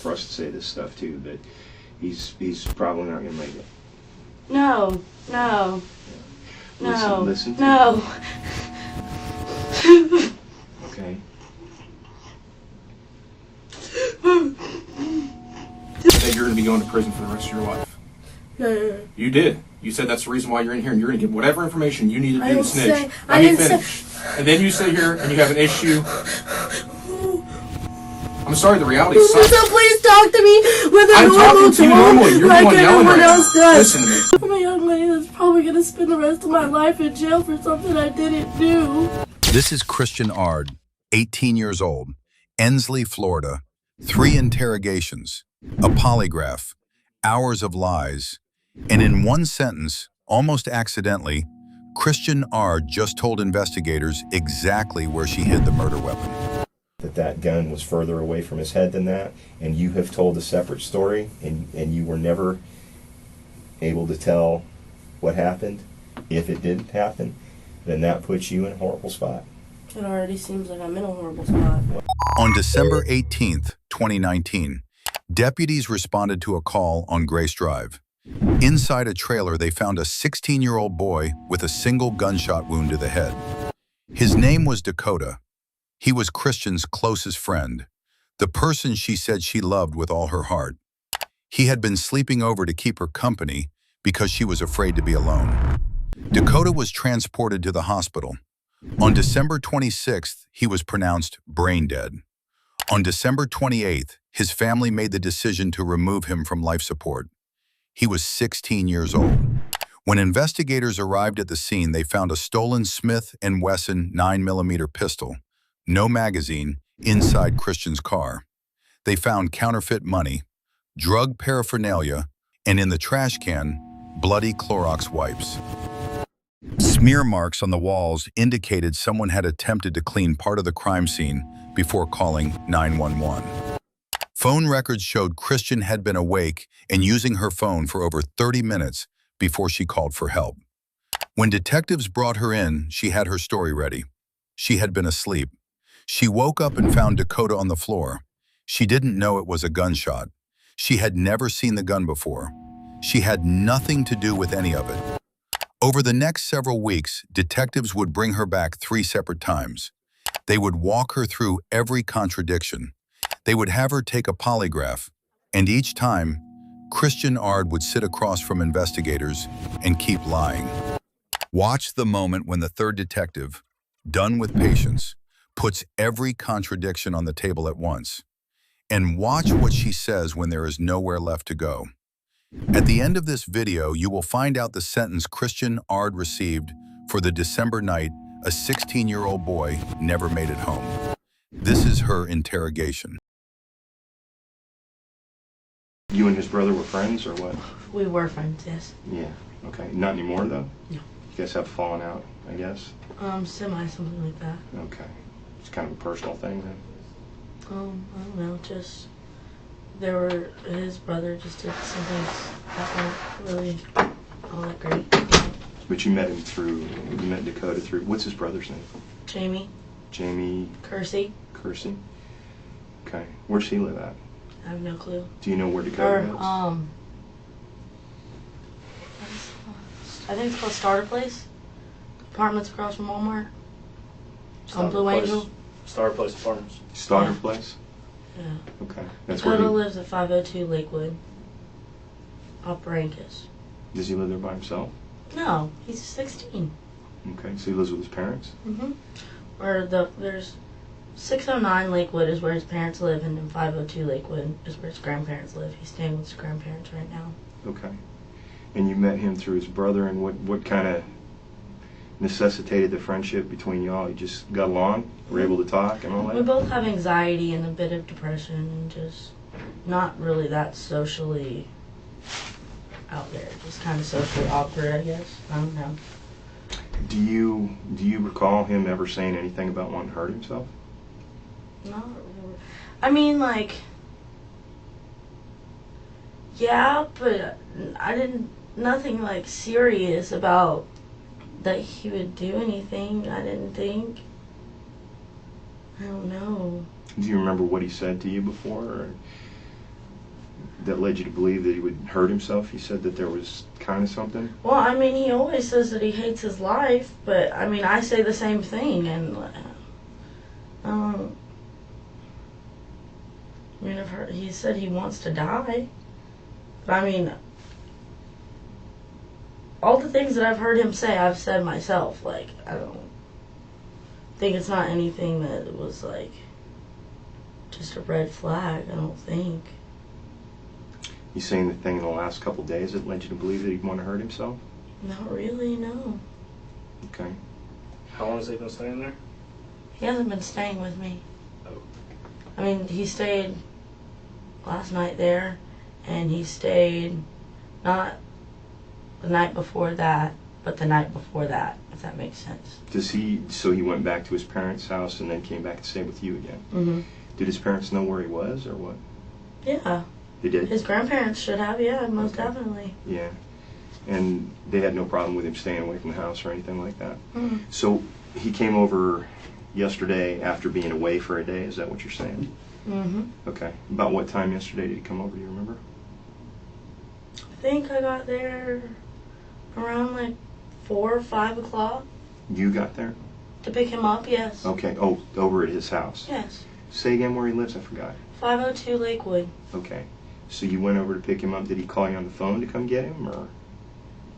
for us to say this stuff too, but he's probably not gonna make it. No. Listen to no. me. Okay. That you're going to be going to prison for the rest of your life. No. You did. You said that's the reason why you're in here, and you're going to give whatever information you need to do to snitch. I didn't say. And then you sit here and you have an issue. I'm sorry, the reality sucks. So please talk to me with a I'm normal talking to you normally. You're like the one yelling everyone right now. else does. Listen to me. I'm a young lady that's probably going to spend the rest of my life in jail for something I didn't do. This is Kristian Ard, 18 years old, Ensley, Florida, 3 interrogations, a polygraph, hours of lies, and in one sentence, almost accidentally, Kristian Ard just told investigators exactly where she hid the murder weapon. That gun was further away from his head than that, and you have told a separate story, and you were never able to tell what happened. If it didn't happen, then that puts you in a horrible spot. It already seems like I'm in a horrible spot. On December 18th, 2019, deputies responded to a call on Grace Drive. Inside a trailer, they found a 16-year-old boy with a single gunshot wound to the head. His name was Dakota. He was Kristian's closest friend, the person she said she loved with all her heart. He had been sleeping over to keep her company because she was afraid to be alone. Dakota was transported to the hospital. On December 26th, he was pronounced brain dead. On December 28th, his family made the decision to remove him from life support. He was 16 years old. When investigators arrived at the scene, they found a stolen Smith & Wesson 9mm pistol, no magazine, inside Kristian's car. They found counterfeit money, drug paraphernalia, and in the trash can, bloody Clorox wipes. Smear marks on the walls indicated someone had attempted to clean part of the crime scene before calling 911. Phone records showed Kristian had been awake and using her phone for over 30 minutes before she called for help. When detectives brought her in, she had her story ready. She had been asleep. She woke up and found Dakota on the floor. She didn't know it was a gunshot. She had never seen the gun before. She had nothing to do with any of it. Over the next several weeks, detectives would bring her back 3 separate times. They would walk her through every contradiction. They would have her take a polygraph, and each time, Kristian Ard would sit across from investigators and keep lying. Watch the moment when the third detective, done with patience, puts every contradiction on the table at once. And watch what she says when there is nowhere left to go. At the end of this video, you will find out the sentence Kristian Ard received for the December night a 16-year-old boy never made it home. This is her interrogation. You and his brother were friends, or what? We were friends, yes. Yeah. Okay. Not anymore, though? No. You guys have fallen out, I guess? Something like that. Okay. It's kind of a personal thing, then? I don't know, just... his brother just did some things that weren't really all that great. But you met Dakota through, what's his brother's name? Jamie. Jamie... Kersey. Kersey? Okay. Where's he live at? I have no clue. Do you know where Dakota is? I think it's called Starter Place. Apartments across from Walmart. On Blue Place. Angel. Starter Place Apartments. Starter Yeah. Place? Yeah. Okay. That's where Dakota he... lives at 502 Lakewood. Off Brancus. Does he live there by himself? No, he's 16. Okay. So he lives with his parents? Mm-hmm. There's 609 Lakewood is where his parents live, and then 502 Lakewood is where his grandparents live. He's staying with his grandparents right now. Okay. And you met him through his brother, and what kind of necessitated the friendship between y'all? You just got along, were able to talk and all that? We both have anxiety and a bit of depression, and just not really that socially out there. Just kind of socially awkward, I guess. I don't know. Do you recall him ever saying anything about wanting to hurt himself? Not really. I mean, like, yeah, but nothing like serious about that he would do anything, I didn't think. I don't know. Do you remember what he said to you before? Or? that led you to believe that he would hurt himself? You said that there was kind of something. Well, I mean, he always says that he hates his life, but I mean, I say the same thing, and I mean, I've heard he said he wants to die, but I mean, all the things that I've heard him say, I've said myself. Like, I don't think it's not anything that was like just a red flag. I don't think. You saying the thing in the last couple of days that led you to believe that he'd want to hurt himself? Not really, no. Okay. How long has he been staying there? He hasn't been staying with me. Oh. I mean, he stayed last night there, and he stayed not the night before that, but the night before that, if that makes sense. So he went back to his parents' house and then came back to stay with you again? Mm-hmm. Did his parents know where he was, or what? Yeah. They did? His grandparents should have, yeah, most definitely. Yeah. And they had no problem with him staying away from the house or anything like that? Mm-hmm. So he came over yesterday after being away for a day, is that what you're saying? Mm-hmm. Okay. About what time yesterday did he come over, do you remember? I think I got there around like 4 or 5 o'clock. You got there? To pick him up, yes. Okay. Oh, over at his house? Yes. Say again where he lives, I forgot. 502 Lakewood. Okay. So you went over to pick him up. Did he call you on the phone to come get him, or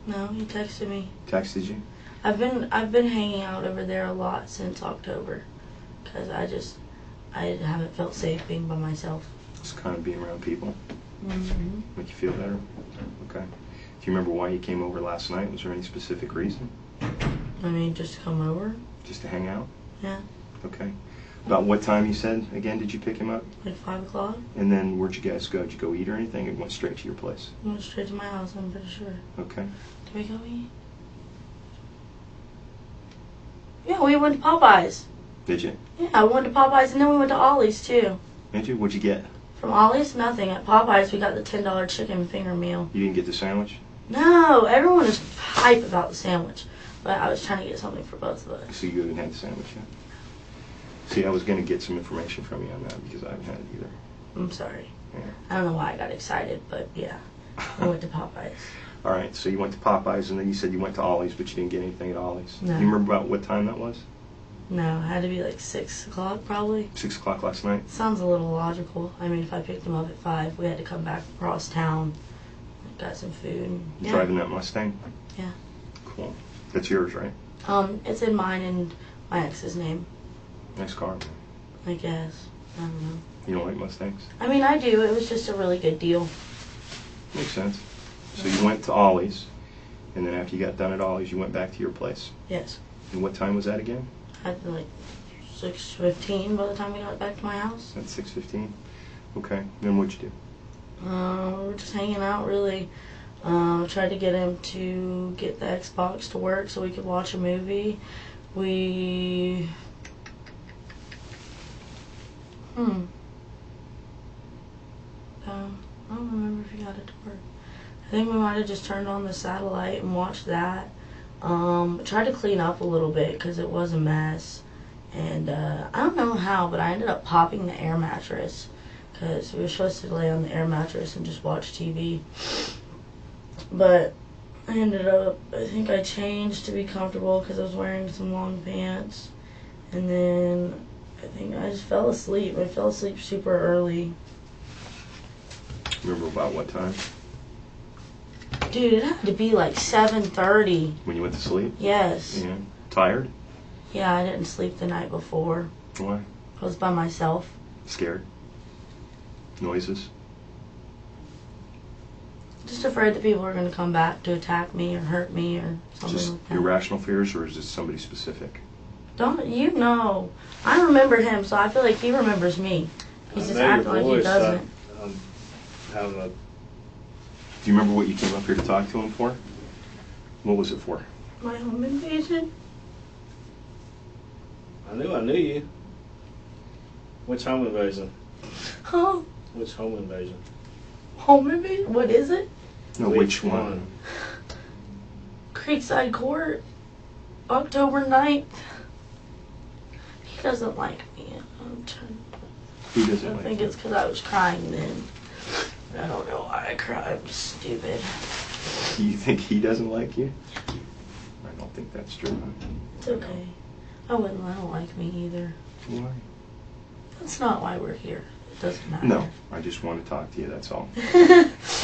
No, he texted me. texted you? I've been hanging out over there a lot since October, because I haven't felt safe being by myself. Just kind of being around people. Mm-hmm. Make you feel better? Okay. Do you remember why you came over last night? Was there any specific reason? I mean, just to come over. Just to hang out? Yeah. Okay. About what time, you said, again, did you pick him up? Like 5 o'clock. And then where'd you guys go? Did you go eat or anything, and went straight to your place? Went straight to my house, I'm pretty sure. Okay. Did we go eat? Yeah, we went to Popeyes. Did you? Yeah, we went to Popeyes, and then we went to Ollie's, too. Did you? What'd you get? From Ollie's, nothing. At Popeyes, we got the $10 chicken finger meal. You didn't get the sandwich? No, everyone is hype about the sandwich. But I was trying to get something for both of us. So you haven't had the sandwich yet? See, I was going to get some information from you on that because I haven't had it either. I'm sorry. Yeah. I don't know why I got excited, but yeah. I went to Popeyes. All right, so you went to Popeyes, and then you said you went to Ollie's, but you didn't get anything at Ollie's. No. Do you remember about what time that was? No, it had to be like 6 o'clock probably. 6 o'clock last night? Sounds a little logical. I mean, if I picked him up at 5, we had to come back across town. Got some food. And, You yeah. driving that Mustang? Yeah. Cool. That's yours, right? It's in mine and my ex's name, Nice car. I guess. I don't know. You don't like Mustangs? I mean, I do. It was just a really good deal. Makes sense. So you went to Ollie's, and then after you got done at Ollie's, you went back to your place. Yes. And what time was that again? At like 6:15 by the time we got back to my house. At 6:15. Okay. Then what'd you do? We were just hanging out, really. Tried to get him to get the Xbox to work so we could watch a movie. We... I don't remember if he got it to work. I think we might have just turned on the satellite and watched that. Tried to clean up a little bit because it was a mess. And I don't know how, but I ended up popping the air mattress because we were supposed to lay on the air mattress and just watch TV. But I ended up, I think I changed to be comfortable because I was wearing some long pants. And then I think I just fell asleep. I fell asleep super early. Remember about what time? Dude, it had to be like 7:30. When you went to sleep? Yes. Yeah. Tired? Yeah, I didn't sleep the night before. Why? I was by myself. Scared? Noises? Just afraid that people were going to come back to attack me or hurt me or something Just like that. irrational fears, or is it somebody specific? Don't you know? I remember him, so I feel like he remembers me. He's just acting like he doesn't. Do you remember what you came up here to talk to him for? What was it for? My home invasion? I knew you. Which home invasion? Huh? Which home invasion? Home invasion? What is it? No, which one? Creekside Court, October 9th. He doesn't like me. Who doesn't I like think you? it's because I was crying then. I don't know why I cry. I'm stupid. Do you think he doesn't like you? I don't think that's true. It's okay. I don't like me either. Why? That's not why we're here. It doesn't matter. No, I just want to talk to you, that's all.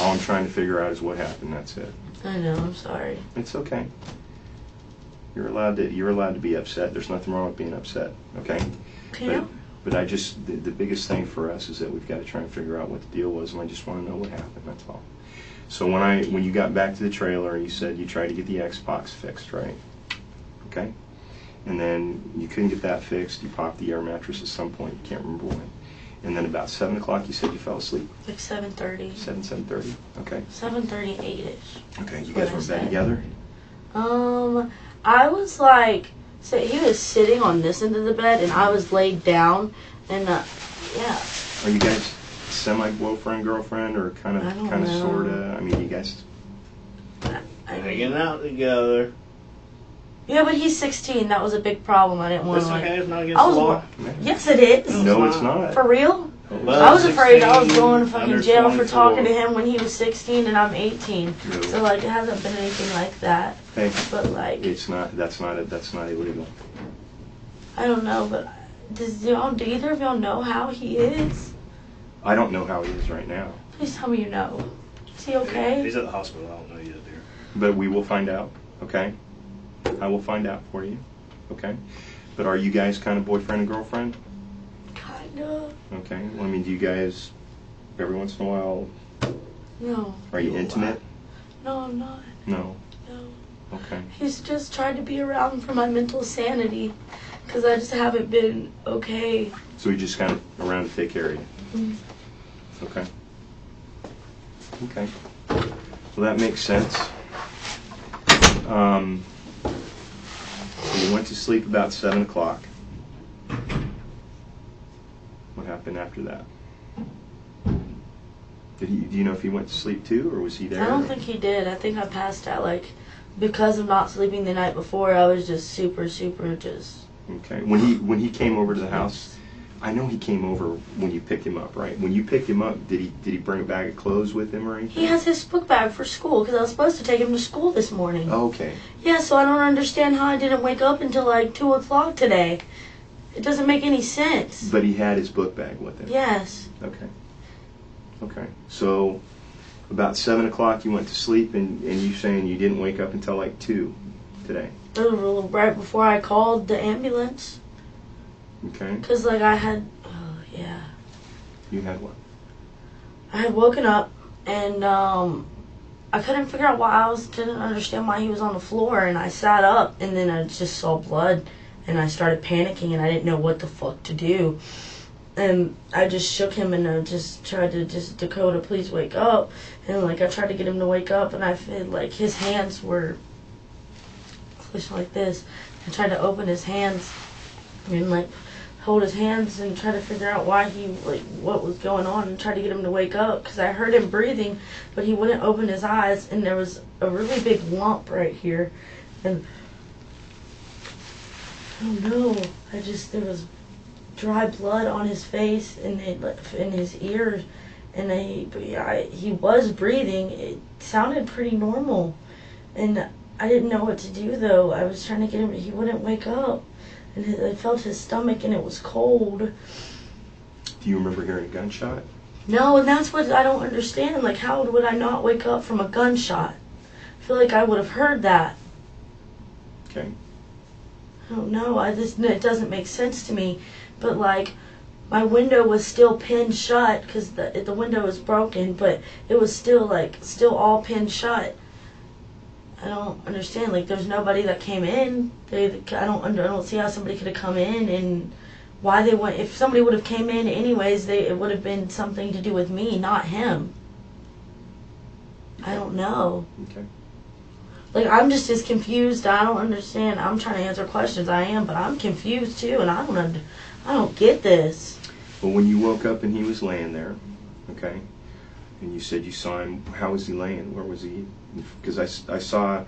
All I'm trying to figure out is what happened, that's it. I know, I'm sorry. It's okay. You're allowed to be upset. There's nothing wrong with being upset, okay? Okay. But I just, the biggest thing for us is that we've got to try and figure out what the deal was, and I just want to know what happened, that's all. So when you got back to the trailer, you said you tried to get the Xbox fixed, right? Okay? And then you couldn't get that fixed. You popped the air mattress at some point. You can't remember when. And then about 7 o'clock, you said you fell asleep. Like 7:30. 7:30. Okay. 7:30, 8-ish. Okay. You guys were in bed together? I was like, so he was sitting on this end of the bed, and I was laid down, and yeah. Are you guys semi-boyfriend, girlfriend, or kind of, know. sorta? I mean, you guys. Hanging out together. Yeah, but he's 16. That was a big problem. I didn't want That's to. okay. It's not against the law. Yes, it is. No, it's not. For real? But I was afraid I was 16, going to fucking under jail for 24. talking to him when he was 16 and I'm 18. No. So like it hasn't been anything like that. Hey, But like it's not. That's not illegal. I don't know. But do either of y'all know how he is? I don't know how he is right now, Please tell me you know. Is he okay? He's at the hospital. I don't know yet, dear. but we will find out. Okay. I will find out for you. Okay. But are you guys kind of boyfriend and girlfriend? Kinda. Okay. Well, I mean, do you guys every once in a while? No. Are you intimate? No, I'm not. No. No. Okay. He's just tried to be around for my mental sanity, because I just haven't been okay. So he just kind of around to take care of you. Mm. Okay. Okay. Well, that makes sense. So you went to sleep about 7 o'clock. What happened after that? Do you know if he went to sleep too, or was he there? I don't think he did. I think I passed out, like, because of not sleeping the night before. I was just super just. Okay. When he came over to the house, I know he came over when you picked him up, right? When you picked him up, did he bring a bag of clothes with him or anything? He has his book bag for school, because I was supposed to take him to school this morning. Oh, okay. Yeah, so I don't understand how I didn't wake up until like 2 o'clock today. It doesn't make any sense. But he had his book bag with him. Yes. Okay. Okay. So about 7 o'clock you went to sleep, and you saying you didn't wake up until like 2 today. It was right before I called the ambulance. Okay. Because, like, yeah. You had what? I had woken up, and I couldn't figure out why didn't understand why he was on the floor, and I sat up, and then I just saw blood, and I started panicking, and I didn't know what the fuck to do. And I just shook him, and I just tried to Dakota, please wake up. And, like, I tried to get him to wake up, and I feel like his hands were clished like this. I tried to open his hands and, like, hold his hands and try to figure out why what was going on, and try to get him to wake up, because I heard him breathing, but he wouldn't open his eyes, and there was a really big lump right here. And I don't know, there was dry blood on his face and in his ears, and he was breathing. It sounded pretty normal, and I didn't know what to do though. I was trying to get him, he wouldn't wake up, and I felt his stomach and it was cold. Do you remember hearing a gunshot? No, and that's what I don't understand. Like, how would I not wake up from a gunshot? I feel like I would have heard that. Okay. I don't know. It doesn't make sense to me. But, like, my window was still pinned shut, because the window was broken, but it was still all pinned shut. I don't understand. Like, there's nobody that came in. I don't see how somebody could have come in, and why they went. If somebody would have came in anyways, it would have been something to do with me, not him. I don't know. Okay. Like, I'm just as confused. I don't understand. I'm trying to answer questions. I am, but I'm confused too, and I don't get this. Well, when you woke up and he was laying there, okay, and you said you saw him, how was he laying? Where was he? Because I saw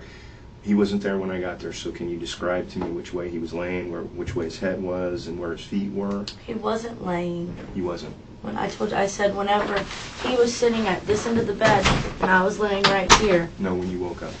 he wasn't there when I got there, so can you describe to me which way he was laying, which way his head was, and where his feet were? He wasn't laying. He wasn't? When I told you, I said whenever he was sitting at this end of the bed and I was laying right here. No, when you woke up.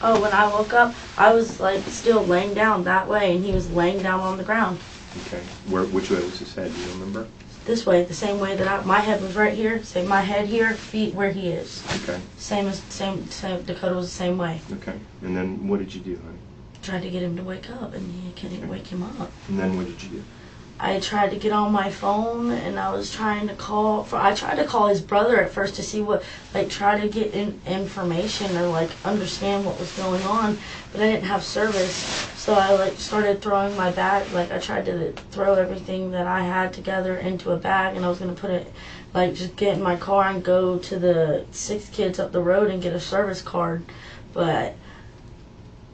Oh, when I woke up, I was like still laying down that way, and he was laying down on the ground. Okay. Which way was his head? Do you remember? This way, the same way that my head was right here. Say my head here, feet where he is. Okay. Same. Dakota was the same way. Okay. And then what did you do, honey? Tried to get him to wake up, and he couldn't wake him up. And then what did you do? I tried to get on my phone, and I was trying to call. I tried to call his brother at first to see what, like, try to get information or like understand what was going on, but I didn't have service. So I like started throwing my bag. Like I tried to throw everything that I had together into a bag, and I was gonna put it, like, just get in my car and go to the 6 kids up the road and get a service card, but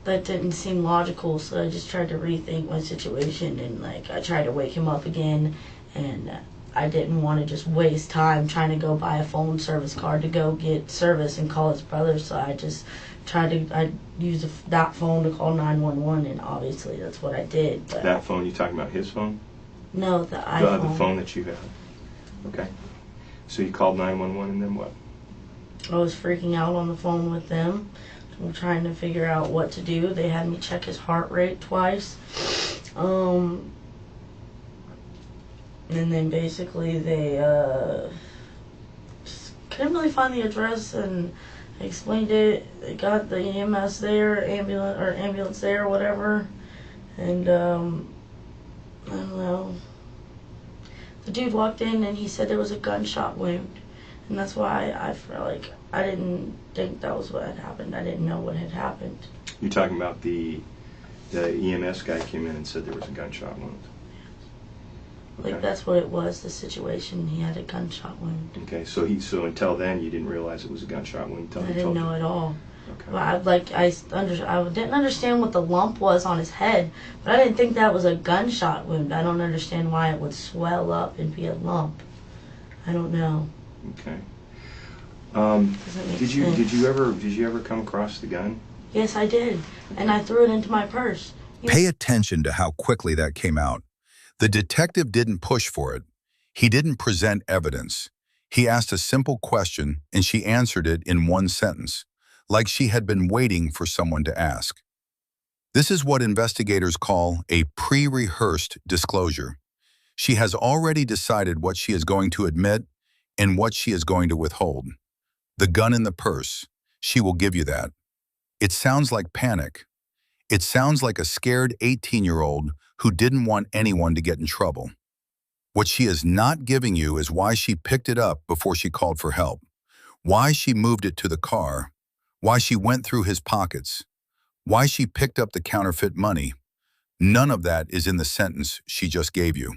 that didn't seem logical, so I just tried to rethink my situation, and like I tried to wake him up again, and I didn't want to just waste time trying to go buy a phone service card to go get service and call his brother, so I just I used that phone to call 911, and obviously that's what I did. But That phone, you talking about his phone? no, the iPhone. The phone that you have. Okay. So you called 911 and then what? I was freaking out on the phone with them. I'm trying to figure out what to do. They had me check his heart rate twice. And then basically they just couldn't really find the address, and explained it. They got the EMS there, ambulance there, or whatever. And I don't know. The dude walked in and he said there was a gunshot wound. And that's why I felt like I didn't think that was what had happened. I didn't know what had happened. You're talking about the EMS guy came in and said there was a gunshot wound. Okay. Like that's what it was, the situation. He had a gunshot wound. Okay, so until then you didn't realize it was a gunshot wound until I he didn't told know you. at all. Okay. Well, I didn't understand what the lump was on his head, but I didn't think that was a gunshot wound. I don't understand why it would swell up and be a lump. I don't know. Okay. Doesn't make Did sense. you ever come across the gun? Yes, I did, and I threw it into my purse. Pay attention to how quickly that came out. The detective didn't push for it. He didn't present evidence. He asked a simple question, and she answered it in one sentence, like she had been waiting for someone to ask. This is what investigators call a pre-rehearsed disclosure. She has already decided what she is going to admit and what she is going to withhold. The gun in the purse, she will give you that. It sounds like panic. It sounds like a scared 18-year-old who didn't want anyone to get in trouble. What she is not giving you is why she picked it up before she called for help, why she moved it to the car, why she went through his pockets, why she picked up the counterfeit money. None of that is in the sentence she just gave you.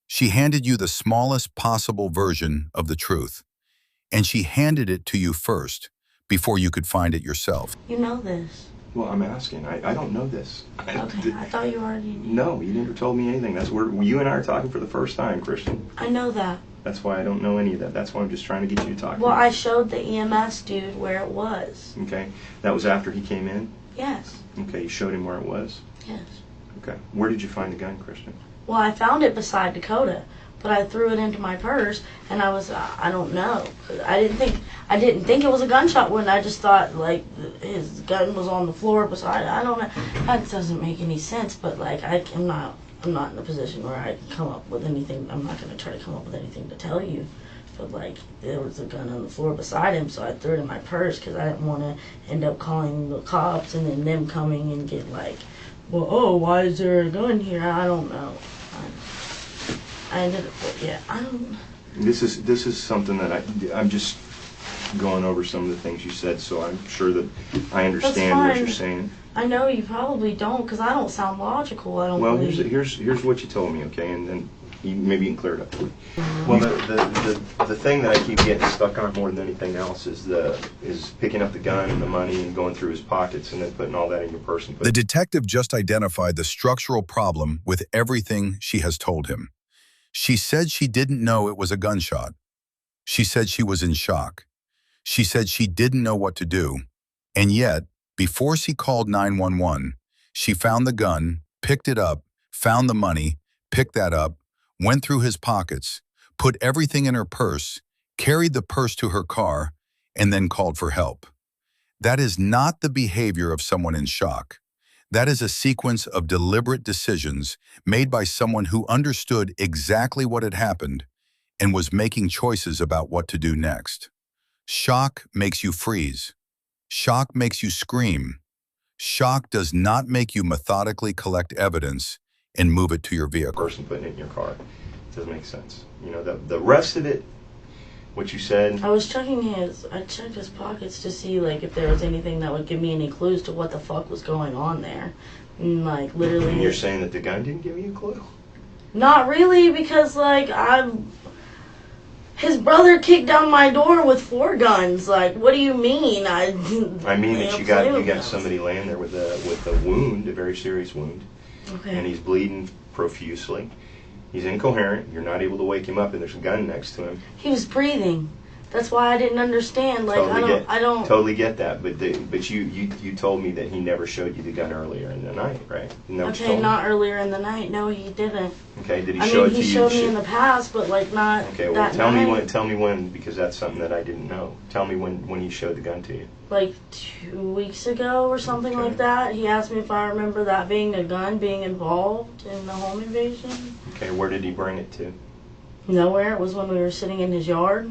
She handed you the smallest possible version of the truth, and she handed it to you first before you could find it yourself. You know this. Well, I'm asking. I don't know this. Okay, I thought you already knew. No, you never told me anything. That's where you and I are talking for the first time, Kristian. I know that. That's why I don't know any of that. That's why I'm just trying to get you to talk. Well, to me. I showed the EMS dude where it was. Okay, that was after he came in. Yes. Okay, you showed him where it was. Yes. Okay, where did you find the gun, Kristian? Well, I found it beside Dakota, but I threw it into my purse, and I was, I don't know. I didn't think it was a gunshot wound. I just thought, like, his gun was on the floor beside, I don't know. That doesn't make any sense, but, like, I'm not in a position where I can come up with anything. I'm not going to try to come up with anything to tell you. But, like, there was a gun on the floor beside him, so I threw it in my purse because I didn't want to end up calling the cops and then them coming and get, like, well, oh, why is there a gun here? I don't know. I ended up, yeah, I don't. This is something that I'm just going over some of the things you said, so I'm sure that I understand what you're saying. I know you probably don't, because I don't sound logical. I don't. Well, believe. here's what you told me, okay, and then maybe you can clear it up for me. Well, the thing that I keep getting stuck on more than anything else is picking up the gun and the money and going through his pockets and then putting all that in your purse. And The detective just identified the structural problem with everything she has told him. She said she didn't know it was a gunshot. She said she was in shock. She said she didn't know what to do. And yet, before she called 911, she found the gun, picked it up, found the money, picked that up, went through his pockets, put everything in her purse, carried the purse to her car, and then called for help. That is not the behavior of someone in shock. That is a sequence of deliberate decisions made by someone who understood exactly what had happened and was making choices about what to do next. Shock makes you freeze. Shock makes you scream. Shock does not make you methodically collect evidence and move it to your vehicle. Person putting it in your car. It doesn't make sense. You know, the rest of it, what you said. I checked his pockets to see, like, if there was anything that would give me any clues to what the fuck was going on there. And, like, literally. And you're saying that the gun didn't give you a clue? Not really, because, like, his brother kicked down my door with 4 guns. Like, what do you mean? I mean that you got somebody laying there with a wound, a very serious wound. Okay. And he's bleeding profusely. He's incoherent. You're not able to wake him up, and there's a gun next to him. He was breathing. That's why I didn't understand. Like, I don't totally get that. But you told me that he never showed you the gun earlier in the night, right? Okay, not earlier in the night. No, he didn't. Okay, did he show it to you? He showed me in the past, but like not. Okay, well tell me when, because that's something that I didn't know. Tell me when he showed the gun to you. Like 2 weeks ago or something like that. He asked me if I remember that being a gun being involved in the home invasion. Okay, where did he bring it to? Nowhere. It was when we were sitting in his yard.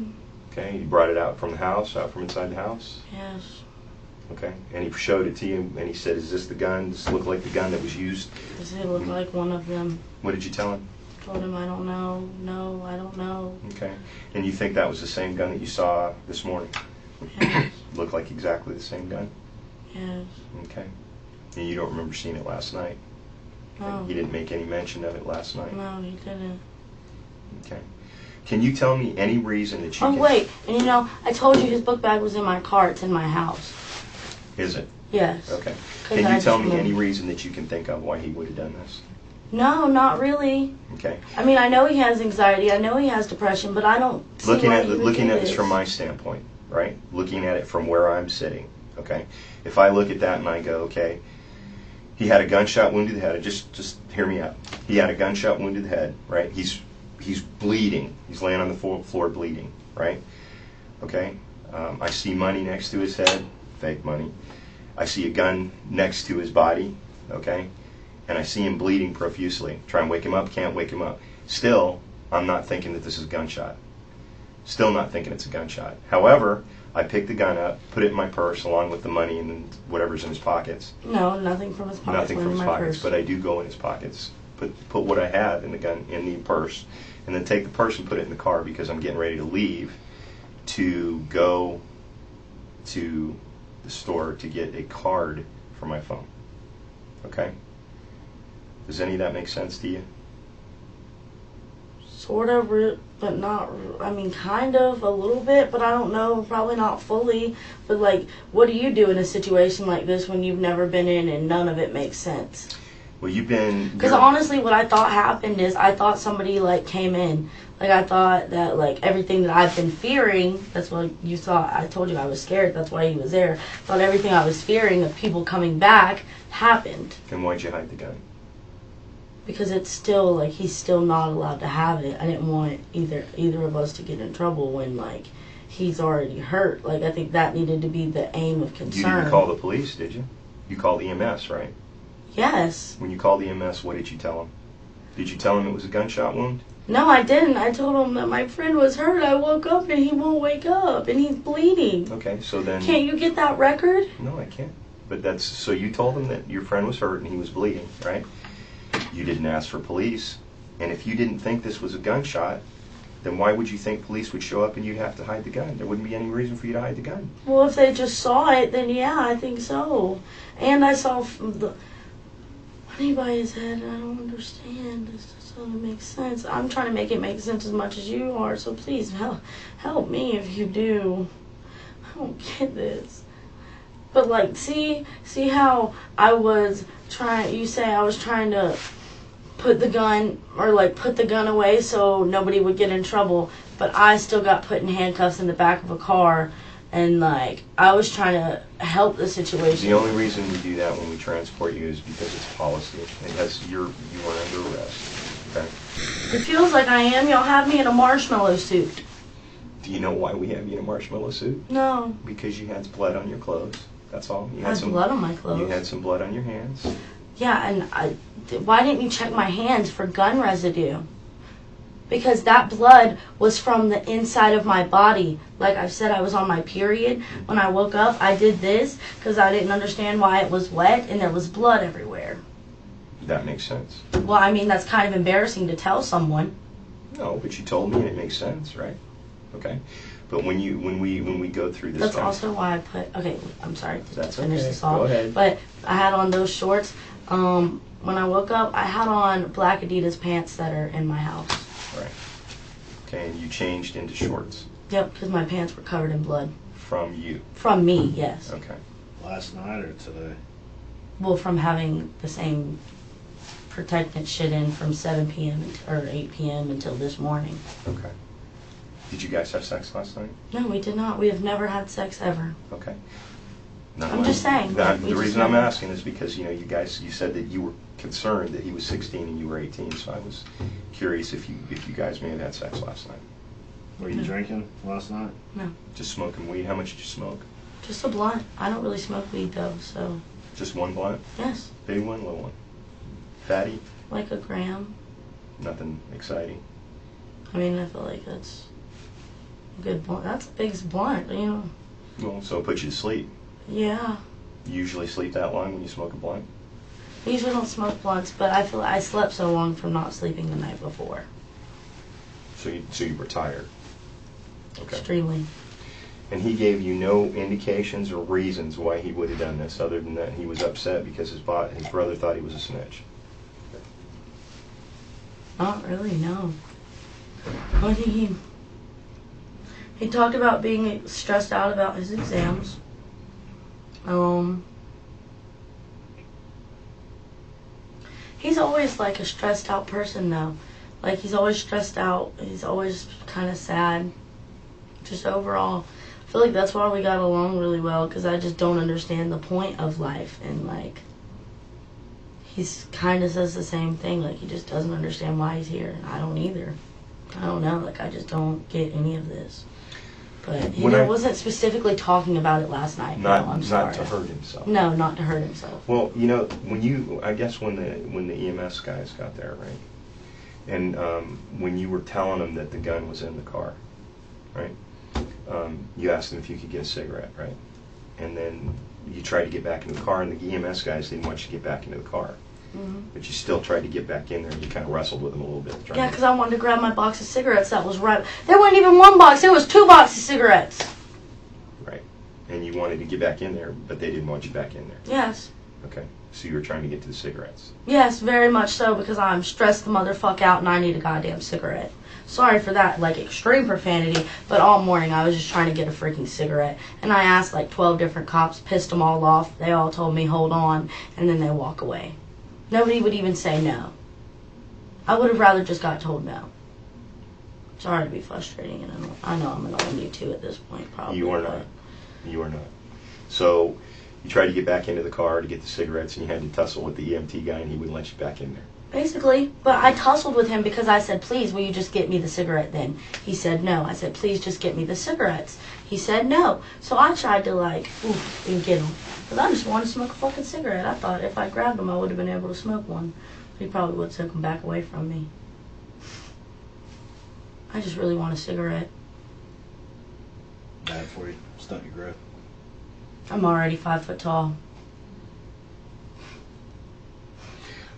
Okay, he brought it out from the house, out from inside the house? Yes. Okay, and he showed it to you, and he said, is this the gun? Does it look like the gun that was used? Does it look like one of them? What did you tell him? Told him I don't know. No, I don't know. Okay, and you think that was the same gun that you saw this morning? Yes. Looked like exactly the same gun? Yes. Okay, and you don't remember seeing it last night? No. He didn't make any mention of it last night? No, he didn't. Okay. Can you tell me any reason that you can... wait, and you know, I told you his book bag was in my car. It's in my house. Is it? Yes. Okay. Can you tell me any reason that you can think of why he would have done this? No, not really. Okay. I mean, I know he has anxiety. I know he has depression, but I don't see looking why at he would looking do at this this from my standpoint, right? Looking at it from where I'm sitting, okay? If I look at that and I go, okay, he had a gunshot wound to the head. Just hear me out. He had a gunshot wound to the head, right? He's bleeding. He's laying on the floor bleeding, right? Okay. I see money next to his head, fake money. I see a gun next to his body, okay? And I see him bleeding profusely. Try and wake him up, can't wake him up. Still, I'm not thinking that this is a gunshot. Still not thinking it's a gunshot. However, I pick the gun up, put it in my purse along with the money and whatever's in his pockets. No, nothing from his pockets. Nothing from his pockets, but I do go in his pockets. Put what I have in the gun in the purse, and then take the purse and put it in the car because I'm getting ready to leave to go to the store to get a card for my phone. Okay? Does any of that make sense to you? Sort of, but not, I mean, kind of, a little bit, but I don't know, probably not fully. But, like, what do you do in a situation like this when you've never been in and none of it makes sense? Well, you've been... Because honestly, what I thought happened is I thought somebody, like, came in. Like, I thought that, like, everything that I've been fearing, that's what you thought. I told you I was scared. That's why he was there. Thought everything I was fearing of people coming back happened. Then why'd you hide the gun? Because it's still, like, he's still not allowed to have it. I didn't want either of us to get in trouble when, like, he's already hurt. Like, I think that needed to be the aim of concern. You didn't call the police, did you? You called EMS, right? Yes. When you called EMS, what did you tell him? Did you tell him it was a gunshot wound? No, I didn't. I told him that my friend was hurt. I woke up and he won't wake up and he's bleeding. Okay, so then... Can't you get that record? No, I can't. But that's... So you told him that your friend was hurt and he was bleeding, right? You didn't ask for police. And if you didn't think this was a gunshot, then why would you think police would show up and you'd have to hide the gun? There wouldn't be any reason for you to hide the gun. Well, if they just saw it, then yeah, I think so. And I saw the money by his head, and I don't understand. This doesn't make sense. I'm trying to make it make sense as much as you are, so please help me if you do. I don't get this. But, like, see how I was trying, you say I was trying to put the gun, or, like, put the gun away so nobody would get in trouble, but I still got put in handcuffs in the back of a car, and, like, I was trying to help the situation. The only reason we do that when we transport you is because it's policy. You weren't under arrest. Okay. It feels like I am. Y'all have me in a marshmallow suit. Do you know why we have you in a marshmallow suit? No. Because you had blood on your clothes. That's all. You I had blood on my clothes. You had some blood on your hands. Yeah, and why didn't you check my hands for gun residue? Because that blood was from the inside of my body. Like I said, I was on my period. When I woke up, I did this because I didn't understand why it was wet and there was blood everywhere. That makes sense. Well, I mean, that's kind of embarrassing to tell someone. No, but you told me and it makes sense, right? Okay. But when we go through this, That's also why I put. Okay, I'm sorry to That's finish okay. this off. Go ahead. But I had on those shorts. When I woke up, I had on black Adidas pants that are in my house. Right. Okay, and you changed into shorts. Yep, because my pants were covered in blood. From you. From me, yes. Okay. Last night or today? Well, from having the same protectant shit in from 7 p.m. or 8 p.m. until this morning. Okay. Did you guys have sex last night? No, we did not. We have never had sex ever. Okay. I'm just saying. The reason I'm asking is because, you said that you were concerned that he was 16 and you were 18, so I was curious if you guys may have had sex last night. Were you drinking last night? No. Just smoking weed? How much did you smoke? Just a blunt. I don't really smoke weed, though, so... Just one blunt? Yes. Big one, little one? Fatty? Like a gram. Nothing exciting? I mean, I feel like that's a good blunt. That's the biggest blunt, you know. Well, so it puts you to sleep. Yeah. You usually sleep that long when you smoke a blunt? I usually don't smoke blunts, but I feel like I slept so long from not sleeping the night before. So you were tired? Okay. Extremely. And he gave you no indications or reasons why he would have done this, other than that he was upset because his brother thought he was a snitch? Not really, no. What did he talked about being stressed out about his exams. He's always like a stressed out person though. Like he's always stressed out. He's always kind of sad. Just overall, I feel like that's why we got along really well, because I just don't understand the point of life, and like he's kind of says the same thing. Like he just doesn't understand why he's here. I don't either. I don't know. Like I just don't get any of this. But he wasn't specifically talking about it last night. Not, no, I'm sorry. Not to hurt himself. No, not to hurt himself. Well, when the EMS guys got there, right? And when you were telling them that the gun was in the car, right? You asked them if you could get a cigarette, right? And then you tried to get back into the car, and the EMS guys didn't want you to get back into the car. Mm-hmm. But you still tried to get back in there, and you kind of wrestled with them a little bit. Yeah, because I wanted to grab my box of cigarettes that was right. There wasn't even one box. There was 2 boxes of cigarettes. Right. And you wanted to get back in there, but they didn't want you back in there. Yes. Okay. So you were trying to get to the cigarettes. Yes, very much so, because I'm stressed the motherfuck out and I need a goddamn cigarette. Sorry for that, like, extreme profanity, but all morning I was just trying to get a freaking cigarette. And I asked, like, 12 different cops, pissed them all off. They all told me, hold on, and then they walk away. Nobody would even say no. I would have rather just got told no. Sorry to be frustrating, and I know I'm annoying you too at this point, probably. You are not. You are not. So you tried to get back into the car to get the cigarettes, and you had to tussle with the EMT guy, and he wouldn't let you back in there. Basically, but I tussled with him because I said, please, will you just get me the cigarette then? He said no. I said, please just get me the cigarettes. He said no. So I tried to and get him. Because I just wanted to smoke a fucking cigarette. I thought if I grabbed him, I would have been able to smoke one. He probably would have took him back away from me. I just really want a cigarette. Bad for you. Stunt your growth. I'm already 5 foot tall.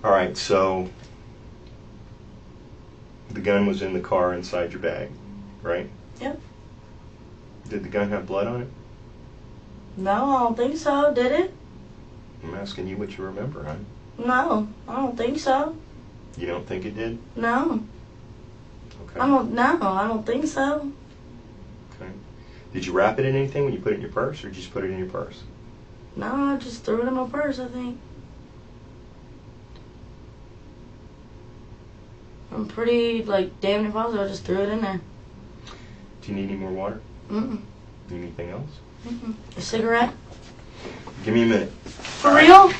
All right, so the gun was in the car inside your bag, right? Yep. Did the gun have blood on it? No, I don't think so. Did it? I'm asking you what you remember, huh? No, I don't think so. You don't think it did? No. Okay. I don't think so. Okay. Did you wrap it in anything when you put it in your purse, or did you just put it in your purse? No, I just threw it in my purse, I think. I'm pretty, damn near positive I just threw it in there. Do you need any more water? Mm-mm. Anything else? Mm-mm. A cigarette? Give me a minute. For real?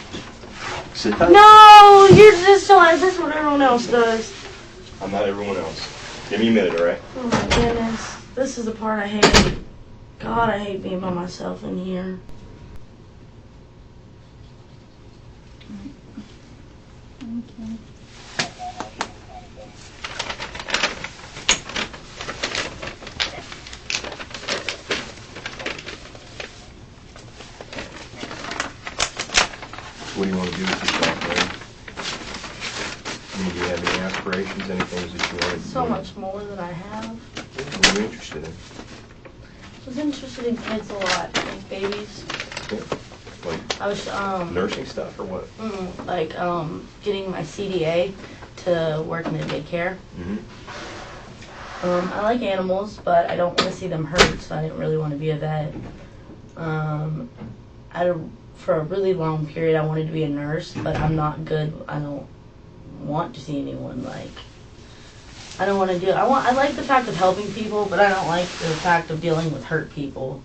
Sit tight. No! You're just so this is what everyone else does. I'm not everyone else. Give me a minute, all right? Oh my goodness. This is the part I hate. God, I hate being by myself in here. Okay. What do you want to do with yourself, man? I mean, do you have any aspirations, any things that you want to do? So much more than I have. What are you interested in? I was interested in kids a lot, like babies. Yeah. Like I was nursing stuff or what? like getting my CDA to work in a daycare. Mm-hmm. I like animals, but I don't want to see them hurt, so I didn't really want to be a vet. For a really long period, I wanted to be a nurse, but I'm not good. I don't want to see anyone like. I don't want to do. I like the fact of helping people, but I don't like the fact of dealing with hurt people.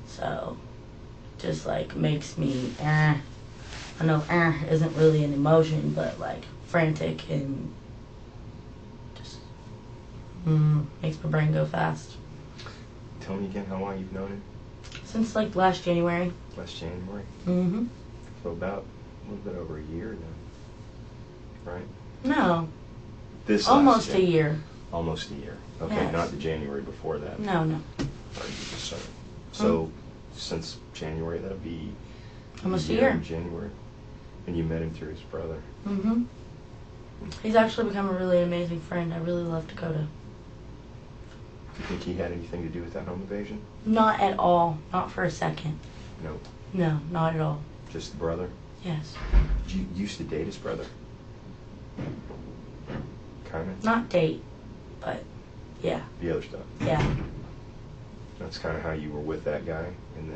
So, just like makes me. I know isn't really an emotion, but like frantic and just makes my brain go fast. Tell me again how long you've known him? Since like last January. Last January. Mm-hmm. So about a little bit over a year now, right? No. This Almost last a year. Almost a year. Okay, Yes. not the January before that. No. Or you just said it. So since January, that'll be Almost a year. in January, and you met him through his brother. Mm-hmm. He's actually become a really amazing friend. I really love Dakota. Do you think he had anything to do with that home invasion? Not at all. Not for a second. No. No, not at all. Just the brother? Yes. Did you used to date his brother? Kind of? Not date, but yeah. The other stuff. Yeah. That's kind of how you were with that guy, and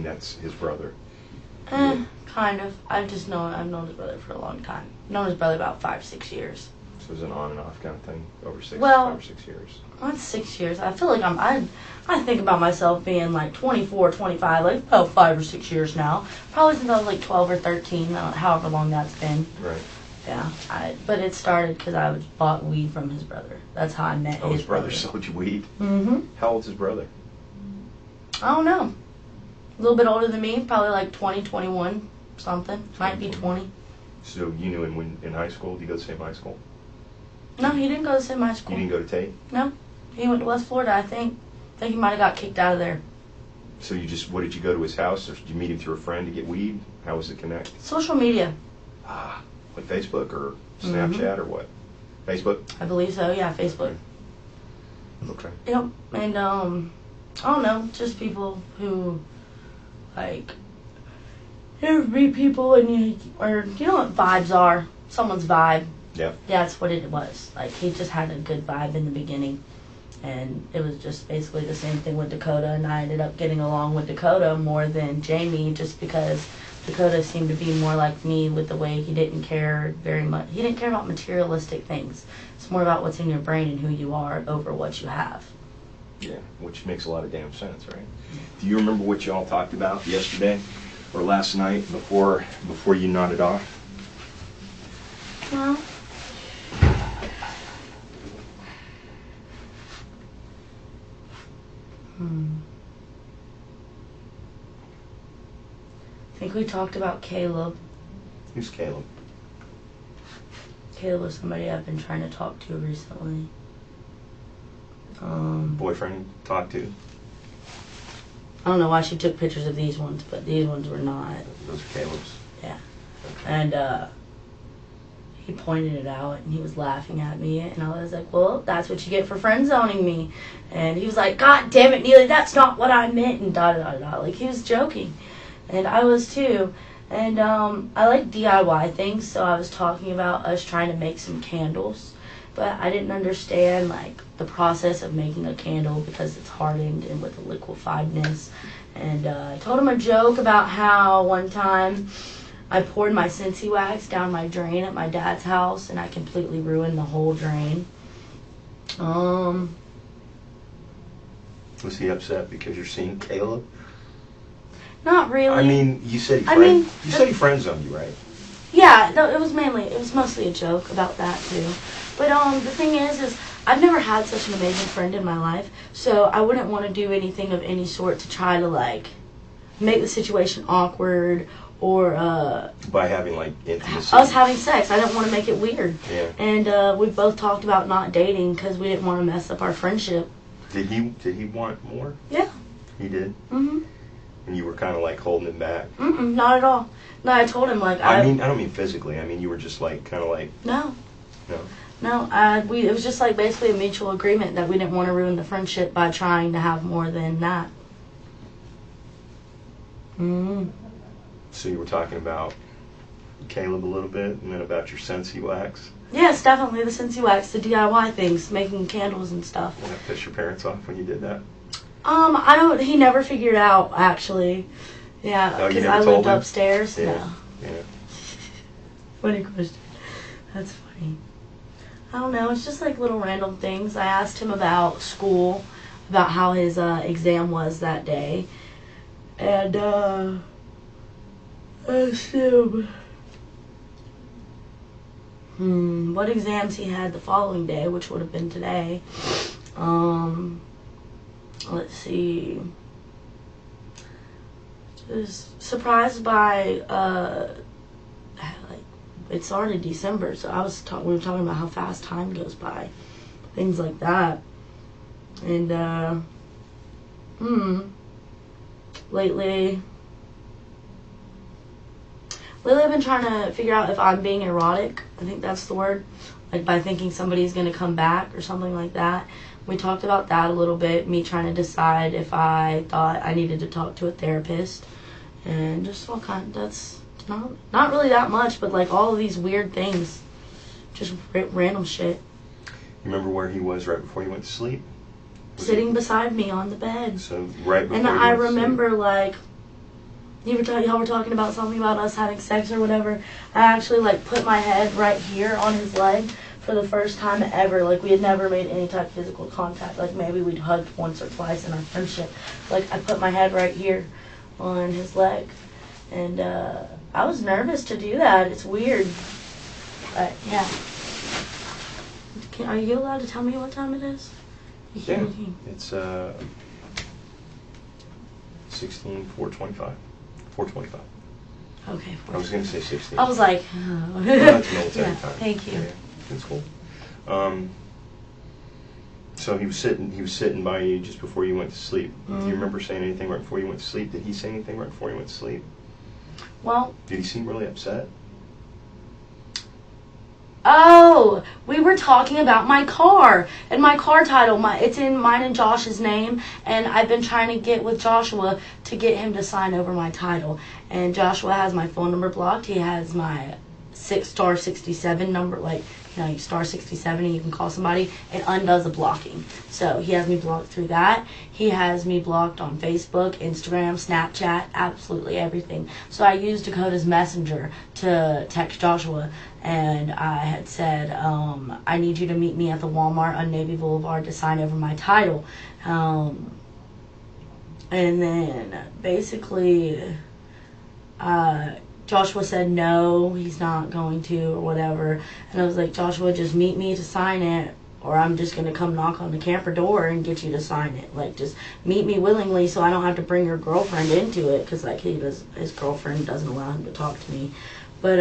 that's his brother. Kind of. I've known his brother for a long time. Known his brother about 5-6 years. So it was an on and off kind of thing over 5 or 6 years. That's 6 years. I feel like I think about myself being like 24, 25, like about 5 or 6 years now. Probably since I was like 12 or 13, however long that's been. Right. Yeah. But it started because I bought weed from his brother. That's how I met His brother sold you weed? Mm-hmm. How old's his brother? I don't know. A little bit older than me, probably like 20, 21, something. Might be 20. So you knew him in high school? Did you go to the same high school? No, he didn't go to semi school. You didn't go to Tate? No. He went to West Florida, I think. I think he might have got kicked out of there. So what did you go to his house, or did you meet him through a friend to get weed? How was it connect? Social media. Like Facebook or Snapchat or what? Facebook? I believe so, yeah, Facebook. Okay. Yep. And, I don't know, just people who, like, you ever meet people and you know what vibes are? Someone's vibe. Yeah. That's what it was. Like, he just had a good vibe in the beginning. And it was just basically the same thing with Dakota. And I ended up getting along with Dakota more than Jamie just because Dakota seemed to be more like me with the way he didn't care very much. He didn't care about materialistic things. It's more about what's in your brain and who you are over what you have. Yeah, which makes a lot of damn sense, right? Do you remember what you all talked about yesterday or last night before you nodded off? Well, I think we talked about Caleb. Who's Caleb? Caleb was somebody I've been trying to talk to recently. Boyfriend you talked to? I don't know why she took pictures of these ones, but these ones were not. Those are Caleb's. Yeah. And he pointed it out, and he was laughing at me, and I was like, well, that's what you get for friend zoning me. And he was like, God damn it, Neely, that's not what I meant, and da-da-da-da. Like, he was joking. And I was too. And I like DIY things, so I was talking about us trying to make some candles. But I didn't understand, like, the process of making a candle because it's hardened and with the liquefiedness. And I told him a joke about how one time I poured my Scentsy wax down my drain at my dad's house, and I completely ruined the whole drain. Was he upset because you're seeing Caleb? Not really. I mean, you said he friend zoned you, right? Yeah, no, it was mostly a joke about that too. But the thing is I've never had such an amazing friend in my life, so I wouldn't want to do anything of any sort to try to like make the situation awkward or by having like intimacy. us having sex. I didn't want to make it weird. Yeah. And we both talked about not dating because we didn't want to mess up our friendship. Did he want more? Yeah. He did. Mhm. And you were kind of like holding him back. Not at all. No, I told him like I don't mean physically. I mean you were just like kind of like. No. No. No, it was just like basically a mutual agreement that we didn't want to ruin the friendship by trying to have more than that. So you were talking about Caleb a little bit, and then about your Scentsy wax. Yes, definitely the Scentsy wax, the DIY things, making candles and stuff. Did that piss your parents off when you did that? I don't. He never figured out actually. Yeah, Oh, you because never I told lived him? upstairs. Yeah. No. Yeah. Funny question. That's funny. I don't know. It's just like little random things. I asked him about school, about how his exam was that day, and I asked him what exams he had the following day, which would have been today. Let's see. Was surprised by it started December, so we were talking about how fast time goes by, things like that, and lately I've been trying to figure out if I'm being erotic. I think that's the word, like by thinking somebody's gonna come back or something like that. We talked about that a little bit, me trying to decide if I thought I needed to talk to a therapist, and just all kind. That's not really that much, but like all of these weird things, just random shit. You remember where he was right before you went to sleep? Sitting beside me on the bed. So right before. And I remember like y'all were talking about something about us having sex or whatever. I actually like put my head right here on his leg for the first time ever. Like we had never made any type of physical contact. Like maybe we'd hugged once or twice in our friendship. Like I put my head right here on his leg, and I was nervous to do that. It's weird, but yeah. Are you allowed to tell me what time it is? Yeah, it's 4:25. Okay. I was going to say 16. I was like, Well, that's military yeah, time. thank you. Yeah, that's cool. So he was sitting by you just before you went to sleep. Do you remember saying anything right before you went to sleep? Did he say anything right before you went to sleep? Well, Did he seem really upset? oh, we were talking about my car and my car title. It's in mine and Josh's name, and I've been trying to get with Joshua to get him to sign over my title. And Joshua has my phone number blocked. He has my star 67 number, like, you know, star 67, and you can call somebody. It undoes the blocking. So he has me blocked through that. He has me blocked on Facebook, Instagram, Snapchat, absolutely everything. So I used Dakota's Messenger to text Joshua, and I had said, I need you to meet me at the Walmart on Navy Boulevard to sign over my title. And then basically Joshua said no, he's not going to, or whatever. And I was like, Joshua, just meet me to sign it, or I'm just going to come knock on the camper door and get you to sign it. Like, just meet me willingly so I don't have to bring your girlfriend into it, because, like, his girlfriend doesn't allow him to talk to me. But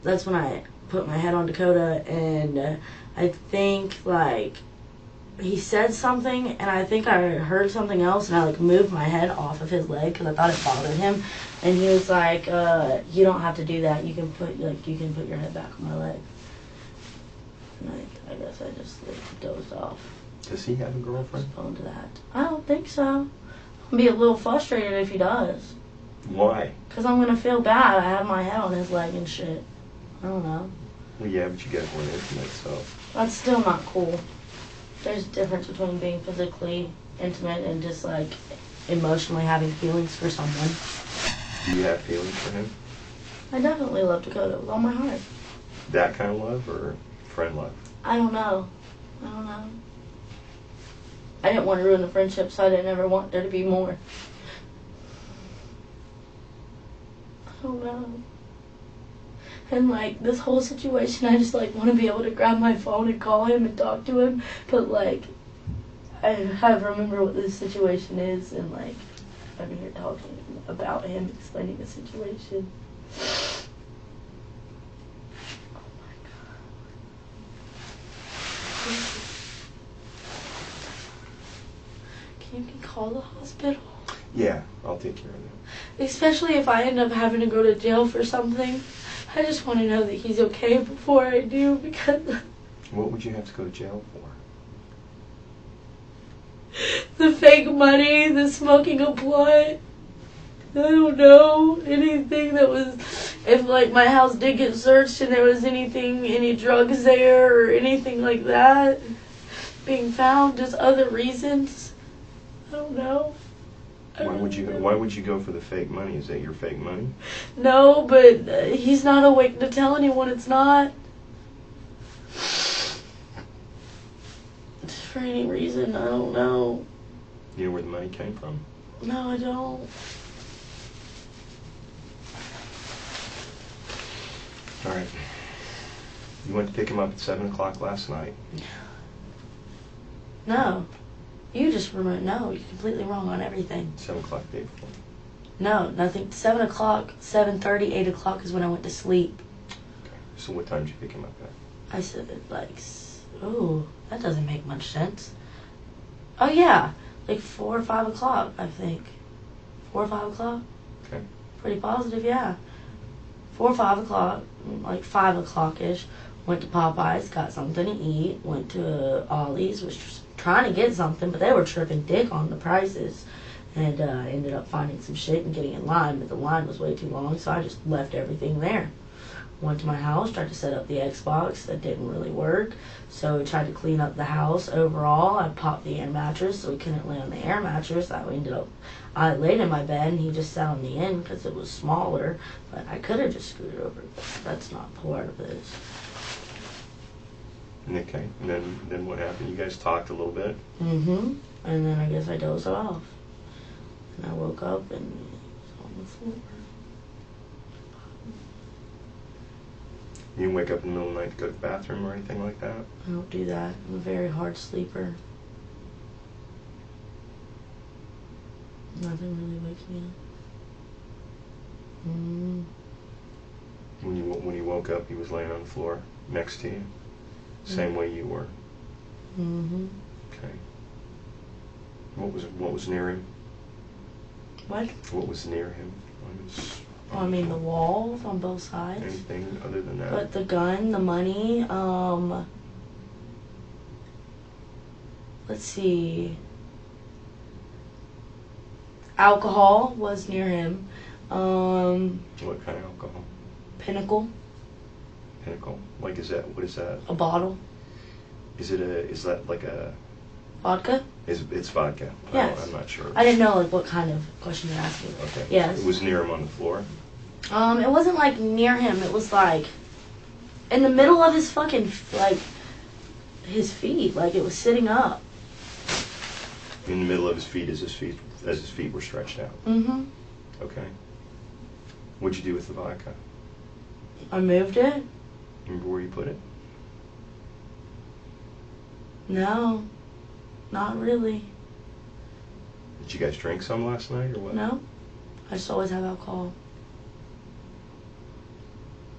that's when I put my head on Dakota, and I think, like, he said something, and I think I heard something else, and I, like, moved my head off of his leg because I thought it bothered him. And he was like, you don't have to do that. You can put your head back on my leg. And I guess I just like, dozed off. Does he have a girlfriend? Respond to that. I don't think so. I'll be a little frustrated if he does. Why? Because I'm going to feel bad. I have my head on his leg and shit. I don't know. Well, yeah, but you guys weren't intimate, so. That's still not cool. There's a difference between being physically intimate and just, like, emotionally having feelings for someone. Do you have feelings for him? I definitely love Dakota with all my heart. That kind of love or friend love? I don't know. I didn't want to ruin the friendship, so I didn't ever want there to be more. I don't know. And like this whole situation, I just like want to be able to grab my phone and call him and talk to him, but like I have to remember what this situation is, and like I'm here talking about him, explaining the situation. Oh my God. Can you call the hospital? Yeah, I'll take care of that. Especially if I end up having to go to jail for something. I just want to know that he's okay before I do, because What would you have to go to jail for? the fake money, the smoking a blunt, I don't know, anything that was, if like my house did get searched and there was anything, any drugs there or anything like that being found, just other reasons. I don't know. Why would you go for the fake money? Is that your fake money? No, but he's not awake to tell anyone it's not. For any reason, I don't know. You know where the money came from? No, I don't. All right. You went to pick him up at 7 o'clock last night. No. You just remember, no, you're completely wrong on everything. 7 o'clock the day before. No, nothing. 7 o'clock, 7:30, 8 o'clock is when I went to sleep. Okay. So what time did you pick him up at? I said, like, ooh, that doesn't make much sense. Oh, yeah, like 4 or 5 o'clock, I think. 4 or 5 o'clock? Okay. Pretty positive, yeah. 4 or 5 o'clock, like 5 o'clock-ish. Went to Popeyes, got something to eat. Went to Ollie's, was just trying to get something, but they were tripping dick on the prices. And ended up finding some shit and getting in line, but the line was way too long, so I just left everything there. Went to my house, tried to set up the Xbox. That didn't really work, so I tried to clean up the house overall. I popped the air mattress so he couldn't lay on the air mattress. That ended up, I laid in my bed and he just sat on the end because it was smaller, but I could have just scooted over, but that's not part of this. Okay. And then what happened? You guys talked a little bit. Mm-hmm. And then I guess I dozed off. And I woke up and he was on the floor. You didn't wake up in the middle of the night to go to the bathroom or anything like that? I don't do that. I'm a very hard sleeper. Nothing really wakes me up. When you woke up, he was laying on the floor next to you, same way you were. Mm-hmm. Okay. What was near him? What? What was near him? I mean, the walls on both sides. Anything other than that? But the gun, the money, let's see. Alcohol was near him. What kind of alcohol? Pinnacle, Pinnacle. Like, what is that? a bottle. Is that like a? Vodka? It's vodka. Yes. I'm not sure. I didn't know like what kind of question you're asking. Okay. Yes. It was near him on the floor. It wasn't like near him. It was like in the middle of his fucking like his feet. Like it was sitting up. In the middle of his feet, as his feet were stretched out. Mm-hmm. Okay. What'd you do with the vodka? I moved it. Remember where you put it? No, not really. Did you guys drink some last night or what? No, I just always have alcohol.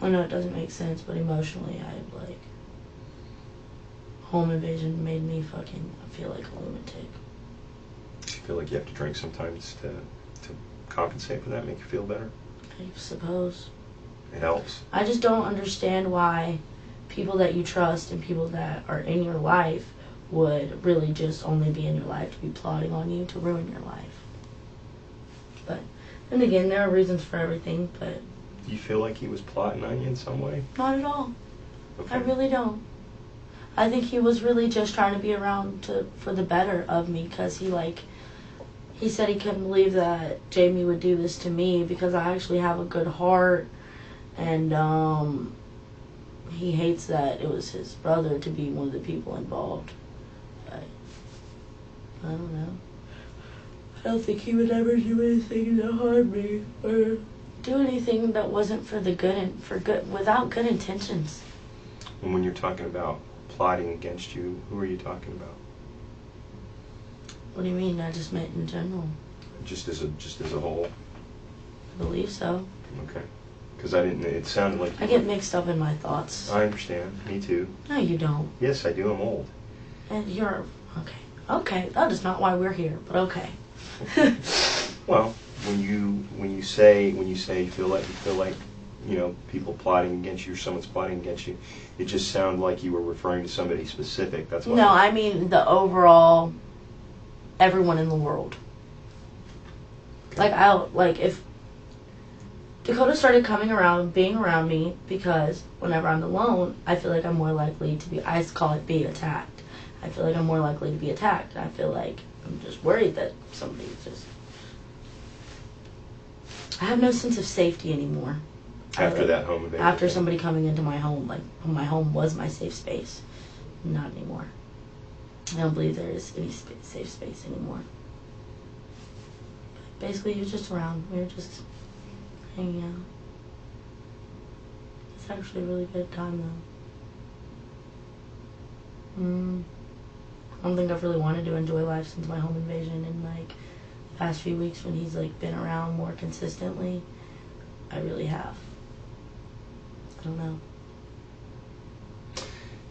I know it doesn't make sense, but emotionally, home invasion made me I feel like a lunatic. Do you feel like you have to drink sometimes to compensate for that, make you feel better? I suppose. It helps. I just don't understand why people that you trust and people that are in your life would really just only be in your life to be plotting on you to ruin your life. But then again, there are reasons for everything, but Do you feel like he was plotting on you in some way? not at all. Okay. I really don't. I think he was really just trying to be around for the better of me, because he said he couldn't believe that Jamie would do this to me because I actually have a good heart, and he hates that it was his brother to be one of the people involved. But I don't know. I don't think he would ever do anything to harm me or do anything that wasn't for the good and without good intentions. And when you're talking about plotting against you, who are you talking about? What do you mean? I just meant in general. Just as a whole. I believe so. Okay. Because I didn't. It sounded like I get mixed up in my thoughts. I understand. Me too. No, you don't. Yes, I do. I'm old. And you're okay. Okay, that is not why we're here, but okay. Well, when you say you feel like people plotting against you or someone's plotting against you, it just sounded like you were referring to somebody specific. That's why. No, I mean the overall, everyone in the world. Okay. Like if Dakota started coming around, being around me, because whenever I'm alone, I feel like I'm more likely to be. I call it being attacked. I feel like I'm more likely to be attacked. I feel like I'm just worried that somebody's just. I have no sense of safety anymore. After that home invasion. After somebody coming into my home, like my home was my safe space, not anymore. I don't believe there is any safe space anymore. Basically, he was just around. We were just hanging out. It's actually a really good time though. I don't think I've really wanted to enjoy life since my home invasion in like the past few weeks when he's like been around more consistently. I really have. I don't know.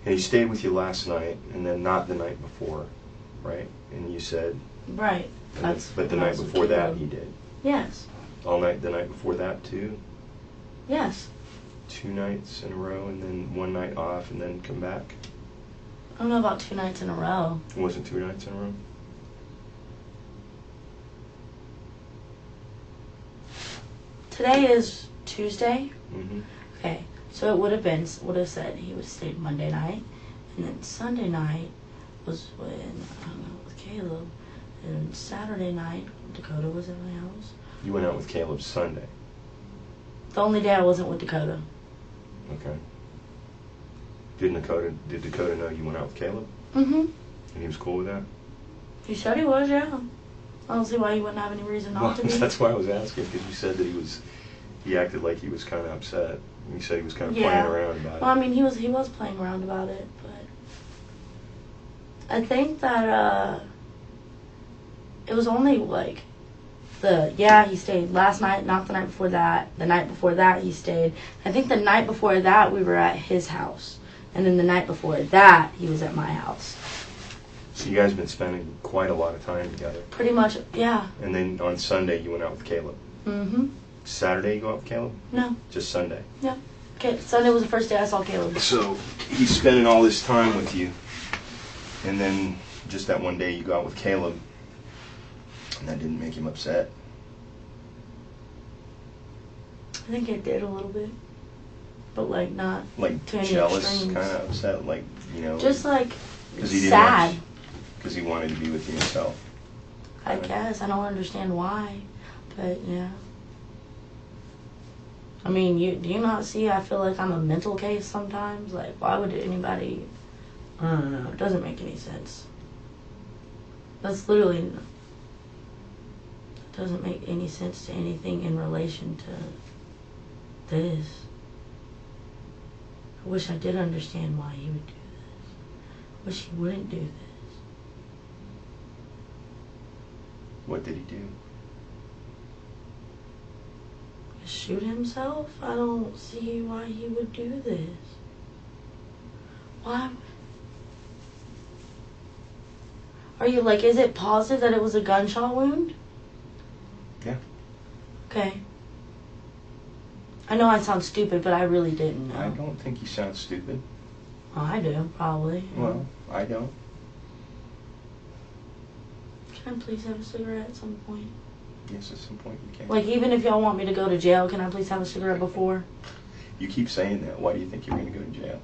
And he stayed with you last night, and then not the night before, right? And you said. Right. But the night before that he did. Yes. All night. The night before that too. Yes. 2 nights in a row, and then 1 night off, and then come back. I don't know about 2 nights in a row. It wasn't 2 nights in a row. Today is Tuesday. Mm-hmm. Okay, so it would have said he would have stayed Monday night, and then Sunday night was when I hung out with Caleb, and Saturday night Dakota was at my house. You went out with Caleb Sunday. The only day I wasn't with Dakota. Okay. Did Dakota know you went out with Caleb? Mm-hmm. And he was cool with that? He said he was, yeah. I don't see why he wouldn't have any reason not to be. That's why I was asking, because you said that he acted like he was kind of upset. You said he was kind of playing around about it. Well, I mean, he was playing around about it, but I think that it was only like he stayed last night, not the night before that. The night before that he stayed. I think the night before that we were at his house, and then the night before that he was at my house. So you guys have been spending quite a lot of time together. Pretty much, yeah. And then on Sunday you went out with Caleb. Mm-hmm. Saturday you go out with Caleb? No. Just Sunday? Yeah. Okay, Sunday was the first day I saw Caleb. So he's spending all this time with you, and then just that one day you go out with Caleb, and that didn't make him upset? I think it did a little bit, but like not Like to any jealous, extremes. kind of upset, like, Just like he sad. Because he wanted to be with you himself. I guess. I don't understand why, but yeah. I mean, do you not see? I feel like I'm a mental case sometimes. Like, why would anybody? I don't know. It doesn't make any sense. That's literally. It doesn't make any sense to anything in relation to this. I wish I did understand why he would do this. I wish he wouldn't do this. What did he do? Shoot himself? I don't see why he would do this. Why? Are you like, is it positive that it was a gunshot wound? Yeah. Okay. I know I sound stupid, but I really didn't know. I don't think you sound stupid. Oh, I do, probably. Well, I don't. Can I please have a cigarette at some point? Yes, at some point you can. Like, even if y'all want me to go to jail, can I please have a cigarette before? You keep saying that. Why do you think you're going to go to jail?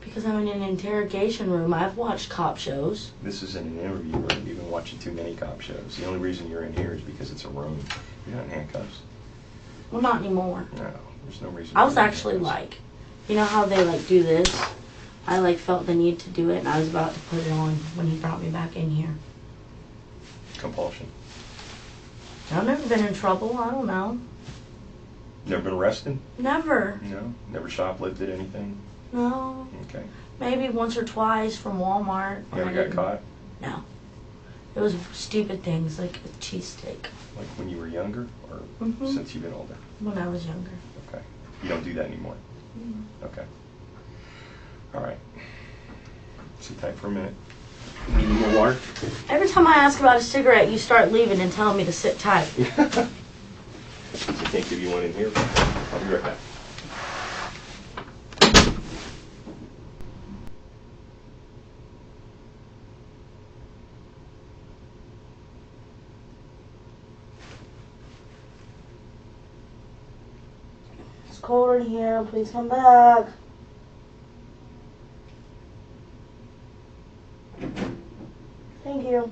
Because I'm in an interrogation room. I've watched cop shows. This isn't an interview room. You've been watching too many cop shows. The only reason you're in here is because it's a room. You're not in handcuffs. Well, not anymore. No, there's no reason. I was actually like, you know how they like do this? I like felt the need to do it, and I was about to put it on when he brought me back in here. Compulsion. I've never been in trouble. I don't know. Never been arrested? Never. No. Never shoplifted anything? No. Okay. Maybe once or twice from Walmart. Never got caught? No. It was stupid things like a cheesesteak. Like when you were younger, or since you've been older? When I was younger. Okay. You don't do that anymore? Okay. All right. Sit tight for a minute. Need any more water? Every time I ask about a cigarette, you start leaving and telling me to sit tight. I can't give you one in here, but I'll be right back. It's cold in here. Please come back. Thank you.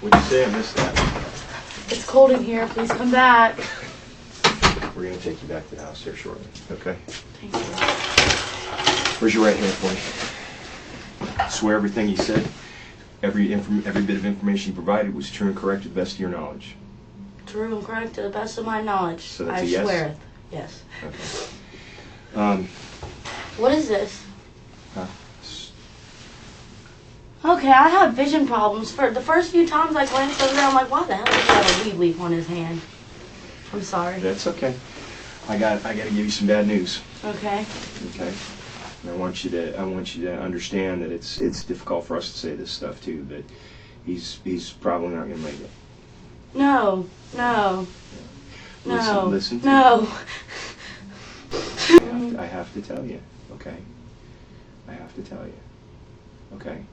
What'd you say? I missed that. It's cold in here. Please come back. We're going to take you back to the house here shortly. Okay? Thank you. Where's your right hand for me? Swear everything you said, every bit of information you provided was true and correct to the best of your knowledge. True and correct to the best of my knowledge. So that's I a yes? swear. Yes. Okay. What is this? Huh? Okay, I have vision problems. For the first few times I glanced over there, I'm like, why the hell does he have a weed leaf on his hand? I'm sorry. That's okay. I got to give you some bad news. Okay. Okay. And I want you to understand that it's difficult for us to say this stuff too, but he's probably not going to make it. No. Listen to No. me. I have to tell you, okay? I have to tell you, okay?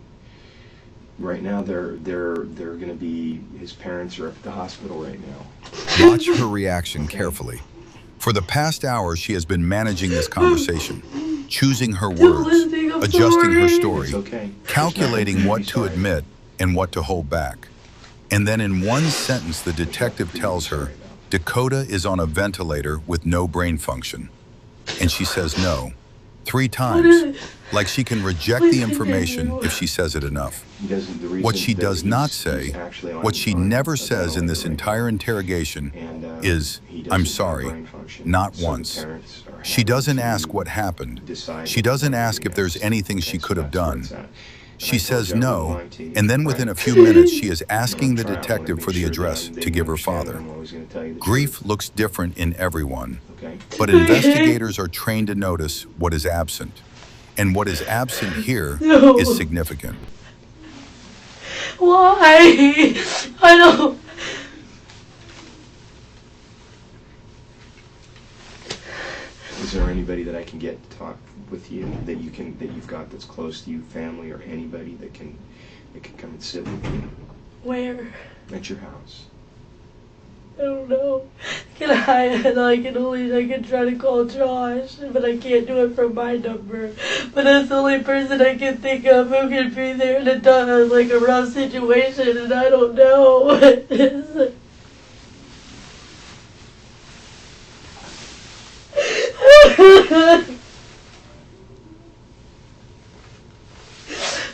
Right now, they're going to be, his parents are up at the hospital right now. Watch her reaction carefully. For the past hour, she has been managing this conversation, choosing her words, adjusting her story, It's okay. calculating what to admit and what to hold back. And then in one sentence, the detective tells her, Dakota is on a ventilator with no brain function. And she says no, 3 times, like she can reject the information if she says it enough. What she does not say, what she never says in this entire interrogation is, I'm sorry, not once. She doesn't ask what happened. She doesn't ask if there's anything she could have done. She says no, and then within a few minutes she is asking the detective for the address to give her father. Grief looks different in everyone, but investigators are trained to notice what is absent. And what is absent here is significant. Why? I don't. Is there anybody that I can get to talk with you that you've got that's close to you, family or anybody that can come and sit with you? Where? At your house. I don't know. I can try to call Josh, but I can't do it from my number. But that's the only person I can think of who can be there in a rough situation, and I don't know what it is.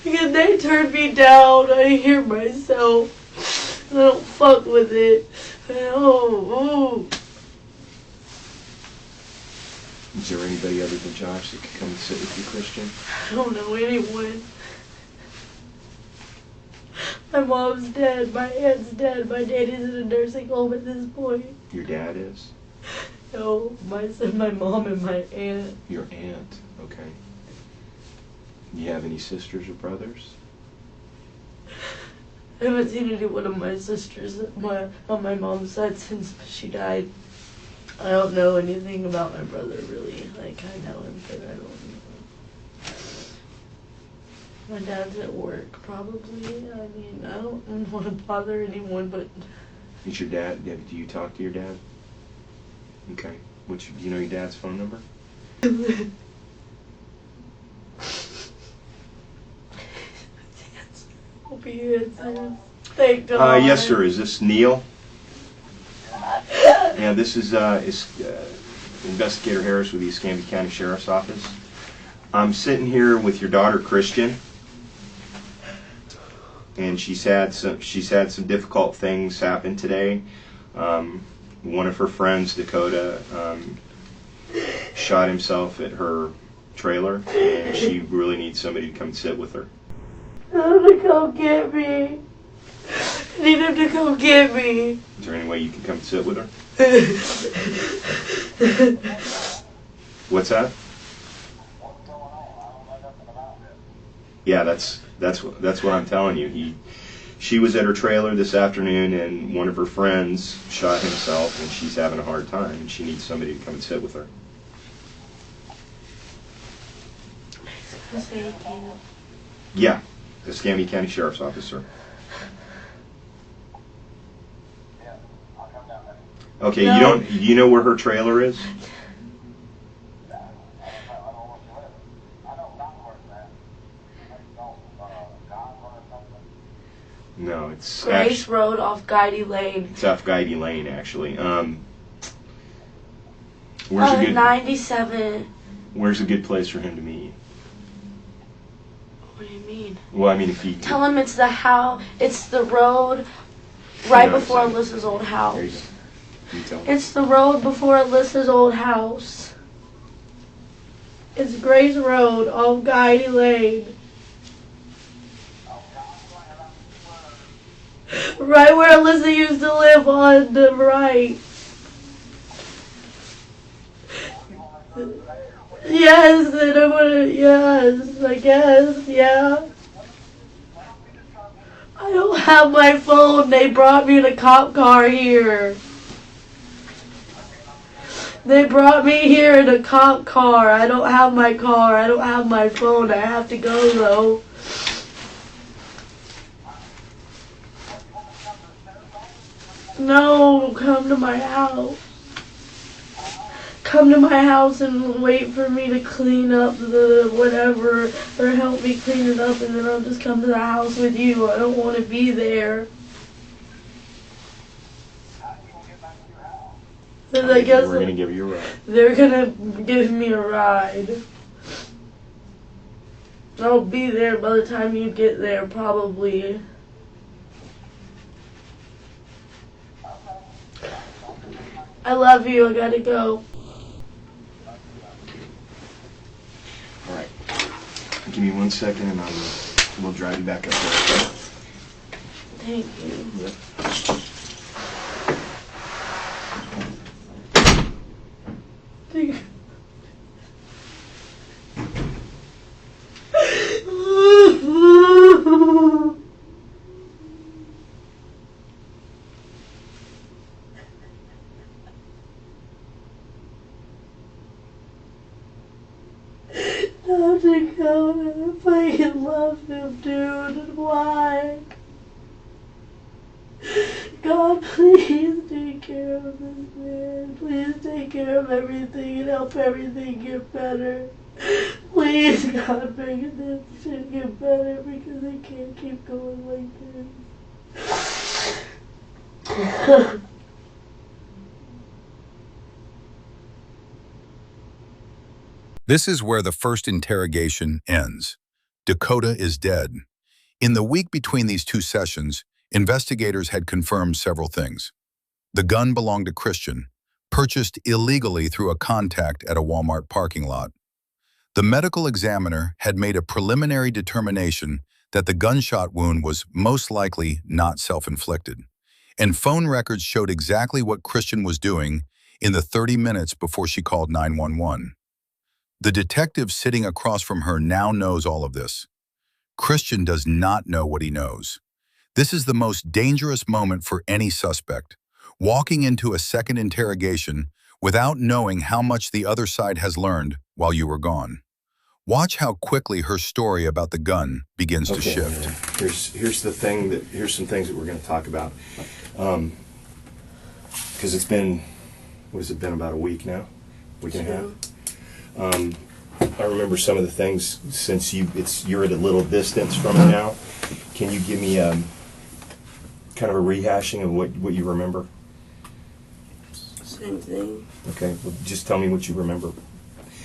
Because they turned me down. I hear myself. I don't fuck with it. Oh. Is there anybody other than Josh that can come and sit with you, Kristian? I don't know anyone. My mom's dead. My aunt's dead. My daddy's in a nursing home at this point. Your dad is? No, my mom and my aunt. Your aunt, okay. You have any sisters or brothers? I haven't seen any one of my sisters on my mom's side since she died. I don't know anything about my brother, really. Like, I know him, but I don't know. My dad's at work, probably. I mean, I don't want to bother anyone, but... Is your dad, do you talk to your dad? Okay. Do you know your dad's phone number? Hope he answers. Thank God. Yes, sir. Is this Neil? Yeah, this is Investigator Harris with the Escambia County Sheriff's Office. I'm sitting here with your daughter, Kristian. and she's had some difficult things happen today. One of her friends, Dakota, shot himself at her trailer, and she really needs somebody to come sit with her. Tell him to come get me. I need him to come get me. Is there any way you can come sit with her? What's that? Yeah, that's what I'm telling you. She was at her trailer this afternoon, and one of her friends shot himself, and she's having a hard time, and she needs somebody to come and sit with her. Yeah, the Escambia County Sheriff's Office, sir. Okay, No. you know where her trailer is? No, it's Grace Road off Guidey Lane. It's off Guidey Lane, actually. Where's a good 97. Where's a good place for him to meet you? What do you mean? Well, I mean, if he Tell him it's the house. It's the road right No, before it's not. Alyssa's old There you house. go. You tell him. It's the road before Alyssa's old house. It's Grace Road off Guidey Lane. Right where Alyssa used to live on the right. Yes, and I'm gonna, yes, I guess, yeah. I don't have my phone. They brought me in a cop car here. They brought me here in a cop car. I don't have my car. I don't have my phone. I have to go though. No, come to my house. Come to my house and wait for me to clean up the whatever, or help me clean it up, and then I'll just come to the house with you. I don't want to be there. Then I guess We're gonna give you a ride. they're gonna give me a ride. I'll be there by the time you get there, probably. I love you. I gotta go. All right. Give me 1 second, and we'll drive you back up there. Thank you. Yep. No, Dakota, if I can love him, dude, why? God, please take care of this man. Please take care of everything and help everything get better. Please, God, make this shit get better because it can't keep going like this. This is where the first interrogation ends. Dakota is dead. In the week between these two sessions, investigators had confirmed several things. The gun belonged to Kristian, purchased illegally through a contact at a Walmart parking lot. The medical examiner had made a preliminary determination that the gunshot wound was most likely not self-inflicted, and phone records showed exactly what Kristian was doing in the 30 minutes before she called 911. The detective sitting across from her now knows all of this. Kristian does not know what he knows. This is the most dangerous moment for any suspect, walking into a second interrogation without knowing how much the other side has learned while you were gone. Watch how quickly her story about the gun begins to shift. Here's some things that we're going to talk about. Because it's been, what has it been, about a week now? Week and a half? I remember some of the things since you're at a little distance from it now. Can you give me kind of a rehashing of what you remember? Same thing. Okay, well, just tell me what you remember.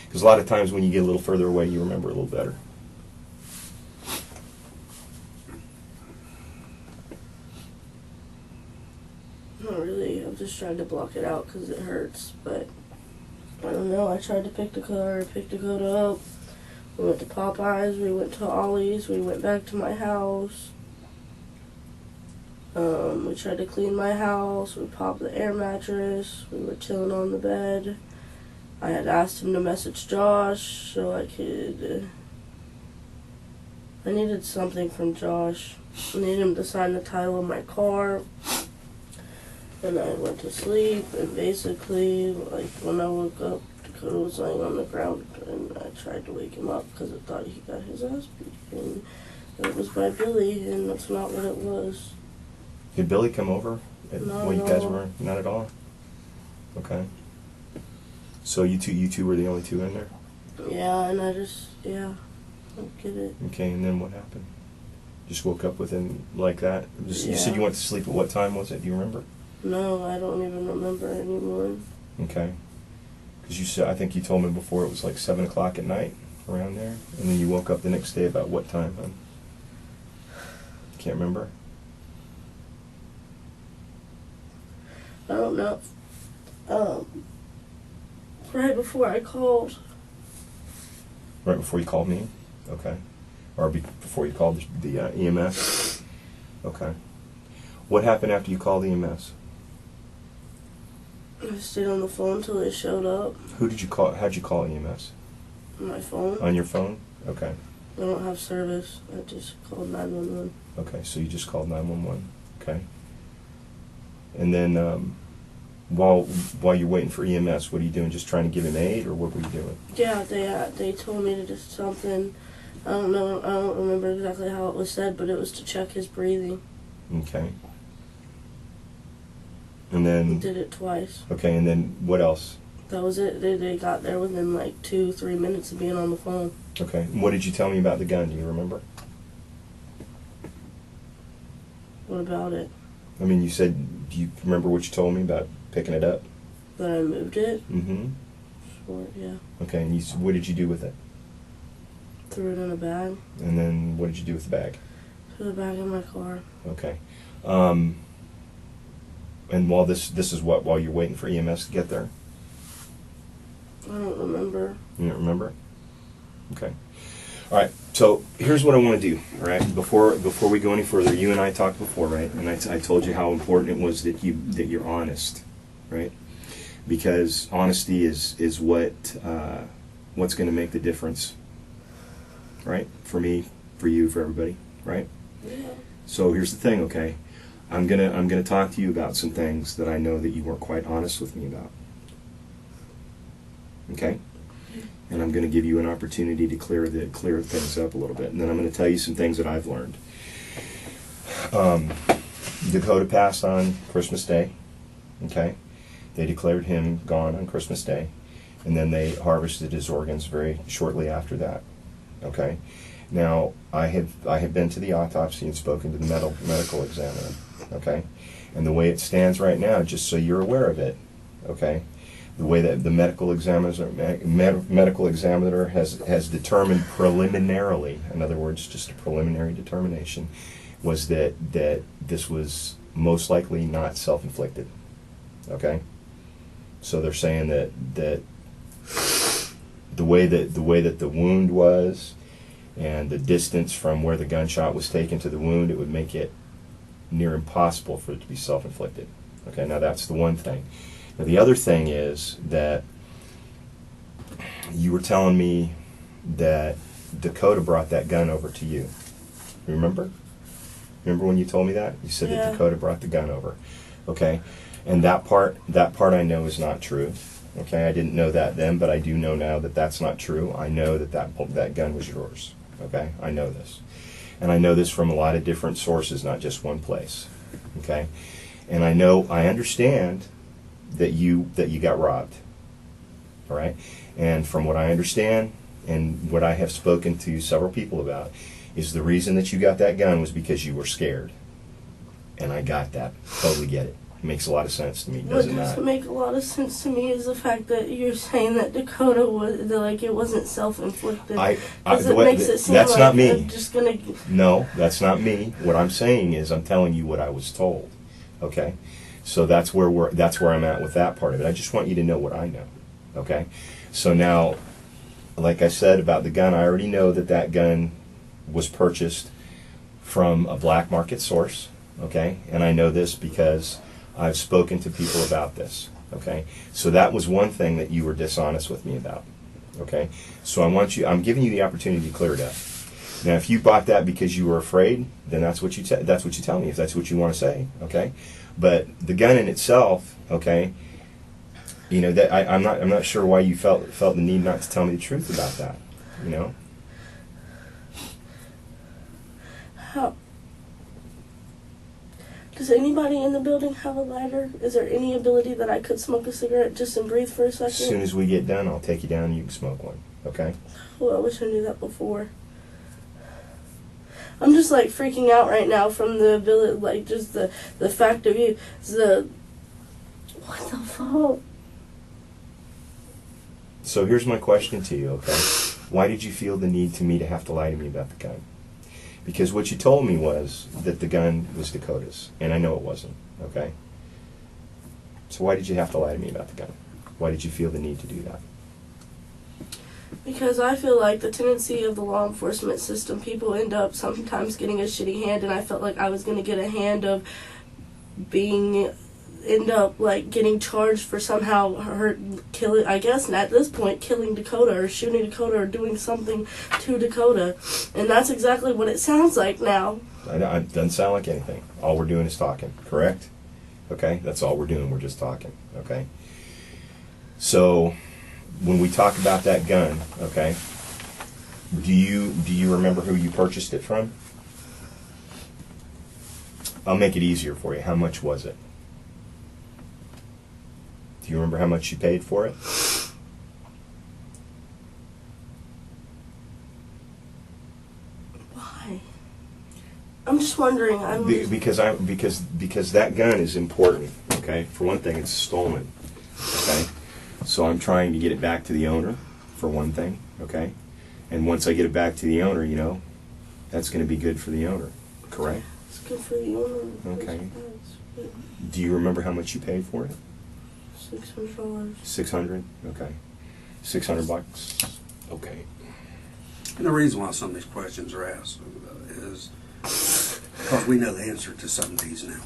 Because a lot of times when you get a little further away, you remember a little better. Not really. I've just tried to block it out because it hurts, but I don't know. I tried to pick Dakota up. We went to Popeyes, we went to Ollie's, we went back to my house. We tried to clean my house, we popped the air mattress, we were chilling on the bed. I had asked him to message Josh so I could... I needed something from Josh. I needed him to sign the title of my car. And I went to sleep, and basically, like, when I woke up, Dakota was laying on the ground, and I tried to wake him up because I thought he got his ass beat. And it was by Billy, and that's not what it was. Did Billy come over Not when you at guys all. were? Not at all? Okay. So you two were the only two in there? Yeah, and I just, I don't get it. Okay, and then what happened? Just woke up with him like that? You said Yeah. you went to sleep at what time was it? Do you remember? No, I don't even remember anymore. Okay. Because you said, I think you told me before it was like 7 o'clock at night, around there. And then you woke up the next day about what time, huh? Can't remember? I don't know. Right before I called. Right before you called me? Okay. Or before you called the EMS? Okay. What happened after you called EMS? I stayed on the phone until they showed up. Who did you call? How'd you call EMS? On my phone. On your phone? Okay. I don't have service. I just called 911. Okay, so you just called 911. Okay. And then while you're waiting for EMS, what are you doing? Just trying to give him aid, or what were you doing? Yeah, they told me to do something. I don't know. I don't remember exactly how it was said, but it was to check his breathing. Okay. And He then, did it twice. okay, and then what else? That was it. They got there within like 2-3 minutes of being on the phone. Okay. And what did you tell me about the gun? Do you remember? What about it? I mean, you said, do you remember what you told me about picking it up? That I moved it? Mm-hmm. Sure, yeah. Okay, and what did you do with it? Threw it in a bag. And then what did you do with the bag? Threw the bag in my car. Okay. And while this is while you're waiting for EMS to get there? I don't remember. You don't remember? Okay. All right. So here's what I want to do. All right. Before we go any further, you and I talked before, right? And I told you how important it was that you're honest, right? Because honesty is what's going to make the difference, right? For me, for you, for everybody, right? Yeah. So here's the thing, okay? I'm gonna talk to you about some things that I know that you weren't quite honest with me about. Okay? And I'm gonna give you an opportunity to clear things up a little bit. And then I'm gonna tell you some things that I've learned. Dakota passed on Christmas Day. Okay? They declared him gone on Christmas Day. And then they harvested his organs very shortly after that. Okay? Now, I have been to the autopsy and spoken to the medical examiner, okay? And the way it stands right now, just so you're aware of it, okay? The way that the medical examiner has determined preliminarily, in other words, just a preliminary determination, was that this was most likely not self-inflicted, okay? So they're saying that the way that the wound was, and the distance from where the gunshot was taken to the wound, it would make it near impossible for it to be self-inflicted. Okay, now that's the one thing. Now the other thing is that you were telling me that Dakota brought that gun over to you. Remember? Remember when you told me that? You said Yeah. that Dakota brought the gun over. Okay, and that part I know is not true. Okay, I didn't know that then, but I do know now that that's not true. I know that gun was yours. Okay, I know this. And I know this from a lot of different sources, not just one place. Okay, and I understand that you got robbed. All right, and from what I understand and what I have spoken to several people about, is the reason that you got that gun was because you were scared. And I got that. Totally get it. Makes a lot of sense to me, What does it not? doesn't make a lot of sense to me is the fact that you're saying that Dakota it wasn't self-inflicted. Because it makes it seem that's like not me. I'm just gonna. No, that's not me. What I'm saying is I'm telling you what I was told. Okay? So that's where I'm at with that part of it. I just want you to know what I know. Okay? So now, like I said about the gun, I already know that gun was purchased from a black market source. Okay? And I know this because I've spoken to people about this. Okay? So that was one thing that you were dishonest with me about. Okay? So I'm giving you the opportunity to clear it up. Now, if you bought that because you were afraid, then that's what you tell me, if that's what you want to say. Okay? But the gun in itself, okay, you know, that I'm not sure why you felt the need not to tell me the truth about that. You know? How? Does anybody in the building have a lighter? Is there any ability that I could smoke a cigarette just and breathe for a second? As soon as we get done, I'll take you down and you can smoke one. Okay? Well, I wish I knew that before. I'm just like freaking out right now from the ability, like just the fact of you. What the fuck? So here's my question to you, okay? Why did you feel the need to have to lie to me about the gun? Because what you told me was that the gun was Dakota's, and I know it wasn't, okay? So why did you have to lie to me about the gun? Why did you feel the need to do that? Because I feel like the tendency of the law enforcement system, people end up sometimes getting a shitty hand, and I felt like I was going to get a hand of end up like getting charged for somehow killing, I guess at this point, killing Dakota or shooting Dakota or doing something to Dakota. And that's exactly what it sounds like now. It doesn't sound like anything. All we're doing is talking, correct? Okay? That's all we're doing. We're just talking, okay? So when we talk about that gun, okay, do you remember who you purchased it from? I'll make it easier for you. How much was it? Do you remember how much you paid for it? Why? I'm just wondering. Because that gun is important. Okay, for one thing, it's stolen. Okay, so I'm trying to get it back to the owner, for one thing. Okay, and once I get it back to the owner, you know, that's going to be good for the owner. Correct? It's good for the owner. Okay. Do you remember how much you paid for it? $600. 600. Okay. $600. Okay. And the reason why some of these questions are asked is because we know the answer to some of these now.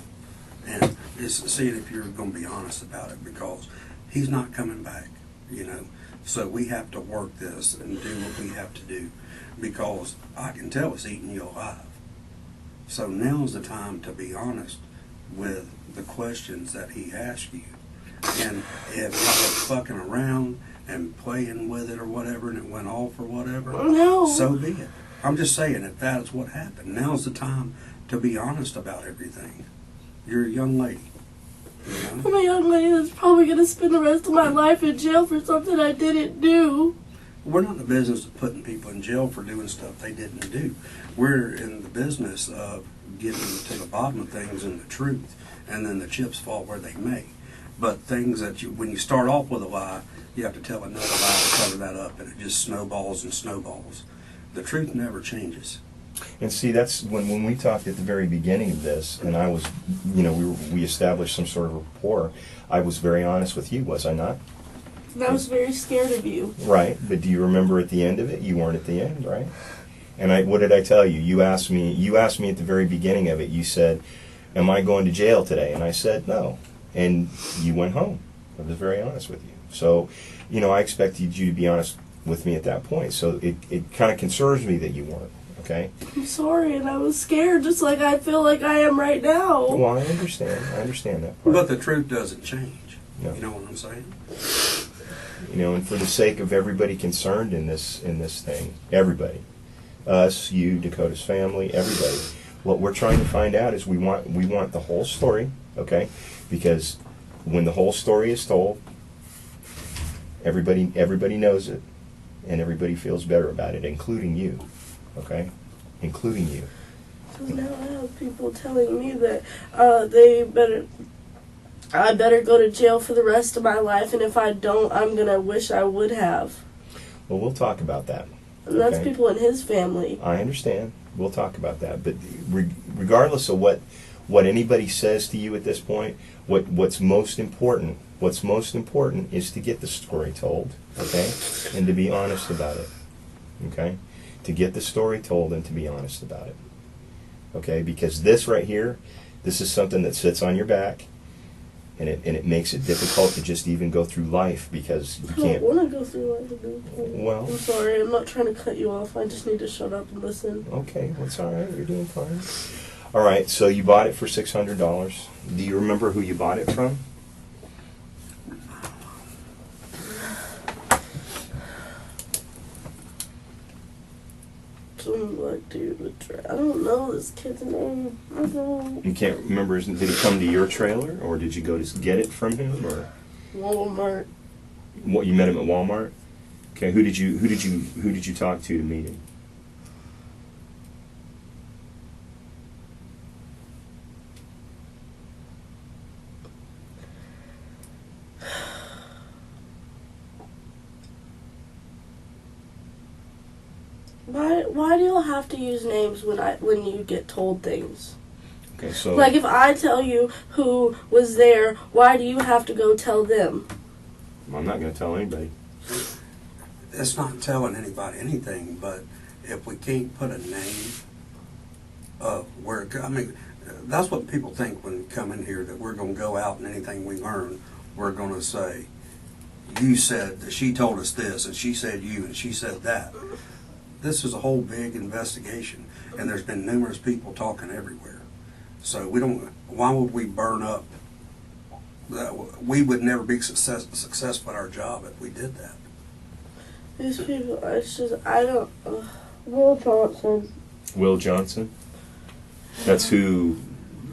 And it's seeing if you're going to be honest about it, because he's not coming back, you know. So we have to work this and do what we have to do, because I can tell it's eating you alive. So now's the time to be honest with the questions that he asks you. And if y'all were fucking around and playing with it or whatever, and it went off or whatever, no, so be it. I'm just saying, if that's what happened, now's the time to be honest about everything. You're a young lady. You know? I'm a young lady that's probably going to spend the rest of my life in jail for something I didn't do. We're not in the business of putting people in jail for doing stuff they didn't do. We're in the business of getting to the bottom of things and the truth, and then the chips fall where they may. But things that when you start off with a lie, you have to tell another lie to cover that up, and it just snowballs and snowballs. The truth never changes. And see, that's when we talked at the very beginning of this, and I was, you know, we established some sort of rapport. I was very honest with you, was I not? And I was very scared of you. Right, but do you remember at the end of it? You weren't at the end, right? And what did I tell you? You asked me at the very beginning of it. You said, "Am I going to jail today?" And I said, "No." And you went home. I was very honest with you. So, you know, I expected you to be honest with me at that point. So it kind of concerns me that you weren't, okay? I'm sorry, and I was scared just like I feel like I am right now. Well, I understand that part. But the truth doesn't change. No. You know what I'm saying? You know, and for the sake of everybody concerned in this thing, everybody, us, you, Dakota's family, everybody, what we're trying to find out is we want the whole story, okay? Because when the whole story is told, everybody knows it, and everybody feels better about it, including you, okay? Including you. So now I have people telling me that I better go to jail for the rest of my life, and if I don't, I'm gonna wish I would have. Well, we'll talk about that. And that's okay? people in his family. I understand. We'll talk about that. But regardless of what what anybody says to you at this point, what's most important is to get the story told, okay? And to be honest about it, okay? To get the story told and to be honest about it, okay? Because this right here, this is something that sits on your back, and it makes it difficult to just even go through life because you I can't. don't want to go through life. Well, I'm sorry. I'm not trying to cut you off. I just need to shut up and listen. okay, that's all right. You're doing fine. All right, so you bought it for $600. Do you remember who you bought it from? Some black dude with I don't know this kid's name. I don't. You can't remember. Did he come to your trailer, or did you go to get it from him, or Walmart. what? You met him at Walmart. Okay, who did you talk to meet him? Why do y'all have to use names when you get told things? Okay, so Like if I tell you who was there, why do you have to go tell them? I'm not going to tell anybody. It's not telling anybody anything, but if we can't put a name of where, I mean, that's what people think when we come in here, that we're going to go out and anything we learn, we're going to say, you said, she told us this, and she said you, and she said that. This is a whole big investigation, and there's been numerous people talking everywhere. So we don't, why would we burn up? We would never be successful at our job if we did that. These people, I don't. Will Johnson. Will Johnson? That's who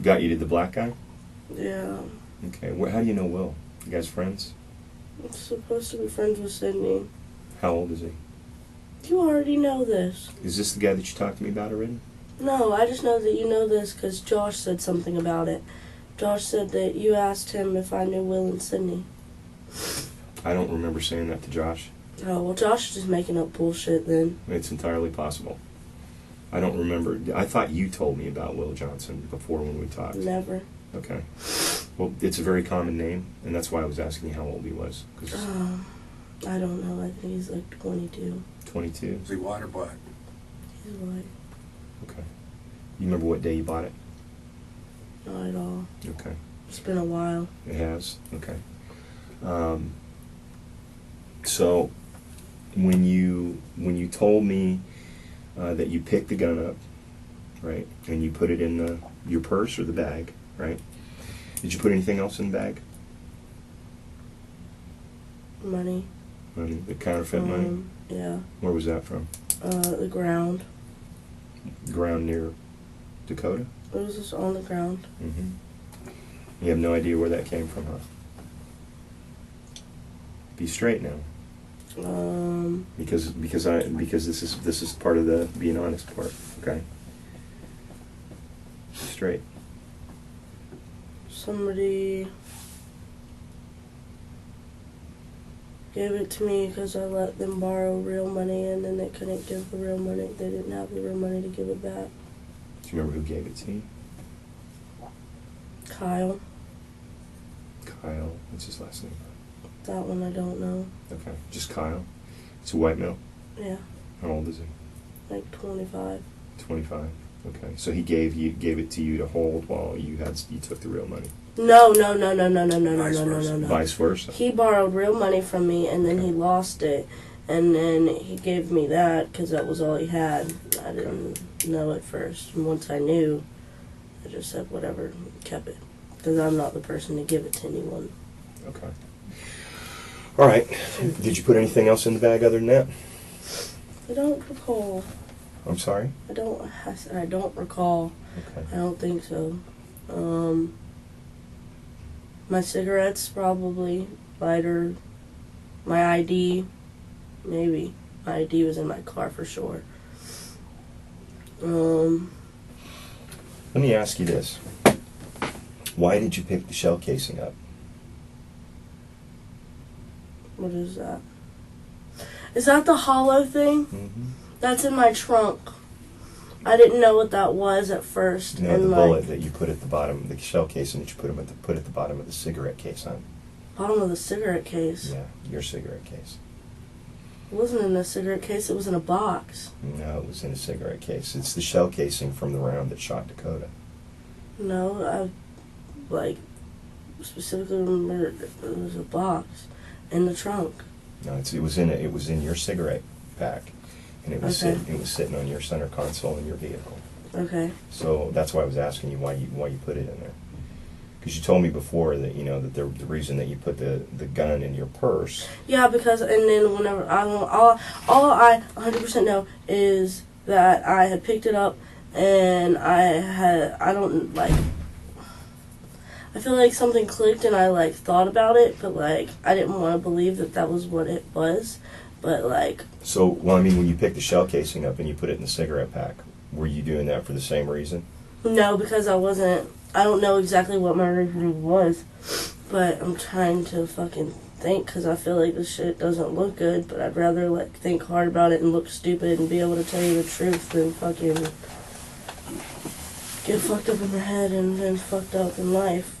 got you to the black guy? Yeah. Okay, how do you know Will? You guys friends? I'm supposed to be friends with Sydney. How old is he? You already know this. Is this the guy that you talked to me about already? No, I just know that you know this because Josh said something about it. Josh said that you asked him if I knew Will and Sydney. I don't remember saying that to Josh. Oh, well, Josh is just making up bullshit then. It's entirely possible. I don't remember. I thought you told me about Will Johnson before when we talked. Never. Okay. Well, it's a very common name, and that's why I was asking you how old he was. 'Cause I don't know. I think he's like 22. 22? Is he white or black? He's white. Okay. You remember what day you bought it? Not at all. Okay. It's been a while. It has? Okay. So, when you told me that you picked the gun up, right, and you put it in your purse or the bag, right? Did you put anything else in the bag? Money. Money, the counterfeit money? Yeah. Where was that from? The ground. Ground near Dakota? It was just on the ground. Mm-hmm. You have no idea where that came from, huh? Be straight now. Because this is part of the being honest part, okay? Be straight. Somebody gave it to me because I let them borrow real money and then they couldn't give the real money. They didn't have the real money to give it back. Do you remember who gave it to you? Kyle. Kyle. What's his last name? That one I don't know. Okay, just Kyle. It's a white male. Yeah. How old is he? Like 25. 25. Okay, so he gave it to you to hold while you took the real money. No. Vice versa. He borrowed real money from me and then he lost it. And then he gave me that because that was all he had. I didn't know at first. And once I knew, I just said whatever, kept it. Because I'm not the person to give it to anyone. Okay. All right. Did you put anything else in the bag other than that? I don't recall. I'm sorry? I don't recall. Okay. I don't think so. My cigarettes, probably. Lighter. My ID, maybe. My ID was in my car for sure. Let me ask you this. Why did you pick the shell casing up? What is that? Is that the hollow thing? Mm-hmm. That's in my trunk. I didn't know what that was at first. No, and the like, bullet that you put at the bottom, the shell casing that you put at the bottom of the cigarette case on. Bottom of the cigarette case. Yeah, your cigarette case. It wasn't in a cigarette case, it was in a box. No, it was in a cigarette case. It's the shell casing from the round that shot Dakota. No, I like specifically remember it was a box in the trunk. No, it was in your cigarette pack, and it was sitting on your center console in your vehicle. Okay. So that's why I was asking you why you put it in there. Because you told me before that that the reason that you put the gun in your purse. Yeah, because and then whenever all I 100% know is that I had picked it up and I feel like something clicked and I like thought about it, but like I didn't want to believe that was what it was, but like. So well, I mean, when you picked the shell casing up and you put it in the cigarette pack, were you doing that for the same reason? No, because I don't know exactly what my reasoning was, but I'm trying to fucking think because I feel like this shit doesn't look good, but I'd rather like think hard about it and look stupid and be able to tell you the truth than fucking get fucked up in the head and then fucked up in life.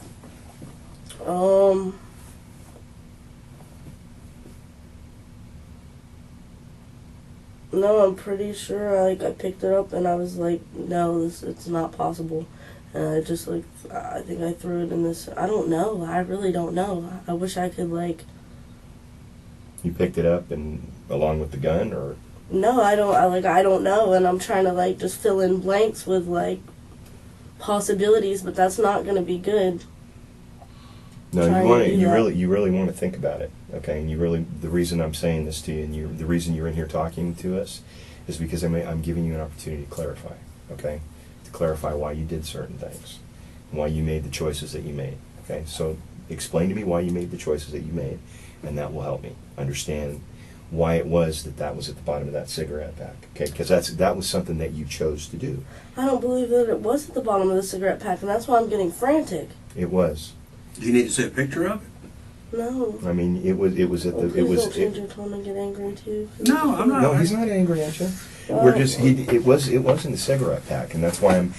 No, I'm pretty sure I picked it up and I was like, no, it's not possible. And I just I think I threw it in this. I don't know. I really don't know. I wish I could You picked it up and along with the gun, or? No, I don't. I don't know, and I'm trying to just fill in blanks with possibilities, but that's not gonna be good. No, you really want to think about it, okay? And the reason I'm saying this to you, and the reason you're in here talking to us, is because I'm giving you an opportunity to clarify, okay? To clarify why you did certain things, and why you made the choices that you made, okay? So explain to me why you made the choices that you made, and that will help me understand why it was that was at the bottom of that cigarette pack, okay? Because that was something that you chose to do. I don't believe that it was at the bottom of the cigarette pack, and that's why I'm getting frantic. It was. Do you need to see a picture of it? No. I mean, it was at the. Please don't change your tone and get angry too. No, I'm not. No, he's not angry at you. Oh. We're just it was in the cigarette pack, and that's why I'm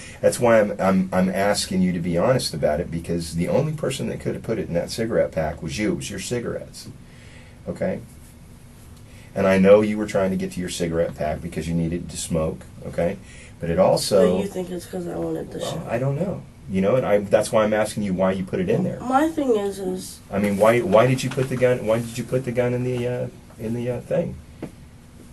asking you to be honest about it, because the only person that could have put it in that cigarette pack was you. It was your cigarettes, okay? And I know you were trying to get to your cigarette pack because you needed to smoke, okay? But it also. But you think it's because I wanted the shit? I don't know. And that's why I'm asking you why you put it in there. My thing is. I mean, why did you put the gun? Why did you put the gun in the thing?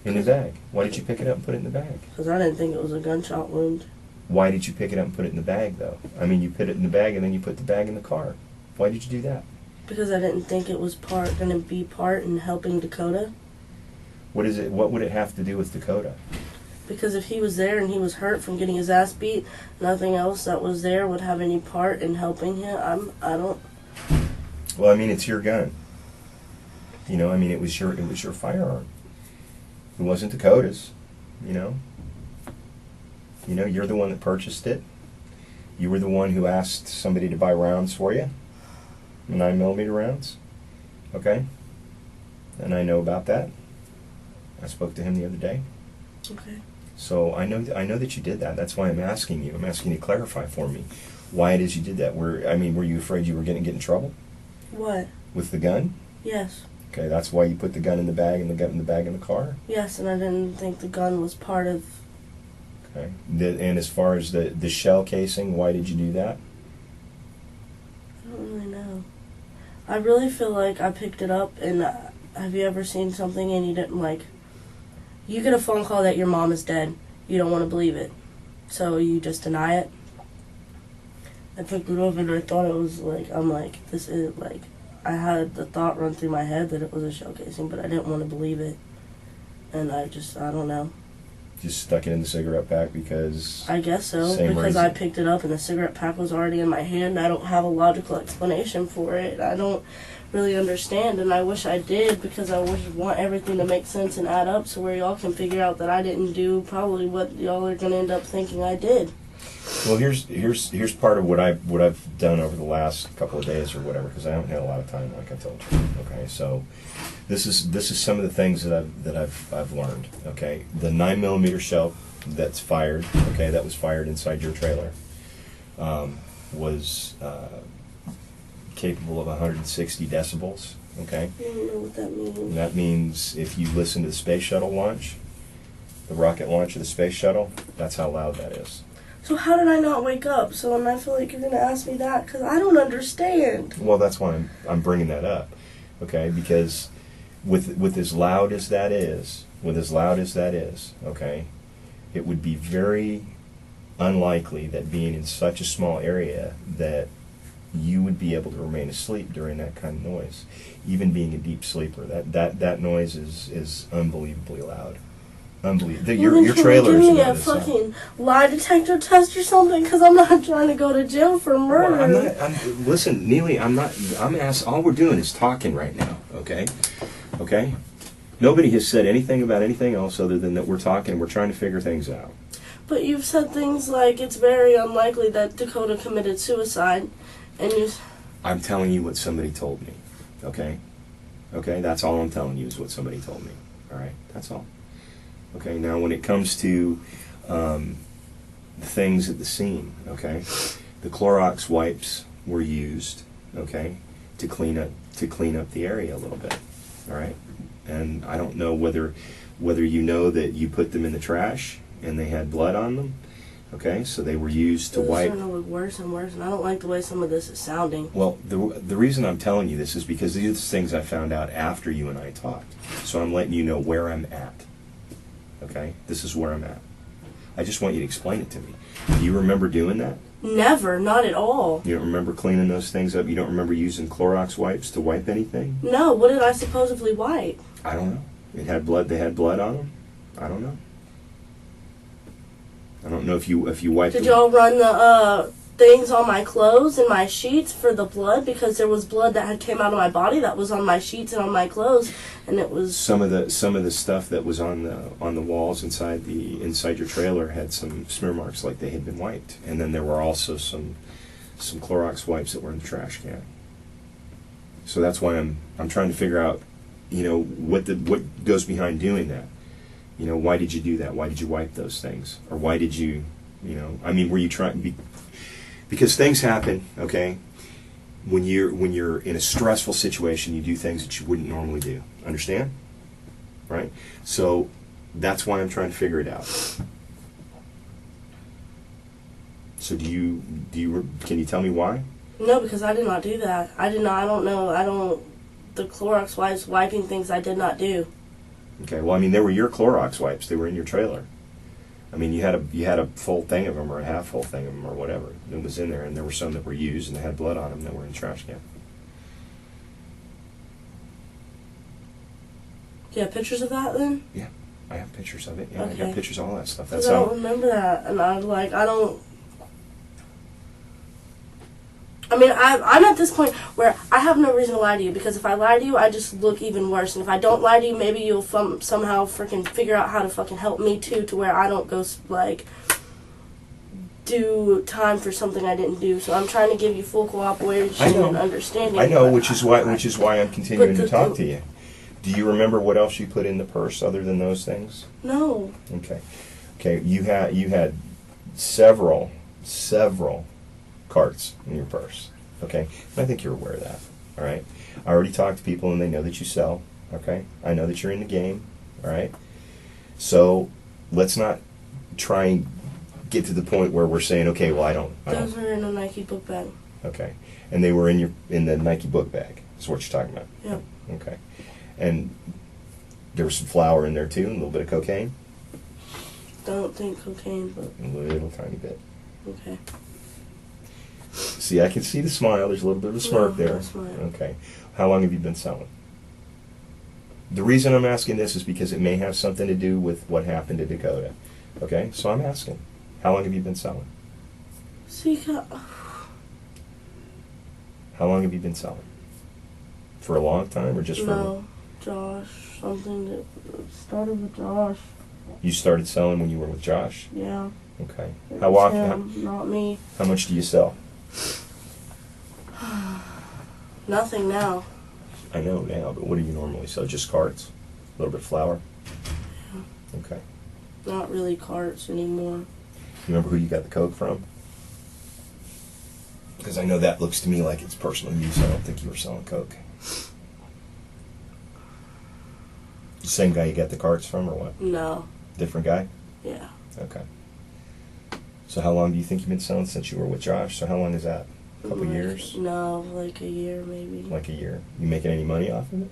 In the bag. Why did you pick it up and put it in the bag? Because I didn't think it was a gunshot wound. Why did you pick it up and put it in the bag, though? I mean, you put it in the bag and then you put the bag in the car. Why did you do that? Because I didn't think it was going to be part in helping Dakota. What is it? What would it have to do with Dakota? Because if he was there and he was hurt from getting his ass beat, nothing else that was there would have any part in helping him. I don't. Well, I mean, it's your gun. I mean, it was your firearm. It wasn't Dakota's. You're the one that purchased it. You were the one who asked somebody to buy rounds for you, 9mm rounds. Okay. And I know about that. I spoke to him the other day. Okay. So I know that you did that. That's why I'm asking you. I'm asking you to clarify for me why it is you did that. Were you afraid you were going to get in trouble? What? With the gun? Yes. Okay, that's why you put the gun in the bag and the gun in the bag in the car? Yes, and I didn't think the gun was part of. Okay. And as far as the shell casing, why did you do that? I don't really know. I really feel like I picked it up and have you ever seen something and you didn't you get a phone call that your mom is dead. You don't want to believe it. So you just deny it. I picked it up and I thought it was this is I had the thought run through my head that it was a shell casing, but I didn't want to believe it. And I don't know. Just stuck it in the cigarette pack because... I guess so, same because reason. I picked it up and the cigarette pack was already in my hand. I don't have a logical explanation for it. I don't really understand, and I wish I did, because I want everything to make sense and add up so where y'all can figure out that I didn't do probably what y'all are going to end up thinking I did. Well, here's part of what I've done over the last couple of days or whatever, because I haven't had a lot of time, like I told you. Okay, so this is some of the things that I've learned. Okay, the 9mm that's fired, okay, that was fired inside your trailer, was capable of 160 decibels, okay? I don't know what that means. And that means if you listen to the space shuttle launch, the rocket launch of the space shuttle, that's how loud that is. So how did I not wake up? So and I feel like you're going to ask me that because I don't understand. Well, that's why I'm bringing that up, okay? Because with as loud as that is, okay, it would be very unlikely that being in such a small area that you would be able to remain asleep during that kind of noise. Even being a deep sleeper, that noise is unbelievably loud. Unbelievable. Your trailer is Give me a not as loud. fucking lie detector test or something because I'm not trying to go to jail for murder. Well, listen, Neely, I'm asking, all we're doing is talking right now, okay? Okay? Nobody has said anything about anything else other than that we're talking and we're trying to figure things out. But you've said things like it's very unlikely that Dakota committed suicide, and you... I'm telling you what somebody told me, okay? Okay, that's all I'm telling you is what somebody told me, all right? That's all. Okay, now when it comes to things at the scene, okay, the Clorox wipes were used, okay, to clean up the area a little bit, all right? And I don't know whether you know that you put them in the trash and they had blood on them, okay, so they were used to wipe. It's starting to look worse and worse, and I don't like the way some of this is sounding. Well, the reason I'm telling you this is because these are the things I found out after you and I talked, so I'm letting you know where I'm at. Okay, this is where I'm at. I just want you to explain it to me. Do you remember doing that? Never, not at all. You don't remember cleaning those things up? You don't remember using Clorox wipes to wipe anything? No, what did I supposedly wipe? I don't know. It had blood. They had blood on them. I don't know. I don't know if you wiped. Did y'all run the things on my clothes and my sheets for the blood? Because there was blood that had came out of my body that was on my sheets and on my clothes, and it was some of the stuff that was on the walls inside your trailer had some smear marks like they had been wiped, and then there were also some Clorox wipes that were in the trash can. So that's why I'm trying to figure out, you know, what goes behind doing that. You know, why did you do that? Why did you wipe those things? Or why did you, you know, I mean, were you trying to be... Because things happen, okay? When you're in a stressful situation, you do things that you wouldn't normally do. Understand? Right? So that's why I'm trying to figure it out. So can you tell me why? No, because I did not do that. I did not. I don't know. The Clorox wipes, wiping things, I did not do. Okay. Well, I mean, they were your Clorox wipes. They were in your trailer. I mean, you had a full thing of them or a half full thing of them or whatever. It was in there, and there were some that were used and they had blood on them that were in the trash can. Do you have pictures of that then? Yeah, I have pictures of it. Yeah, Okay. I got pictures of all that stuff. Because That's I how. don't remember that, and I mean, I'm at this point where I have no reason to lie to you, because if I lie to you, I just look even worse. And if I don't lie to you, maybe you'll somehow freaking figure out how to fucking help me too, to where I don't go, like, do time for something I didn't do. So I'm trying to give you full cooperation and understanding. I know, which is why I'm continuing to talk to you. Do you remember what else you put in the purse other than those things? No. Okay. You had several carts in your purse. Okay, and I think you're aware of that. All right. I already talked to people, and they know that you sell. Okay. I know that you're in the game. All right. So let's not try and get to the point where we're saying, okay, well, I don't. Those were in a Nike book bag. Okay, and they were in the Nike book bag. That's what you're talking about. Yep. Okay, and there was some flour in there too, and a little bit of cocaine. Don't think cocaine, but A little tiny bit. okay. See, I can see the smile. There's a little bit of a smirk No, there. no smile. Okay. How long have you been selling? The reason I'm asking this is because it may have something to do with what happened to Dakota. Okay? So I'm asking. How long have you been selling? See, How long have you been selling? For a long time or just for... no, Josh. Something that started with Josh. You started selling when you were with Josh? Yeah. Okay. It How was often? him, not me. How much do you sell? Nothing now. I know now, but what do you normally sell? Just carts? A little bit of flour? Okay. Not really carts anymore. You remember who you got the coke from? Because I know that looks to me like it's personal use. I don't think you were selling coke. The same guy you got the carts from, or what? No. Different guy? Yeah. Okay. So how long do you think you've been selling since you were with Josh? So how long is that? A couple years? No, like a year maybe. Like a year. You making any money off of it?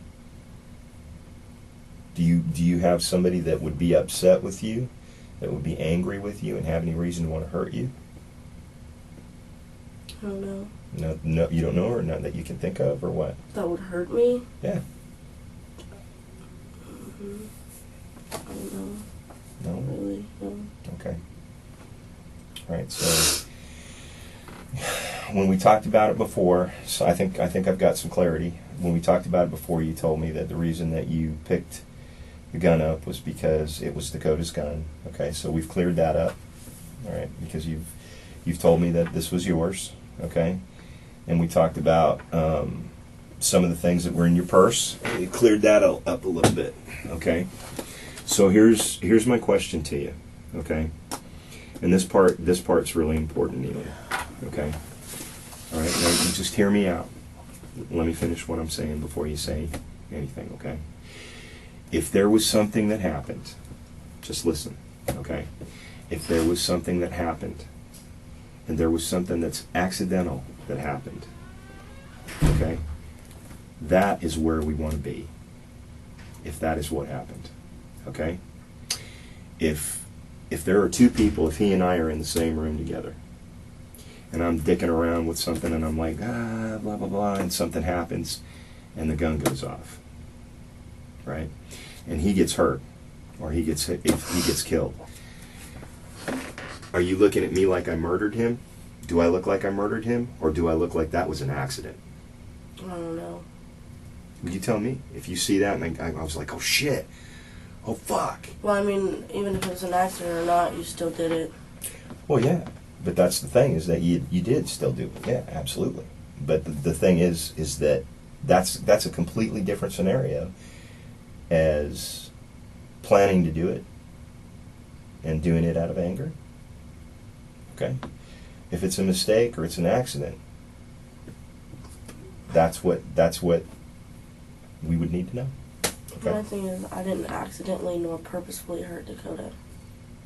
Do you have somebody that would be upset with you, that would be angry with you, and have any reason to want to hurt you? I don't know. No, you don't know, or none that you can think of, or what? That would hurt me? Yeah. I don't know. No. Not really. No. Okay. All right. So when we talked about it before, so I think I've got some clarity. When we talked about it before, you told me that the reason that you picked the gun up was because it was Dakota's gun. Okay. So we've cleared that up. All right. Because you've told me that this was yours. Okay. And we talked about some of the things that were in your purse. We cleared that up a little bit. Okay. So here's my question to you. Okay. And this part's really important, Neil. Okay. All right. Now you just hear me out. Let me finish what I'm saying before you say anything. Okay. If there was something that happened, just listen. Okay. If there was something that happened, and there was something that's accidental that happened, okay, that is where we want to be. If that is what happened, okay. If there are two people, if he and I are in the same room together, and I'm dicking around with something, and I'm like, blah blah blah, and something happens, and the gun goes off, right, and he gets hurt, or he gets hit, if he gets killed. Are you looking at me like I murdered him? Do I look like I murdered him? Or do I look like that was an accident? I don't know. You tell me. If you see that, and I was like, oh shit. Oh fuck. Well, I mean, even if it was an accident or not, you still did it. Well, yeah. But that's the thing, is that you did still do it. Yeah, absolutely. But the thing is that that's a completely different scenario as planning to do it and doing it out of anger. Okay? If it's a mistake or it's an accident, that's what we would need to know. Okay? My thing is, I didn't accidentally nor purposefully hurt Dakota.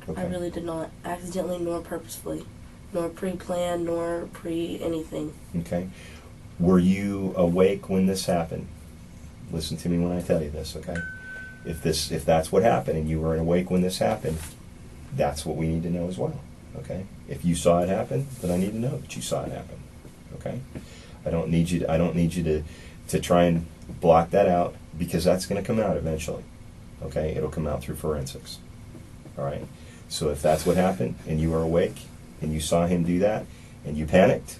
Okay. I really did not accidentally nor purposefully, nor pre-planned, nor pre-anything. Okay. Were you awake when this happened? Listen to me when I tell you this, okay? If that's what happened and you were awake when this happened, that's what we need to know as well. Okay? If you saw it happen, then I need to know that you saw it happen. Okay? I don't need you to try and block that out, because that's going to come out eventually. Okay? It'll come out through forensics. All right? So if that's what happened and you were awake and you saw him do that and you panicked,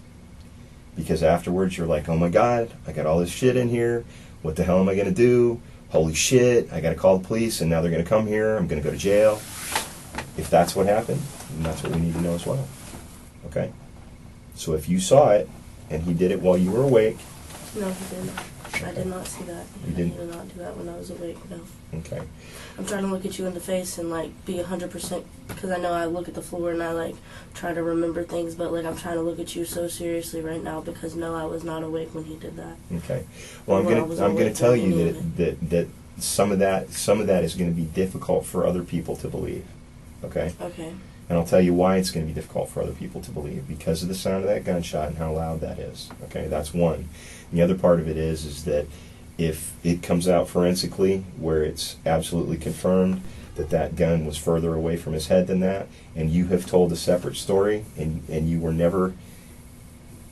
because afterwards you're like, oh my God, I got all this shit in here. What the hell am I going to do? Holy shit, I got to call the police and now they're going to come here. I'm going to go to jail. If that's what happened, then that's what we need to know as well. Okay? So if you saw it and he did it while you were awake. No, he didn't. I did not see that. You didn't? He did not do that when I was awake, no. Okay. I'm trying to look at you in the face and, like, be 100%, because I know I look at the floor and I, like, try to remember things, but, like, I'm trying to look at you so seriously right now because, no, I was not awake when he did that. Okay. Well, I'm gonna tell you that some of that is going to be difficult for other people to believe. Okay? Okay. And I'll tell you why it's going to be difficult for other people to believe, because of the sound of that gunshot and how loud that is. Okay, that's one. And the other part of it is that if it comes out forensically where it's absolutely confirmed that that gun was further away from his head than that, and you have told a separate story and you were never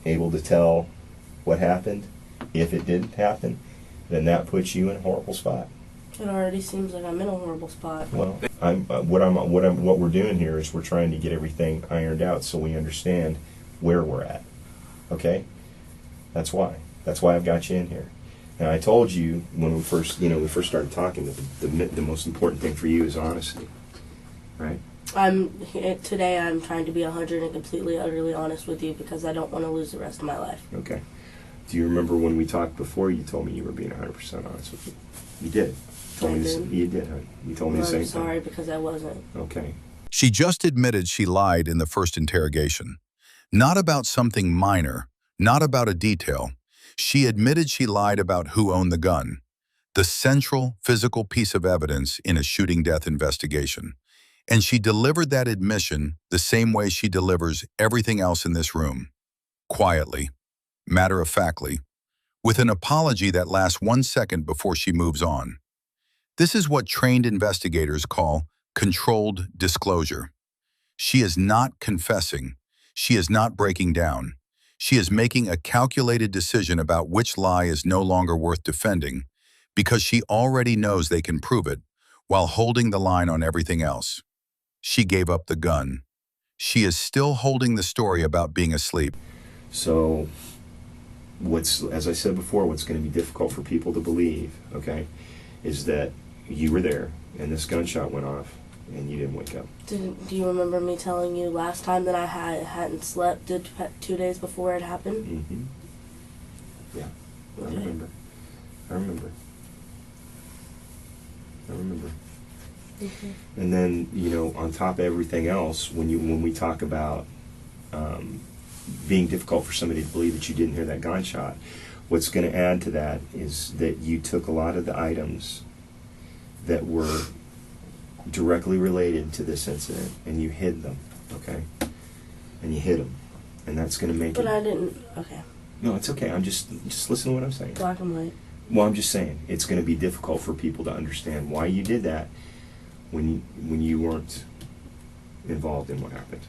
able to tell what happened, if it didn't happen, then that puts you in a horrible spot. It already seems like I'm in a horrible spot. Well, what we're doing here is we're trying to get everything ironed out so we understand where we're at. Okay? That's why I've got you in here. And I told you when we first started talking that the most important thing for you is honesty. Right? Today I'm trying to be 100 and completely, utterly honest with you because I don't want to lose the rest of my life. Okay. Do you remember when we talked before? You told me you were being 100% honest with me. You did. Told me I this, did. you did, honey. You told me the same I'm thing. sorry because I wasn't. Okay. She just admitted she lied in the first interrogation. Not about something minor, not about a detail. She admitted she lied about who owned the gun, the central physical piece of evidence in a shooting death investigation. And she delivered that admission the same way she delivers everything else in this room. Quietly, matter-of-factly, with an apology that lasts 1 second before she moves on. This is what trained investigators call controlled disclosure. She is not confessing. She is not breaking down. She is making a calculated decision about which lie is no longer worth defending because she already knows they can prove it while holding the line on everything else. She gave up the gun. She is still holding the story about being asleep. So, as I said before, what's going to be difficult for people to believe, okay, is that you were there and this gunshot went off and you didn't wake up. Do you remember me telling you last time that I hadn't slept 2 days before it happened? Mm-hmm. Yeah, Okay. I remember. Mm-hmm. And then, you know, on top of everything else, when we talk about being difficult for somebody to believe that you didn't hear that gunshot, what's going to add to that is that you took a lot of the items that were directly related to this incident and you hid them, okay? And you hid them, and that's going to make But it. I didn't. Okay. No, it's okay. I'm just listen to what I'm saying. Black and white. Well, I'm just saying it's going to be difficult for people to understand why you did that when you weren't involved in what happened,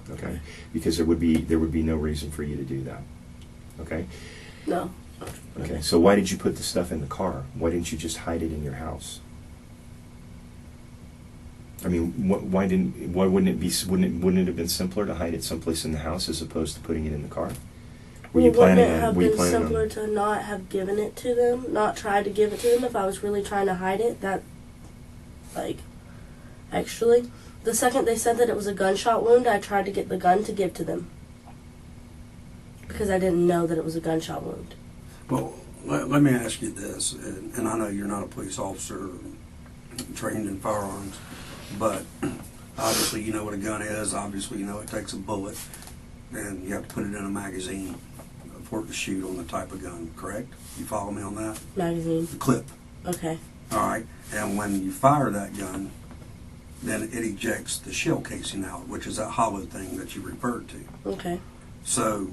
okay? Because there would be no reason for you to do that, okay? No. Okay. So why did you put the stuff in the car? Why didn't you just hide it in your house? I mean, wouldn't it have been simpler to hide it someplace in the house as opposed to putting it in the car? Wouldn't it have been simpler to not have given it to them, not try to give it to them if I was really trying to hide it? Actually, the second they said that it was a gunshot wound, I tried to get the gun to give to them. Because I didn't know that it was a gunshot wound. Well, let me ask you this, and I know you're not a police officer trained in firearms, but obviously you know what a gun is. Obviously you know it takes a bullet, and you have to put it in a magazine for it to shoot on the type of gun, correct? You follow me on that? Magazine. The clip. Okay. All right, and when you fire that gun, then it ejects the shell casing out, which is that hollow thing that you referred to. Okay. So,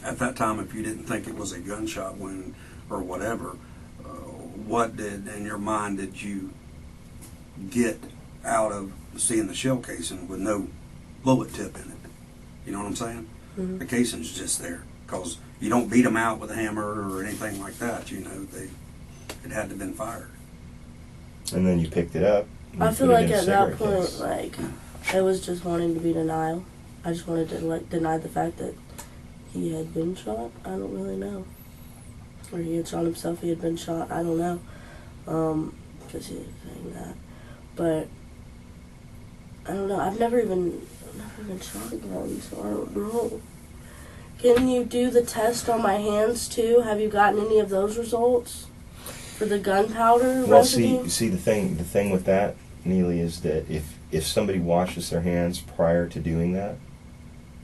at that time, if you didn't think it was a gunshot wound or whatever, what in your mind did you get out of seeing the shell casing with no bullet tip in it? You know what I'm saying? Mm-hmm. The casing's just there because you don't beat them out with a hammer or anything like that. You know, it had to have been fired. And then you picked it up. I feel like at that point, case. it was just wanting to be denial. I just wanted to deny the fact that he had been shot. I don't really know. Or he had shot himself, he had been shot. I don't know. Because he was saying that. But I don't know. I've never even shot a gun, so I don't know. Can you do the test on my hands too? Have you gotten any of those results for the gunpowder residue? See the thing with that, Neely, is that if somebody washes their hands prior to doing that,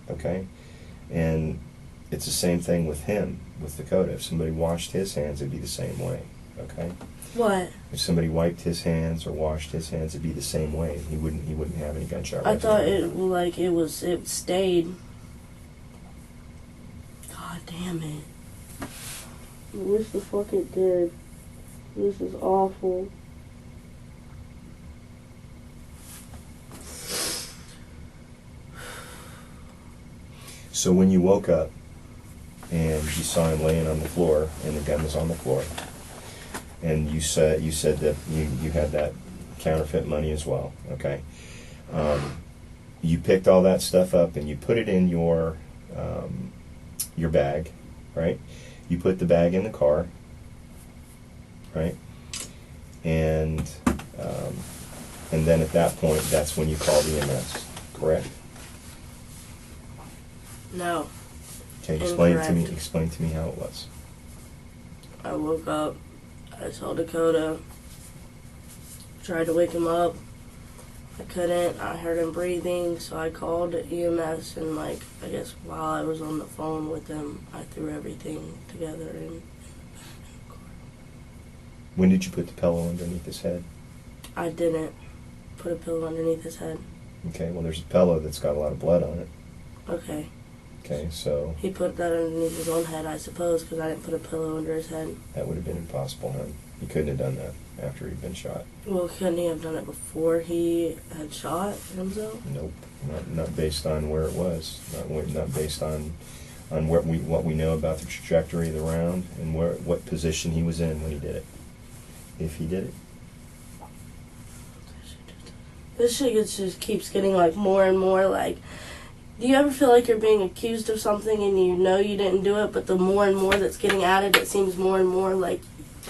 okay, and it's the same thing with him, with Dakota. If somebody washed his hands, it'd be the same way, okay? What? If somebody wiped his hands or washed his hands, it'd be the same way. He wouldn't have any gunshot residue. I thought it stayed. God damn it. I wish the fuck it did. This is awful. So when you woke up and you saw him laying on the floor and the gun was on the floor, and you said that you had that counterfeit money as well, okay? You picked all that stuff up and you put it in your bag, right? You put the bag in the car, right? And then at that point, that's when you called EMS, correct? No. Okay, explain to me. Incorrect. Explain to me how it was. I woke up, I saw Dakota, tried to wake him up. I couldn't. I heard him breathing, so I called EMS, and like, I guess while I was on the phone with him, I threw everything together and When did you put the pillow underneath his head? I didn't put a pillow underneath his head. Okay, well, there's a pillow that's got a lot of blood on it. Okay. Okay, so He put that underneath his own head, I suppose, because I didn't put a pillow under his head. that would have been impossible, hon. He couldn't have done that after he'd been shot. Well, couldn't he have done it before he had shot himself? Nope, not based on where it was. Not based on what we know about the trajectory of the round and what position he was in when he did it. If he did it. This shit just keeps getting like more and more like. Do you ever feel like you're being accused of something and you know you didn't do it, but the more and more that's getting added, it seems more and more like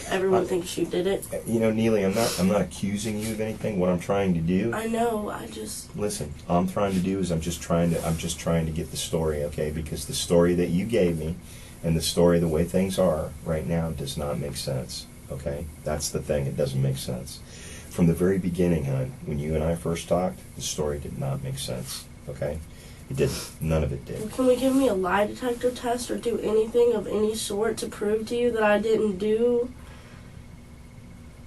everyone thinks you did it? You know, Neely, I'm not accusing you of anything. What I'm trying to do. I know. I just Listen, all I'm trying to do is I'm just trying to get the story, okay? Because the story that you gave me and the story the way things are right now does not make sense, okay? That's the thing. It doesn't make sense. From the very beginning, hon, when you and I first talked, the story did not make sense, okay? It didn't. None of it did. Can we give me a lie detector test or do anything of any sort to prove to you that I didn't do?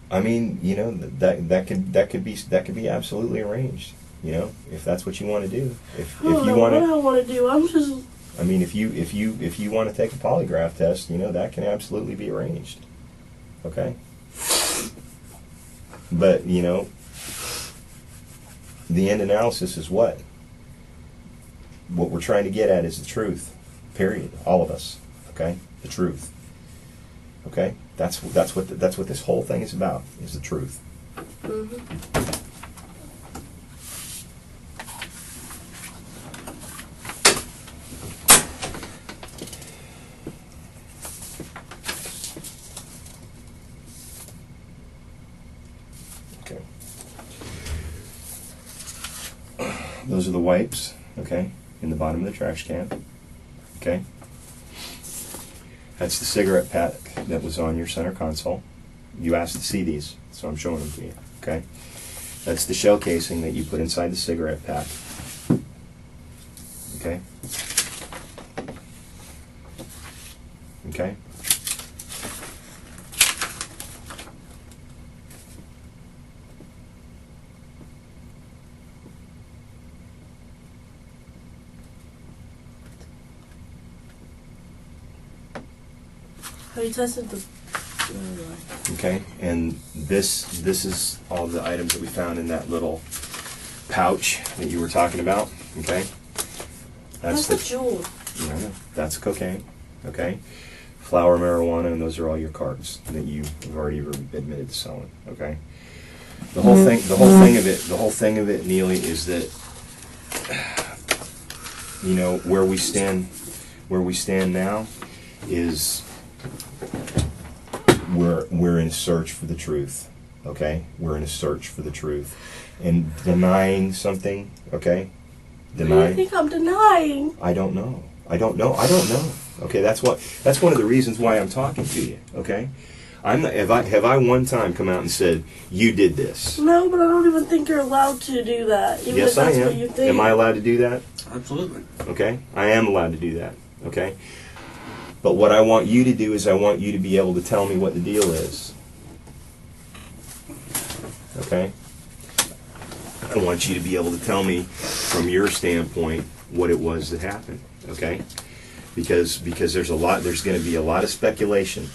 I mean, you know, that could be absolutely arranged. You know, if that's what you want to do. If I don't you know want what to, I want to do. I'm just. I mean, if you want to take a polygraph test, you know, that can absolutely be arranged. Okay. But you know, the end analysis is what? What we're trying to get at is the truth. Period. All of us. Okay. The truth. Okay. That's what this whole thing is about. Is the truth. Mm-hmm. Okay. Those are the wipes. Okay. In the bottom of the trash can. Okay. That's the cigarette pack that was on your center console. You asked to see these, so I'm showing them to you. Okay. That's the shell casing that you put inside the cigarette pack. Okay. Okay. Have you tested the? Okay, and this is all the items that we found in that little pouch that you were talking about. Okay, That's the jewel. No, that's cocaine. Okay, flower, marijuana, and those are all your cards that you have already admitted to selling. Okay, the whole thing of it, Neely, is that you know where we stand now is. We're in a search for the truth, okay? We're in a search for the truth, and denying something, okay? What do you think I'm denying? I don't know. Okay, that's one of the reasons why I'm talking to you, okay? I'm not, have I one time come out and said you did this? No, but I don't even think you're allowed to do that. Even Yes, if that's I am. What you think. Am I allowed to do that? Absolutely. Okay, I am allowed to do that. Okay. But what I want you to do is I want you to be able to tell me what the deal is. Okay? I want you to be able to tell me from your standpoint what it was that happened. Okay? Because there's going to be a lot of speculation.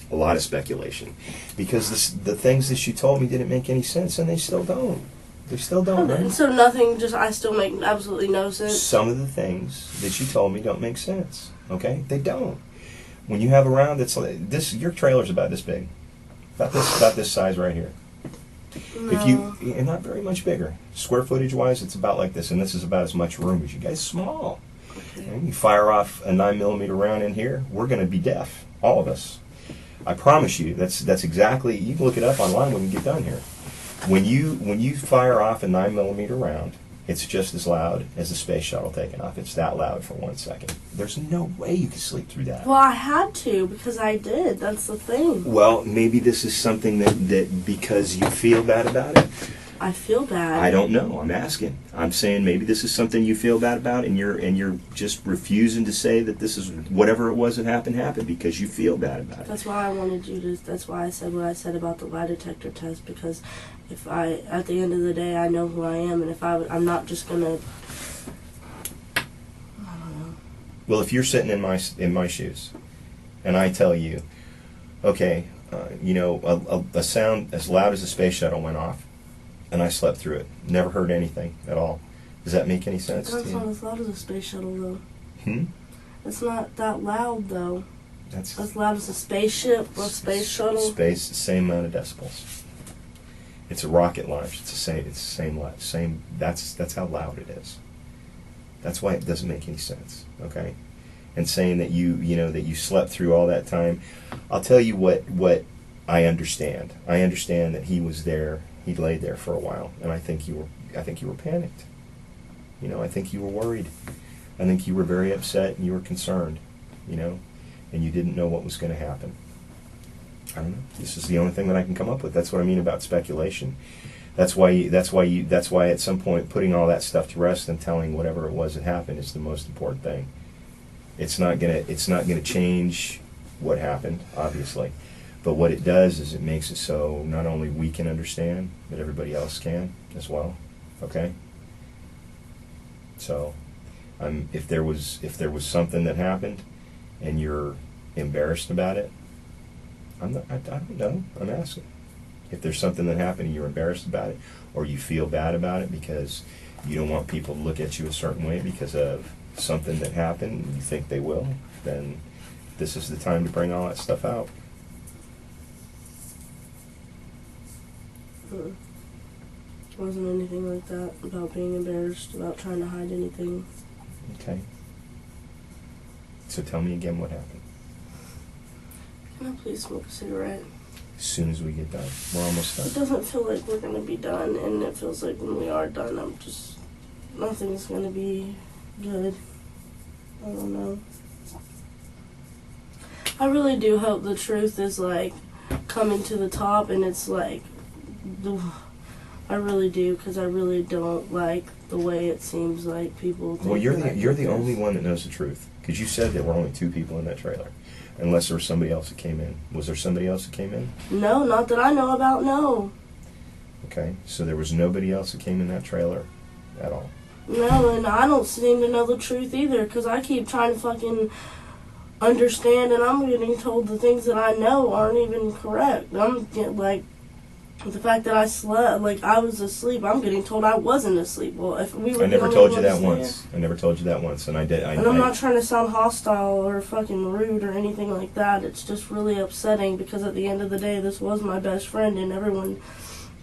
A lot of speculation. Because the things that you told me didn't make any sense, and they still don't. They still don't, right? So nothing, just I still make absolutely no sense? Some of the things that you told me don't make sense. Okay? They don't. When you have a round that's like this, your trailer's about this big, about this size right here. No. If you, and not very much bigger, square footage wise, it's about like this, and this is about as much room as you guys. Small. Okay. And you fire off a 9mm round in here, we're going to be deaf, all of us. I promise you. That's exactly. You can look it up online when we get done here. When you fire off a 9mm round, It's just as loud as a space shuttle taking off. It's that loud for 1 second. There's no way you can sleep through that. Well, I had to because I did. That's the thing. Well, maybe this is something that because you feel bad about it. I feel bad. I don't know. I'm asking. I'm saying maybe this is something you feel bad about, and you're just refusing to say that this is whatever it was that happened because you feel bad about it. That's why I wanted you to. That's why I said what I said about the lie detector test, because if I, at the end of the day, I know who I am, and if I'm not just gonna. I don't know. Well, if you're sitting in my shoes, and I tell you, okay, a sound as loud as a space shuttle went off, and I slept through it, never heard anything at all. Does that make any sense to That's you? not as loud as a space shuttle, though. Hmm? It's not that loud, though. That's As loud as a spaceship or a space shuttle. Space, same amount of decibels. It's a rocket launch. It's the same. It's the same. That's how loud it is. That's why it doesn't make any sense. Okay, and saying that you slept through all that time, I'll tell you what I understand. I understand that he was there. He laid there for a while, and I think you were panicked. I think you were worried. I think you were very upset and you were concerned. And you didn't know what was going to happen. I don't know. This is the only thing that I can come up with. That's what I mean about speculation. That's why at some point putting all that stuff to rest and telling whatever it was that happened is the most important thing. It's not gonna change what happened, obviously, but what it does is it makes it so not only we can understand, but everybody else can as well. Okay. So, if there was something that happened, and you're embarrassed about it, I don't know. I'm asking. If there's something that happened and you're embarrassed about it, or you feel bad about it because you don't want people to look at you a certain way because of something that happened, and you think they will, then this is the time to bring all that stuff out. It wasn't anything like that about being embarrassed, about trying to hide anything. Okay. So tell me again what happened. Can I please smoke a cigarette? As soon as we get done. We're almost It done. doesn't feel like we're gonna be done, and it feels like when we are done, nothing's gonna be good. I don't know. I really do hope the truth is like coming to the top, and it's like, I really do, because I really don't like the way it seems like people think. Well, you're the this. only one that knows the truth, because you said there were only 2 people in that trailer, unless there was somebody else that came in. Was there somebody else that came in? No, not that I know about. No. Okay, so there was nobody else that came in that trailer at all. No, and I don't seem to know the truth either, because I keep trying to fucking understand, and I'm getting told the things that I know aren't even correct. I'm getting, like, the fact that I slept, like, I was asleep, I'm getting told I wasn't asleep. Well, if we were I never the told only you that ones once. I never told you that once, and I did. And I'm not trying to sound hostile or fucking rude or anything like that. It's just really upsetting, because at the end of the day, this was my best friend, and everyone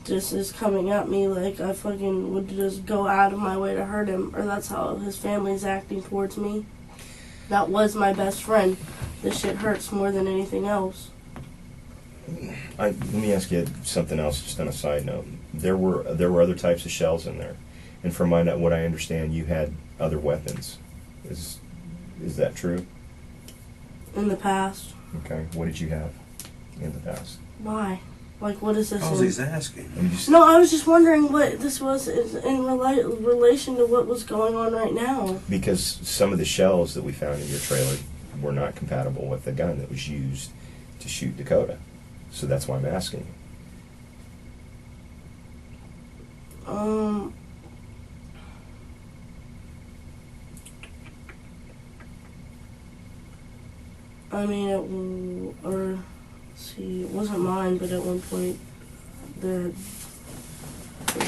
just is coming at me like I fucking would just go out of my way to hurt him, or that's how his family's acting towards me. That was my best friend. This shit hurts more than anything else. Let me ask you something else, just on a side note. There were other types of shells in there, and from what I understand, you had other weapons. Is that true? In the past. Okay. What did you have in the past? Why? Like, what is this? Because he's asking. No, I was just wondering what this was in relation to what was going on right now. Because some of the shells that we found in your trailer were not compatible with the gun that was used to shoot Dakota. So that's why I'm asking you. I mean, it wasn't mine, but at one point, I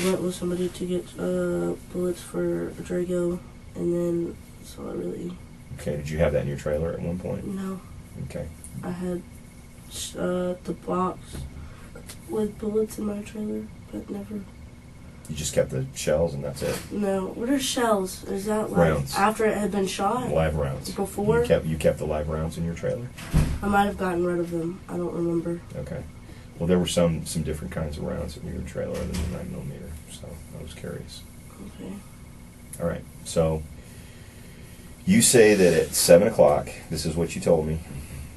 went with somebody to get bullets for Drago, and then, so I really... Okay, did you have that in your trailer at one point? No. Okay. I had the box with bullets in my trailer, but never... You just kept the shells and that's it? No. What are shells? Is that like rounds. After it had been shot? Live rounds. Before? You kept the live rounds in your trailer? I might have gotten rid of them. I don't remember. Okay. Well, there were some different kinds of rounds in your trailer than the 9mm, so I was curious. Okay. All right. So you say that at 7 o'clock, this is what you told me,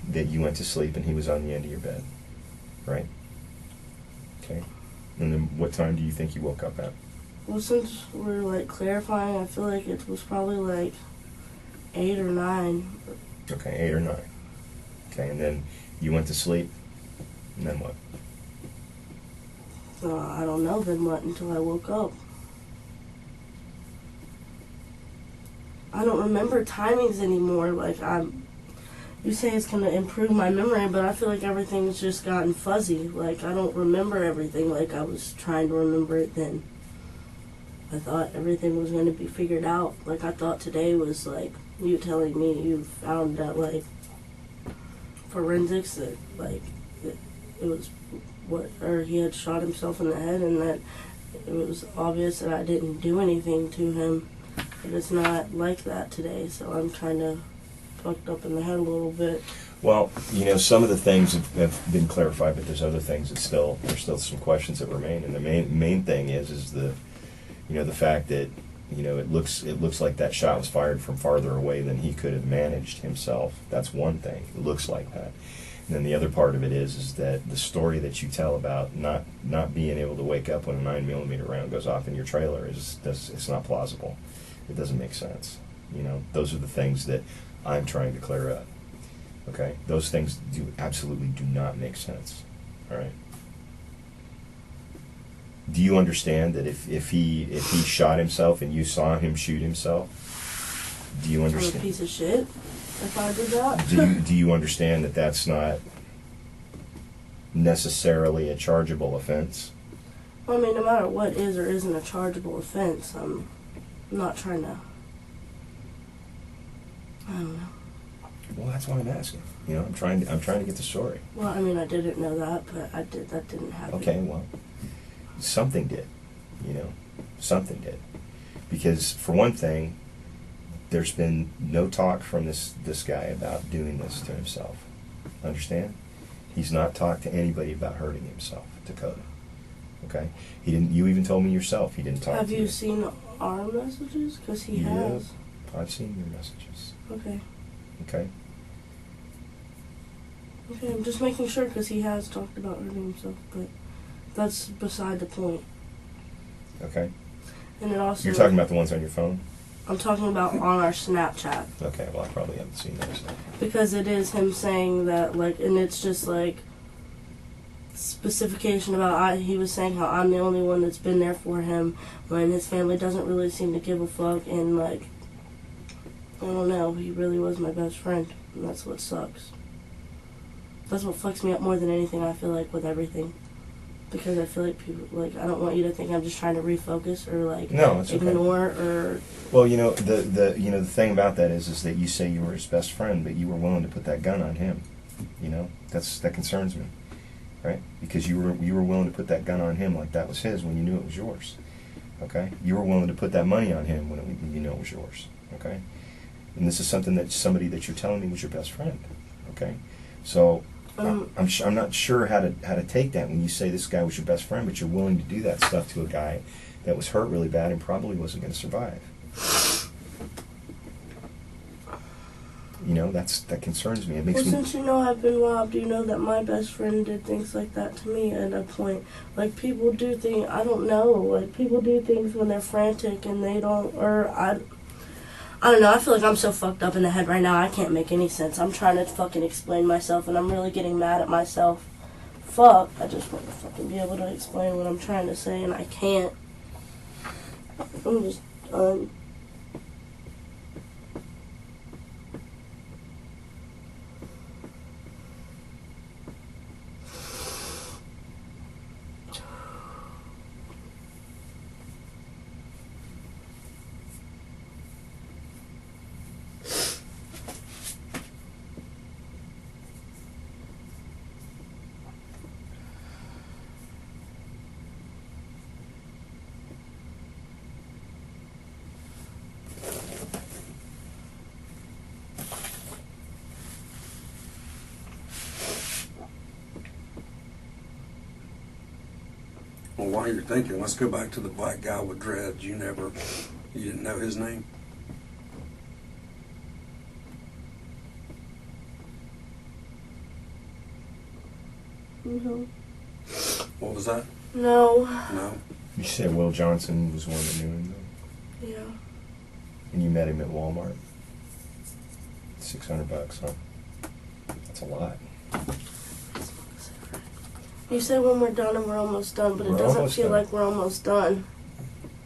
that you went to sleep and he was on the end of your bed, right? Okay. And then what time do you think you woke up at? Well, since we're like clarifying, I feel like it was probably like 8 or 9. Okay, 8 or 9. Okay, and then you went to sleep, and then what? I don't know then what until I woke up. I don't remember timings anymore. Like, you say it's going to improve my memory, but I feel like everything's just gotten fuzzy. Like, I don't remember everything like I was trying to remember it then. I thought everything was going to be figured out. Like, I thought today was, like, you telling me you found that, like, forensics that, like, it was or he had shot himself in the head, and that it was obvious that I didn't do anything to him. But it's not like that today, so I'm kind of fucked up in the head a little bit. Well, you know, some of the things have been clarified, but there's other things that there's still some questions that remain. And the main thing is the, you know, the fact that, you know, it looks like that shot was fired from farther away than he could have managed himself. That's one thing. It looks like that. And then the other part of it is that the story that you tell about not being able to wake up when a 9mm round goes off in your trailer it's not plausible. It doesn't make sense. You know, those are the things that I'm trying to clear up. Okay, those things absolutely do not make sense. All right. Do you understand that if he shot himself and you saw him shoot himself, do you understand? I'm a piece of shit if I did that. Do you understand that that's not necessarily a chargeable offense? Well, I mean, no matter what is or isn't a chargeable offense, I'm not trying to. I don't know. Well, that's why I'm asking. You know, I'm trying to get the story. Well, I mean, I didn't know that, but that didn't happen. Okay, well, something did. You know, something did. Because for one thing, there's been no talk from this guy about doing this to himself. Understand? He's not talked to anybody about hurting himself, Dakota. Okay? He didn't. You even told me yourself he didn't talk to you. Have you seen our messages? Because he has. I've seen your messages. Okay. Okay? Okay, I'm just making sure because he has talked about hurting himself, but that's beside the point. Okay. And it also. You're talking about the ones on your phone? I'm talking about on our Snapchat. Okay, well, I probably haven't seen those. Because it is him saying that, like, and it's just like specification about he was saying how I'm the only one that's been there for him when his family doesn't really seem to give a fuck, and like, I don't know, he really was my best friend, and that's what sucks. That's what fucks me up more than anything, I feel like, with everything. Because I feel like people, like, I don't want you to think I'm just trying to refocus or, like, no, it's ignore okay. or... Well, you know, the thing about that is that you say you were his best friend, but you were willing to put that gun on him. You know, that concerns me, right? Because you were willing to put that gun on him like that was his when you knew it was yours. Okay? You were willing to put that money on him when you knew it was yours. Okay? And this is something that somebody that you're telling me was your best friend. Okay? So... I'm not sure how to take that when you say this guy was your best friend, but you're willing to do that stuff to a guy that was hurt really bad and probably wasn't going to survive. You know, that concerns me. It makes me. Since you know I've been robbed, you know that my best friend did things like that to me at a point. Like, people do things, I don't know, like, people do things when they're frantic and they don't, or I don't know, I feel like I'm so fucked up in the head right now, I can't make any sense. I'm trying to fucking explain myself, and I'm really getting mad at myself. Fuck, I just want to fucking be able to explain what I'm trying to say, and I can't. I'm just done. Well, while you're thinking, let's go back to the black guy with dreads. You never You didn't know his name? No. What was that? No. No? You said Will Johnson was one that knew him, though? Yeah. And you met him at Walmart? $600, huh? That's a lot. You said when we're done and we're almost done, but We're it doesn't almost feel done. like we're almost done.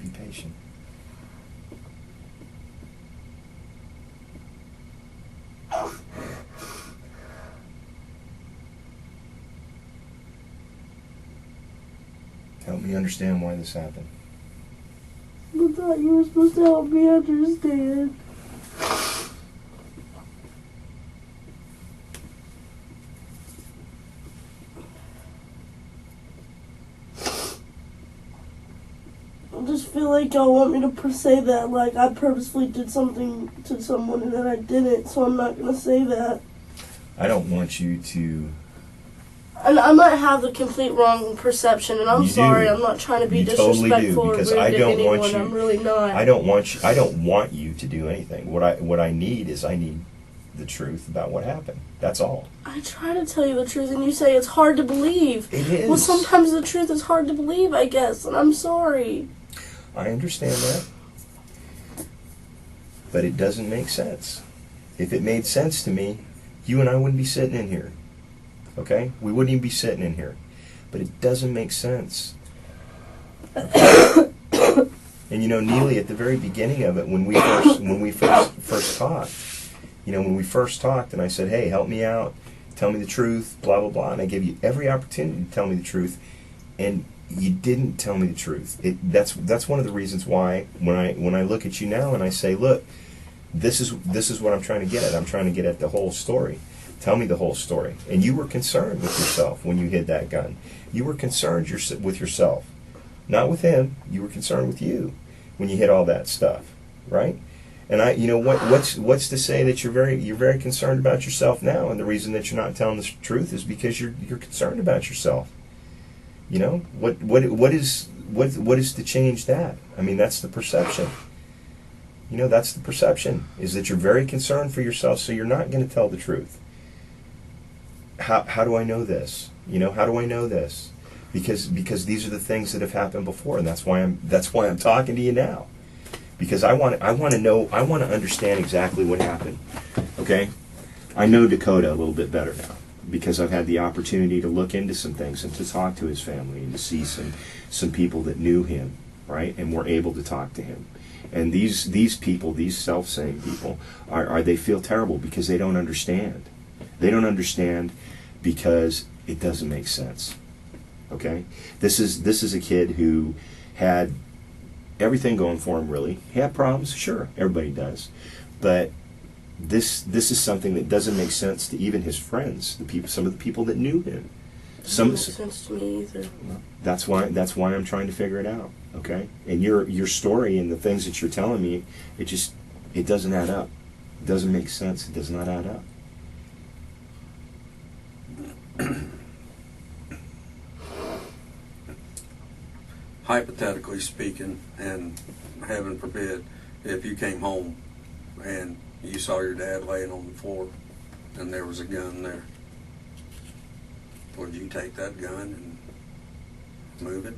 Be patient. Help me understand why this happened. I thought you were supposed to help me understand. I just feel like y'all want me to say that, like I purposely did something to someone and then I didn't, so I'm not gonna say that. I don't want you to... And I might have the complete wrong perception, and I'm You do. sorry. I'm not trying to be You totally do, disrespectful because or rude I to don't anyone. want you- I'm really not. I don't want you to do anything. What I need is I need the truth about what happened. That's all. I try to tell you the truth, and you say it's hard to believe. It is. Well, sometimes the truth is hard to believe, I guess, and I'm sorry. I understand that. But it doesn't make sense. If it made sense to me, you and I wouldn't be sitting in here. Okay? We wouldn't even be sitting in here. But it doesn't make sense. And you know, Neely, at the very beginning of it, when we first talked, you know, when we first talked, and I said, "Hey, help me out, tell me the truth," blah blah blah, and I gave you every opportunity to tell me the truth, and you didn't tell me the truth. That's one of the reasons why when I look at you now and I say, "Look, this is what I'm trying to get at. I'm trying to get at the whole story. Tell me the whole story." And you were concerned with yourself when you hid that gun. You were concerned with yourself, not with him. You were concerned with you when you hid all that stuff, right? And you know what's to say that you're very concerned about yourself now, and the reason that you're not telling the truth is because you're concerned about yourself. You know what is to change that? I mean, that's the perception. You know, that's the perception, is that you're very concerned for yourself, so you're not going to tell the truth. How do I know this? You know, how do I know this? Because these are the things that have happened before, and that's why I'm talking to you now. Because I want to know, I want to understand exactly what happened. Okay? I know Dakota a little bit better now, because I've had the opportunity to look into some things and to talk to his family and to see some people that knew him, right? And were able to talk to him. And these people, these self-same people, they feel terrible because they don't understand. They don't understand because it doesn't make sense. Okay? This is a kid who had everything going for him, really. He had problems, sure, everybody does. But this is something that doesn't make sense to even his friends, some of the people that knew him. Doesn't make sense to me either. That's why I'm trying to figure it out. Okay? And your story and the things that you're telling me, it doesn't add up. It doesn't make sense. It does not add up. Hypothetically speaking, and heaven forbid, if you came home and you saw your dad laying on the floor and there was a gun there, would you take that gun and move it?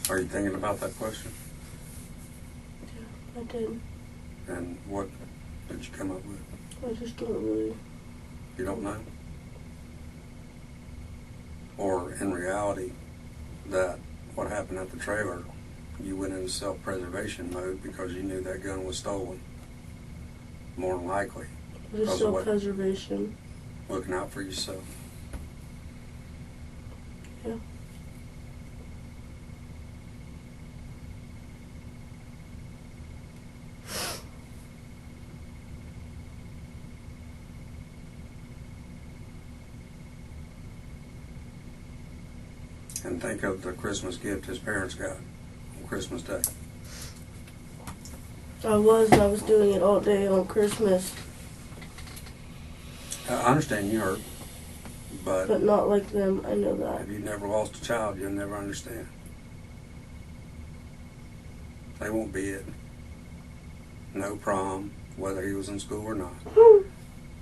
Are you thinking about that question? Yeah, I did. And what did you come up with? I just don't really. You don't know? Or in reality, that what happened at the trailer, you went into self-preservation mode because you knew that gun was stolen. More than likely. It was self-preservation. Looking out for yourself. Yeah. And think of the Christmas gift his parents got on Christmas Day. I was doing it all day on Christmas, I understand you hurt, but not like them. I know that. if you never lost a child, you'll never understand. They won't be it. No prom, whether he was in school or not.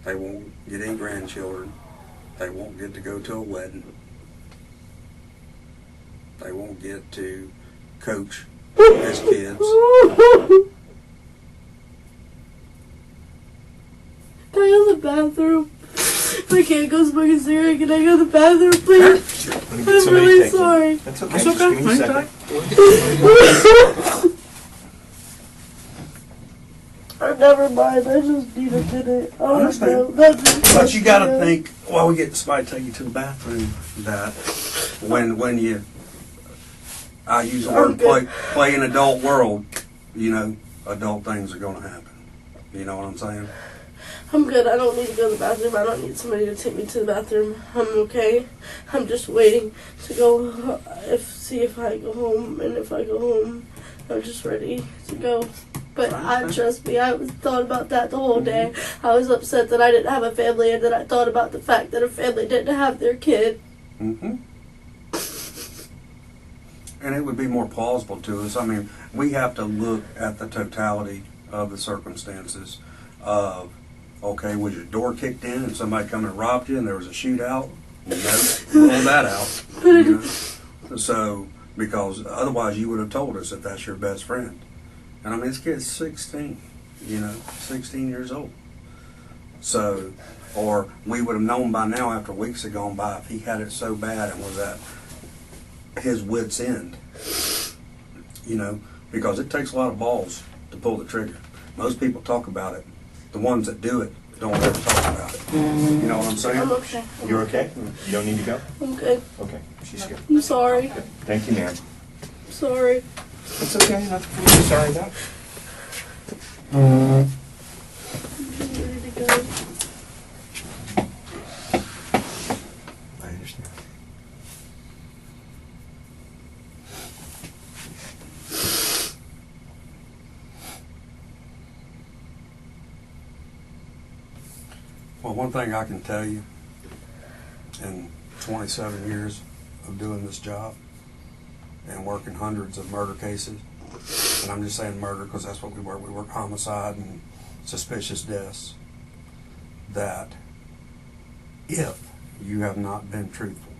They won't get any grandchildren. They won't get to go to a wedding. They won't get to coach his kids. Can I go to the bathroom? I can't go smoke a cigarette. Can I go to the bathroom, please? Let me get I'm somebody really to take you. sorry. That's okay. That's Just okay. give me a second. Never mind. I just need a minute. I don't understand. know. That's But you got to think, while we get somebody to take you to the bathroom, that when you, I use the word play in adult world, you know, adult things are going to happen. You know what I'm saying? I'm good. I don't need to go to the bathroom. I don't need somebody to take me to the bathroom. I'm okay. I'm just waiting to go, see if I go home. And if I go home, I'm just ready to go. But trust me, I thought about that the whole day. I was upset that I didn't have a family, and then I thought about the fact that a family didn't have their kid. Mm-hmm. And it would be more plausible to us. I mean, we have to look at the totality of the circumstances of, okay, was your door kicked in and somebody come and robbed you and there was a shootout? Roll that out. You know? So, because otherwise you would have told us if that's your best friend. And I mean, this kid's 16, you know, 16 years old. So, or we would have known by now after weeks had gone by if he had it so bad and was at his wit's end, you know, because it takes a lot of balls to pull the trigger. Most people talk about it. The ones that do it don't ever talk about it. You know what I'm saying? I'm okay. You're okay? You don't need to go? I'm good. Okay. She's good. I'm sorry. Thank you, ma'am. Sorry. It's okay. Nothing for you to be sorry about. I'm ready to go. I understand. Well, one thing I can tell you in 27 years of doing this job and working hundreds of murder cases, and I'm just saying murder because that's what we work homicide and suspicious deaths, that if you have not been truthful,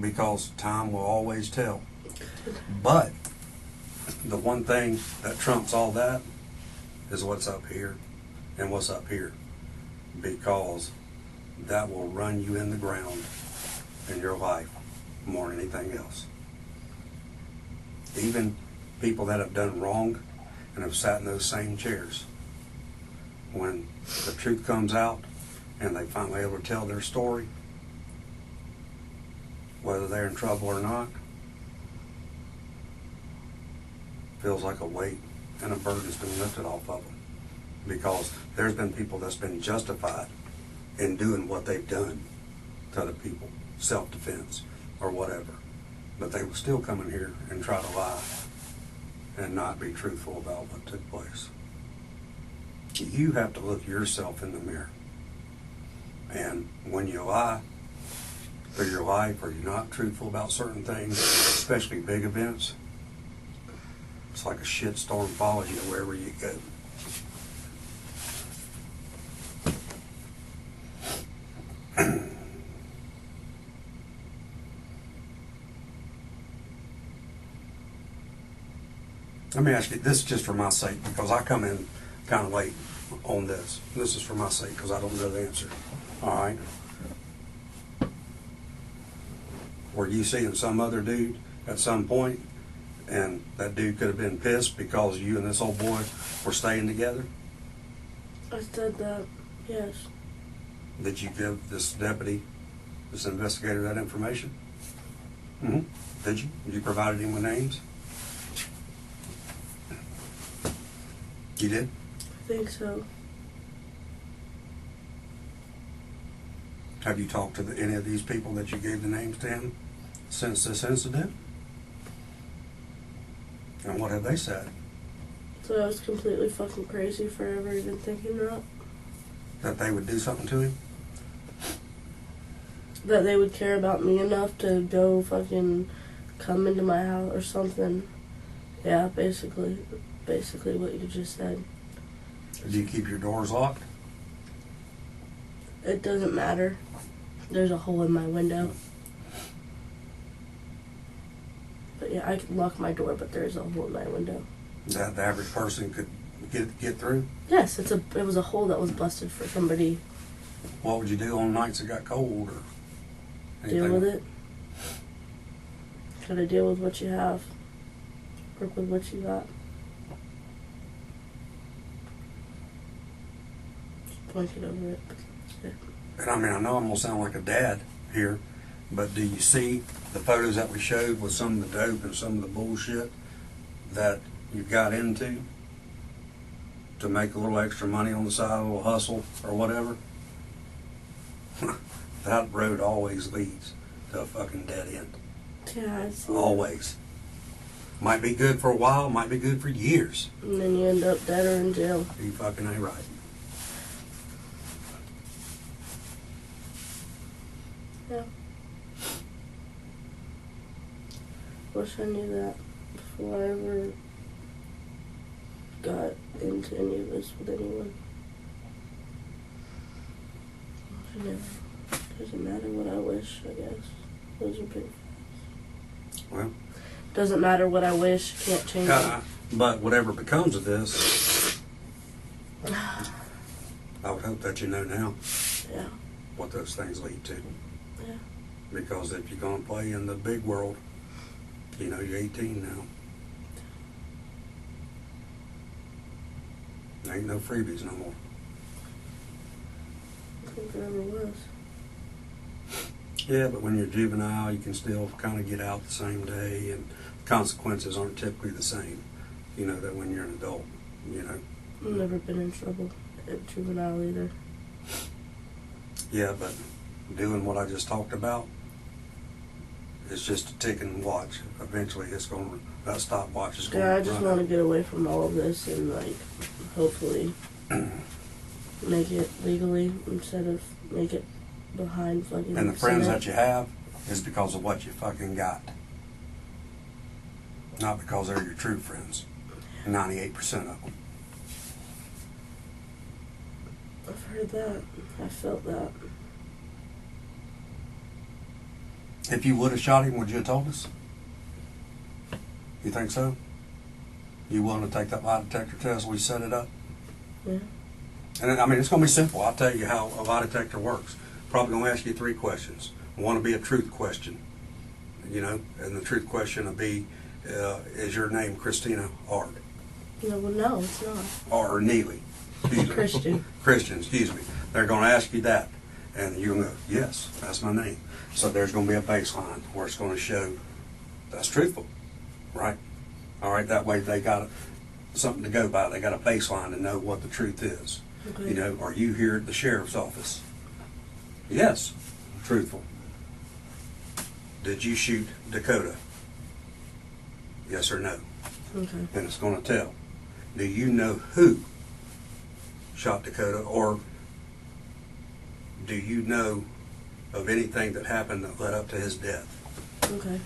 because time will always tell, but the one thing that trumps all that is what's up here and what's up here, because that will run you in the ground in your life more than anything else. Even people that have done wrong and have sat in those same chairs, when the truth comes out and they finally able to tell their story, whether they're in trouble or not, feels like a weight and a burden's been lifted off of them. Because there's been people that's been justified in doing what they've done to other people, self-defense or whatever. But they will still come in here and try to lie and not be truthful about what took place. You have to look yourself in the mirror. And when you lie through your life or you're not truthful about certain things, especially big events, it's like a shitstorm follows you wherever you go. Let me ask you, this is just for my sake, because I come in kind of late on this. This is for my sake, because I don't know the answer. All right? Were you seeing some other dude at some point, and that dude could have been pissed because you and this old boy were staying together? I said that, yes. Did you give this deputy, this investigator, that information? Mm-hmm. Did you? You provided him with names? You did? I think so. Have you talked to any of these people that you gave the names to him since this incident? And what have they said? So I was completely fucking crazy for ever even thinking that. That they would do something to him? That they would care about me enough to go fucking come into my house or something. Yeah, basically what you just said. Do you keep your doors locked? It doesn't matter. There's a hole in my window. But yeah, I can lock my door, but there's a hole in my window. That the average person could get through? Yes, it was a hole that was busted for somebody. What would you do on nights it got cold or anything? Deal with it. Gotta deal with what you have. Work with what you got. Just blanket over it. That's it. And I mean, I know I'm gonna sound like a dad here, but do you see the photos that we showed with some of the dope and some of the bullshit that you got into to make a little extra money on the side, a little hustle or whatever? That road always leads to a fucking dead end. Yeah, I see. Always. Might be good for a while, might be good for years. And then you end up dead or in jail. You fucking ain't right. Yeah. Wish I knew that before I ever got into any of this with anyone. Wish I never. Doesn't matter what I wish, I guess. Those are big facts. Well, doesn't matter what I wish, can't change it. but whatever becomes of this, I would hope that you know now Yeah. what those things lead to. Yeah. Because if you're going to play in the big world, you know, you're 18 now. There ain't no freebies no more. I think there ever was. Yeah, but when you're juvenile, you can still kind of get out the same day, and consequences aren't typically the same, you know, that when you're an adult, you know. I've never been in trouble at juvenile either. Yeah, but doing what I just talked about, it's just a ticking watch. Eventually, it's going to, that stopwatch is going to Yeah, run I just out. want to get away from all of this and, like, hopefully make it legally instead of make it behind fucking. And the friends cement. that you have is because of what you fucking got. Not because they're your true friends. 98% of them. I've heard that. I felt that. If you would have shot him, would you have told us? You think so? You willing to take that lie detector test? We set it up? Yeah. And I mean, it's going to be simple. I'll tell you how a lie detector works. Probably going to ask you 3 questions. One will be a truth question, you know, and the truth question will be, is your name Kristian Ard? No, well, no, it's not. Or Neely? Excuse me. Christian. Christian, excuse me. They're going to ask you that, and you're going to go, yes, that's my name. So there's going to be a baseline where it's going to show that's truthful, right? All right, that way they got something to go by. They got a baseline to know what the truth is. Okay. You know, are you here at the sheriff's office? Yes, truthful. Did you shoot Dakota? Yes or no? Okay. And it's going to tell. Do you know who shot Dakota, or do you know of anything that happened that led up to his death? Okay.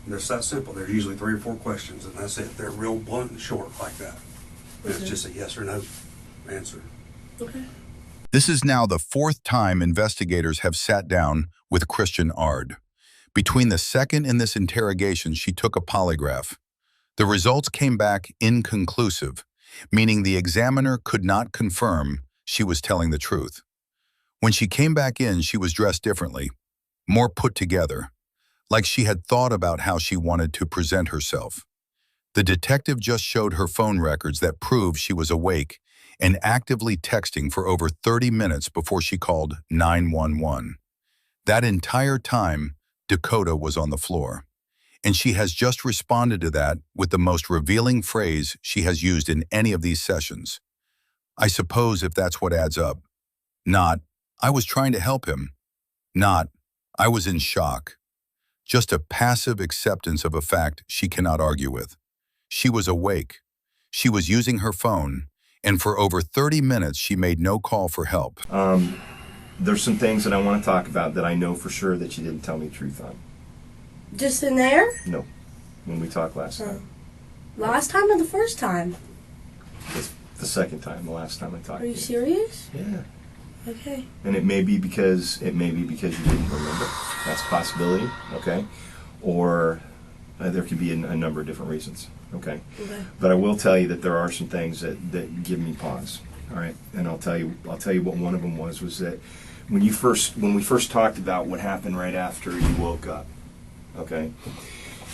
It's that simple. There's usually 3 or 4 questions, and that's it. They're real blunt and short like that. And Okay. it's just a yes or no answer. Okay. This is now the 4th time investigators have sat down with Kristian Ard. Between the second and this interrogation, she took a polygraph. The results came back inconclusive, meaning the examiner could not confirm she was telling the truth. When she came back in, she was dressed differently, more put together, like she had thought about how she wanted to present herself. The detective just showed her phone records that proved she was awake and actively texting for over 30 minutes before she called 911. That entire time, Dakota was on the floor, and she has just responded to that with the most revealing phrase she has used in any of these sessions. I suppose if that's what adds up. Not, I was trying to help him. Not, I was in shock. Just a passive acceptance of a fact she cannot argue with. She was awake. She was using her phone, and for over 30 minutes she made no call for help. There's some things that I want to talk about that I know for sure that you didn't tell me the truth on. Just in there? No. When we talked last time. Last time or the first time? The second time, the last time I talked to Are you. you serious? Yeah. Okay. And it may be because you didn't remember. That's a possibility, okay? Or there could be a number of different reasons, okay? But I will tell you that there are some things that give me pause, all right? And I'll tell you what one of them was that when we first talked about what happened right after you woke up, okay?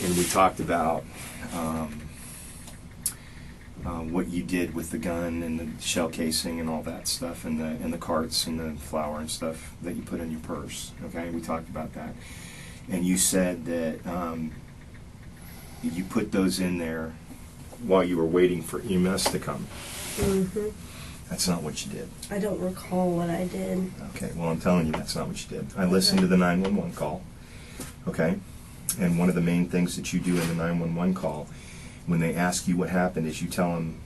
And we talked about what you did with the gun and the shell casing and all that stuff, and the carts and the flour and stuff that you put in your purse. Okay, we talked about that, and you said that you put those in there while you were waiting for EMS to come. Mm-hmm. That's not what you did. I don't recall what I did. Okay, well, I'm telling you, that's not what you did. I listened to the 911 call. Okay, and one of the main things that you do in the 911 call, when they ask you what happened, is you tell them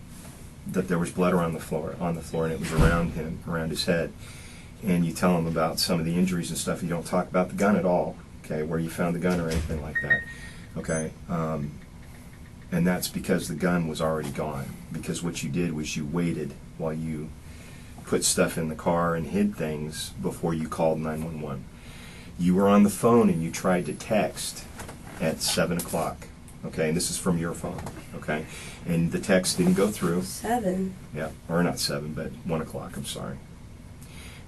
that there was blood around the floor, and it was around him, around his head, and you tell them about some of the injuries and stuff. You don't talk about the gun at all, okay, where you found the gun or anything like that, okay, and that's because the gun was already gone, because what you did was you waited while you put stuff in the car and hid things before you called 911. You were on the phone and you tried to text at 7 o'clock. Okay, and this is from your phone, okay? And the text didn't go through. 7? Yeah, or not 7, but 1 o'clock, I'm sorry.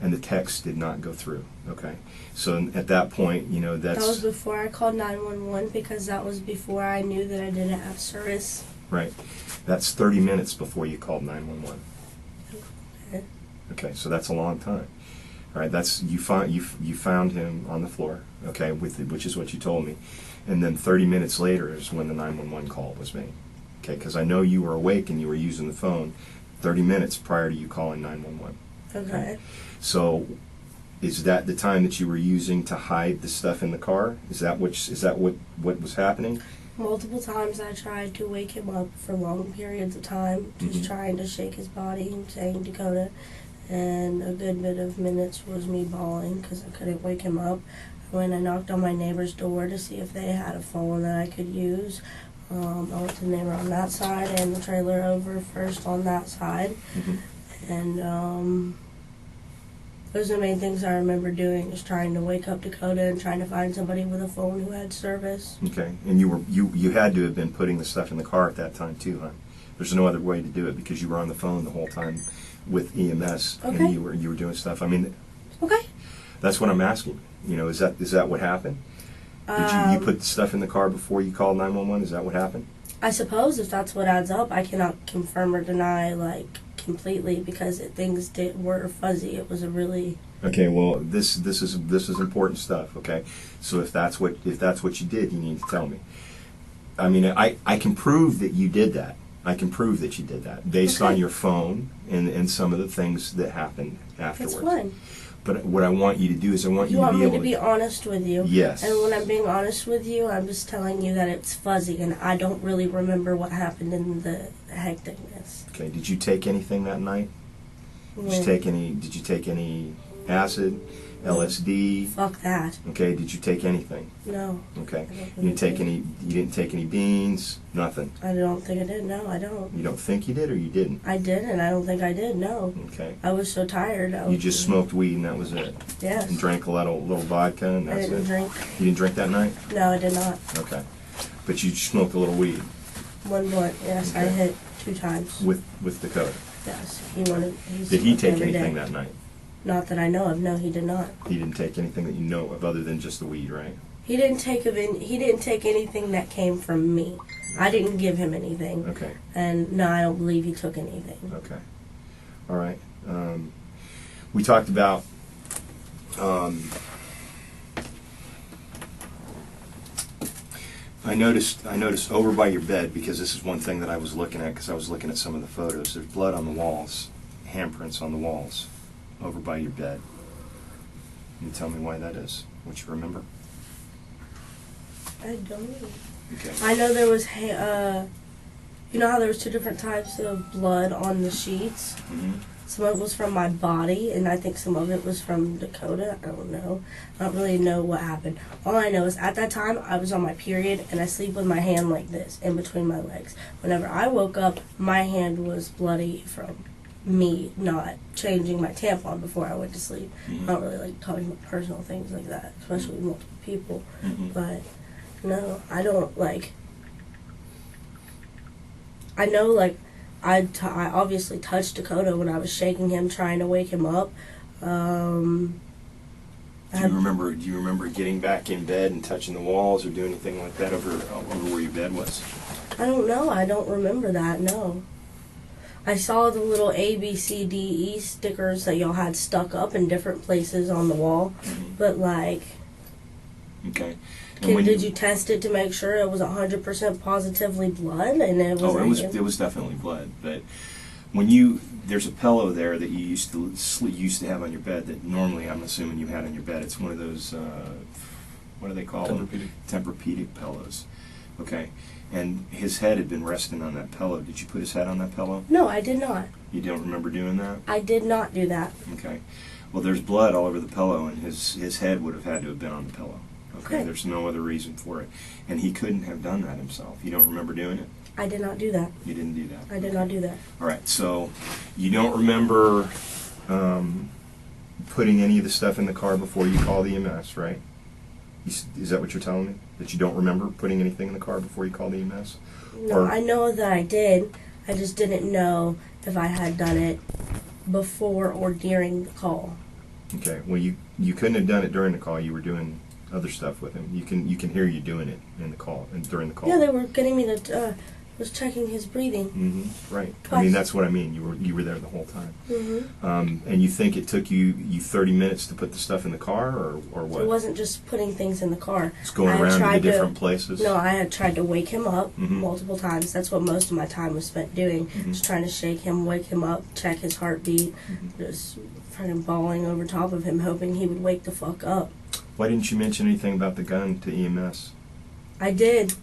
And the text did not go through, okay? So at that point, you know, That was before I called 911, because that was before I knew that I didn't have service. Right. That's 30 minutes before you called 911. Okay. Okay, so that's a long time. All right, that's you found him on the floor, okay, which is what you told me. And then 30 minutes later is when the 911 call was made. Okay, because I know you were awake and you were using the phone 30 minutes prior to you calling 911. Okay. So is that the time that you were using to hide the stuff in the car? Is that what was happening? Multiple times I tried to wake him up for long periods of time, just trying to shake his body and saying Dakota, and a good bit of minutes was me bawling because I couldn't wake him up. When I knocked on my neighbor's door to see if they had a phone that I could use, I went to the neighbor on that side and the trailer over first on that side. And those are the main things I remember doing, is trying to wake up Dakota and trying to find somebody with a phone who had service. Okay, and you had to have been putting the stuff in the car at that time too, huh? There's no other way to do it because you were on the phone the whole time with EMS, Okay. and you were doing stuff. I mean, Okay. that's what I'm asking. You know, is that what happened? Did you put stuff in the car before you called 911? Is that what happened? I suppose if that's what adds up, I cannot confirm or deny completely, because things were fuzzy. It was a really Okay. Well, this is important stuff. Okay. So if that's what you did, you need to tell me. I mean, I can prove that you did that. I can prove that you did that based on your phone and some of the things that happened afterwards. That's fine. But what I want you to do is I want you You want to be me able to be honest with you. Yes. And when I'm being honest with you, I'm just telling you that it's fuzzy and I don't really remember what happened in the hecticness. Okay. Did you take anything that night? Did you take any acid, LSD? Fuck that. Okay. Did you take anything? No. Okay. I You didn't take any beans? Nothing. I don't think I did. No, I don't. You don't think you did, or you didn't? I didn't. I don't think I did. No. Okay. I was so tired. You just smoked weed and that was it? Yes. And drank a little vodka and I that's didn't it? drink. You didn't drink that night? No, I did not. Okay. But you smoked a little weed? One blunt. Yes, I Okay. hit 2 times. With Dakota? Yes. Did Did he take anything that night? Not that I know of. No, he did not. He didn't take anything that you know of other than just the weed, right? He didn't take anything that came from me. I didn't give him anything. Okay. And no, I don't believe he took anything. Okay. All right. We talked about I noticed over by your bed, because this is one thing that I was looking at, because I was looking at some of the photos. There's blood on the walls, handprints on the walls over by your bed. Can you tell me why that is? What you remember? I don't. Okay. I know there was, you know how there was 2 different types of blood on the sheets? Mm-hmm. Some of it was from my body, and I think some of it was from Dakota. I don't know. I don't really know what happened. All I know is at that time, I was on my period, and I sleep with my hand like this, in between my legs. Whenever I woke up, my hand was bloody from me not changing my tampon before I went to sleep. Mm-hmm. I don't really like talking about personal things like that, especially with multiple people. Mm-hmm. But, no, I don't, like... I know, like... I obviously touched Dakota when I was shaking him, trying to wake him up. Do you remember getting back in bed and touching the walls or doing anything like that over where your bed was? I don't know. I don't remember that, no. I saw the little A, B, C, D, E stickers that y'all had stuck up in different places on the wall. Mm-hmm. But, like... Okay. Did you test it to make sure it was 100% positively blood? And it was it was definitely blood. But when there's a pillow there that you used to have on your bed that normally I'm assuming you had on your bed. It's one of those what do they call them? Tempur-Pedic pillows. Okay. And his head had been resting on that pillow. Did you put his head on that pillow? No, I did not. You don't remember doing that? I did not do that. Okay. Well, there's blood all over the pillow, and his head would have had to have been on the pillow. Okay, there's no other reason for it. And he couldn't have done that himself. You don't remember doing it? I did not do that. You didn't do that? I did not do that. All right, so you don't remember putting any of the stuff in the car before you called EMS, right? Is that what you're telling me? That you don't remember putting anything in the car before you called EMS? No, I know that I did. I just didn't know if I had done it before or during the call. Okay, well, you couldn't have done it during the call. You were doing other stuff with him. You can hear you doing it in the call and during the call. Yeah, they were getting me to was checking his breathing. Mm-hmm. Right. Twice. I mean, that's what I mean. You were there the whole time. Mm-hmm. And you think it took you 30 minutes to put the stuff in the car, or what? It wasn't just putting things in the car. It's going around to different places. No, I had tried to wake him up Mm-hmm. multiple times. That's what most of my time was spent doing. Mm-hmm. Just trying to shake him, wake him up, check his heartbeat, Mm-hmm. just kind of bawling over top of him, hoping he would wake the fuck up. Why didn't you mention anything about the gun to EMS? I did.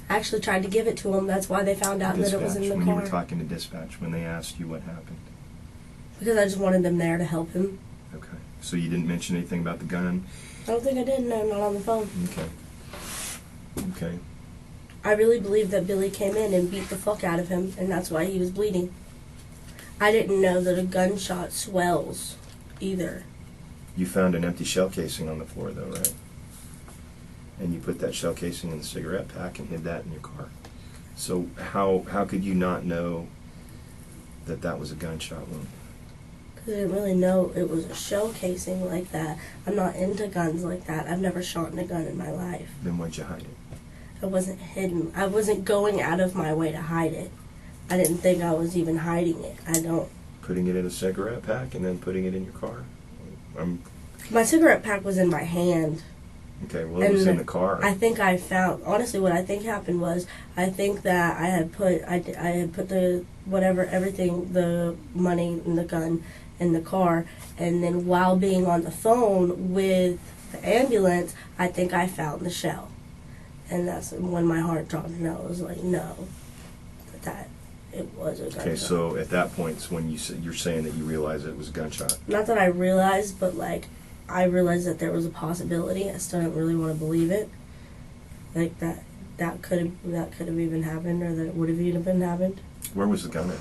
I actually tried to give it to him. That's why they found out that it was in the when car. you were talking to dispatch, when they asked you what happened. Because I just wanted them there to help him. Okay. So you didn't mention anything about the gun? I don't think I did. No, not on the phone. Okay. Okay. I really believe that Billy came in and beat the fuck out of him, and that's why he was bleeding. I didn't know that a gunshot swells either. You found an empty shell casing on the floor, though, right? And you put that shell casing in the cigarette pack and hid that in your car. So how could you not know that that was a gunshot wound? Because I didn't really know it was a shell casing like that. I'm not into guns like that. I've never shot a gun in my life. Then why'd you hide it? It wasn't hidden. I wasn't going out of my way to hide it. I didn't think I was even hiding it. Putting it in a cigarette pack and then putting it in your car? My cigarette pack was in my hand. Okay, well, it was in the car. I think I found, honestly, what I think happened was, I think that I had put the, everything, the money and the gun in the car, and then while being on the phone with the ambulance, I think I found the shell. And that's when my heart dropped, and I was like, no, that it was a gunshot. Okay, so at that point, it's when you're saying that you realized it was a gunshot. Not that I realized, but like, I realized that there was a possibility. I still don't really want to believe it. Like that could have even happened, or that it would have even happened. Where was the gun at?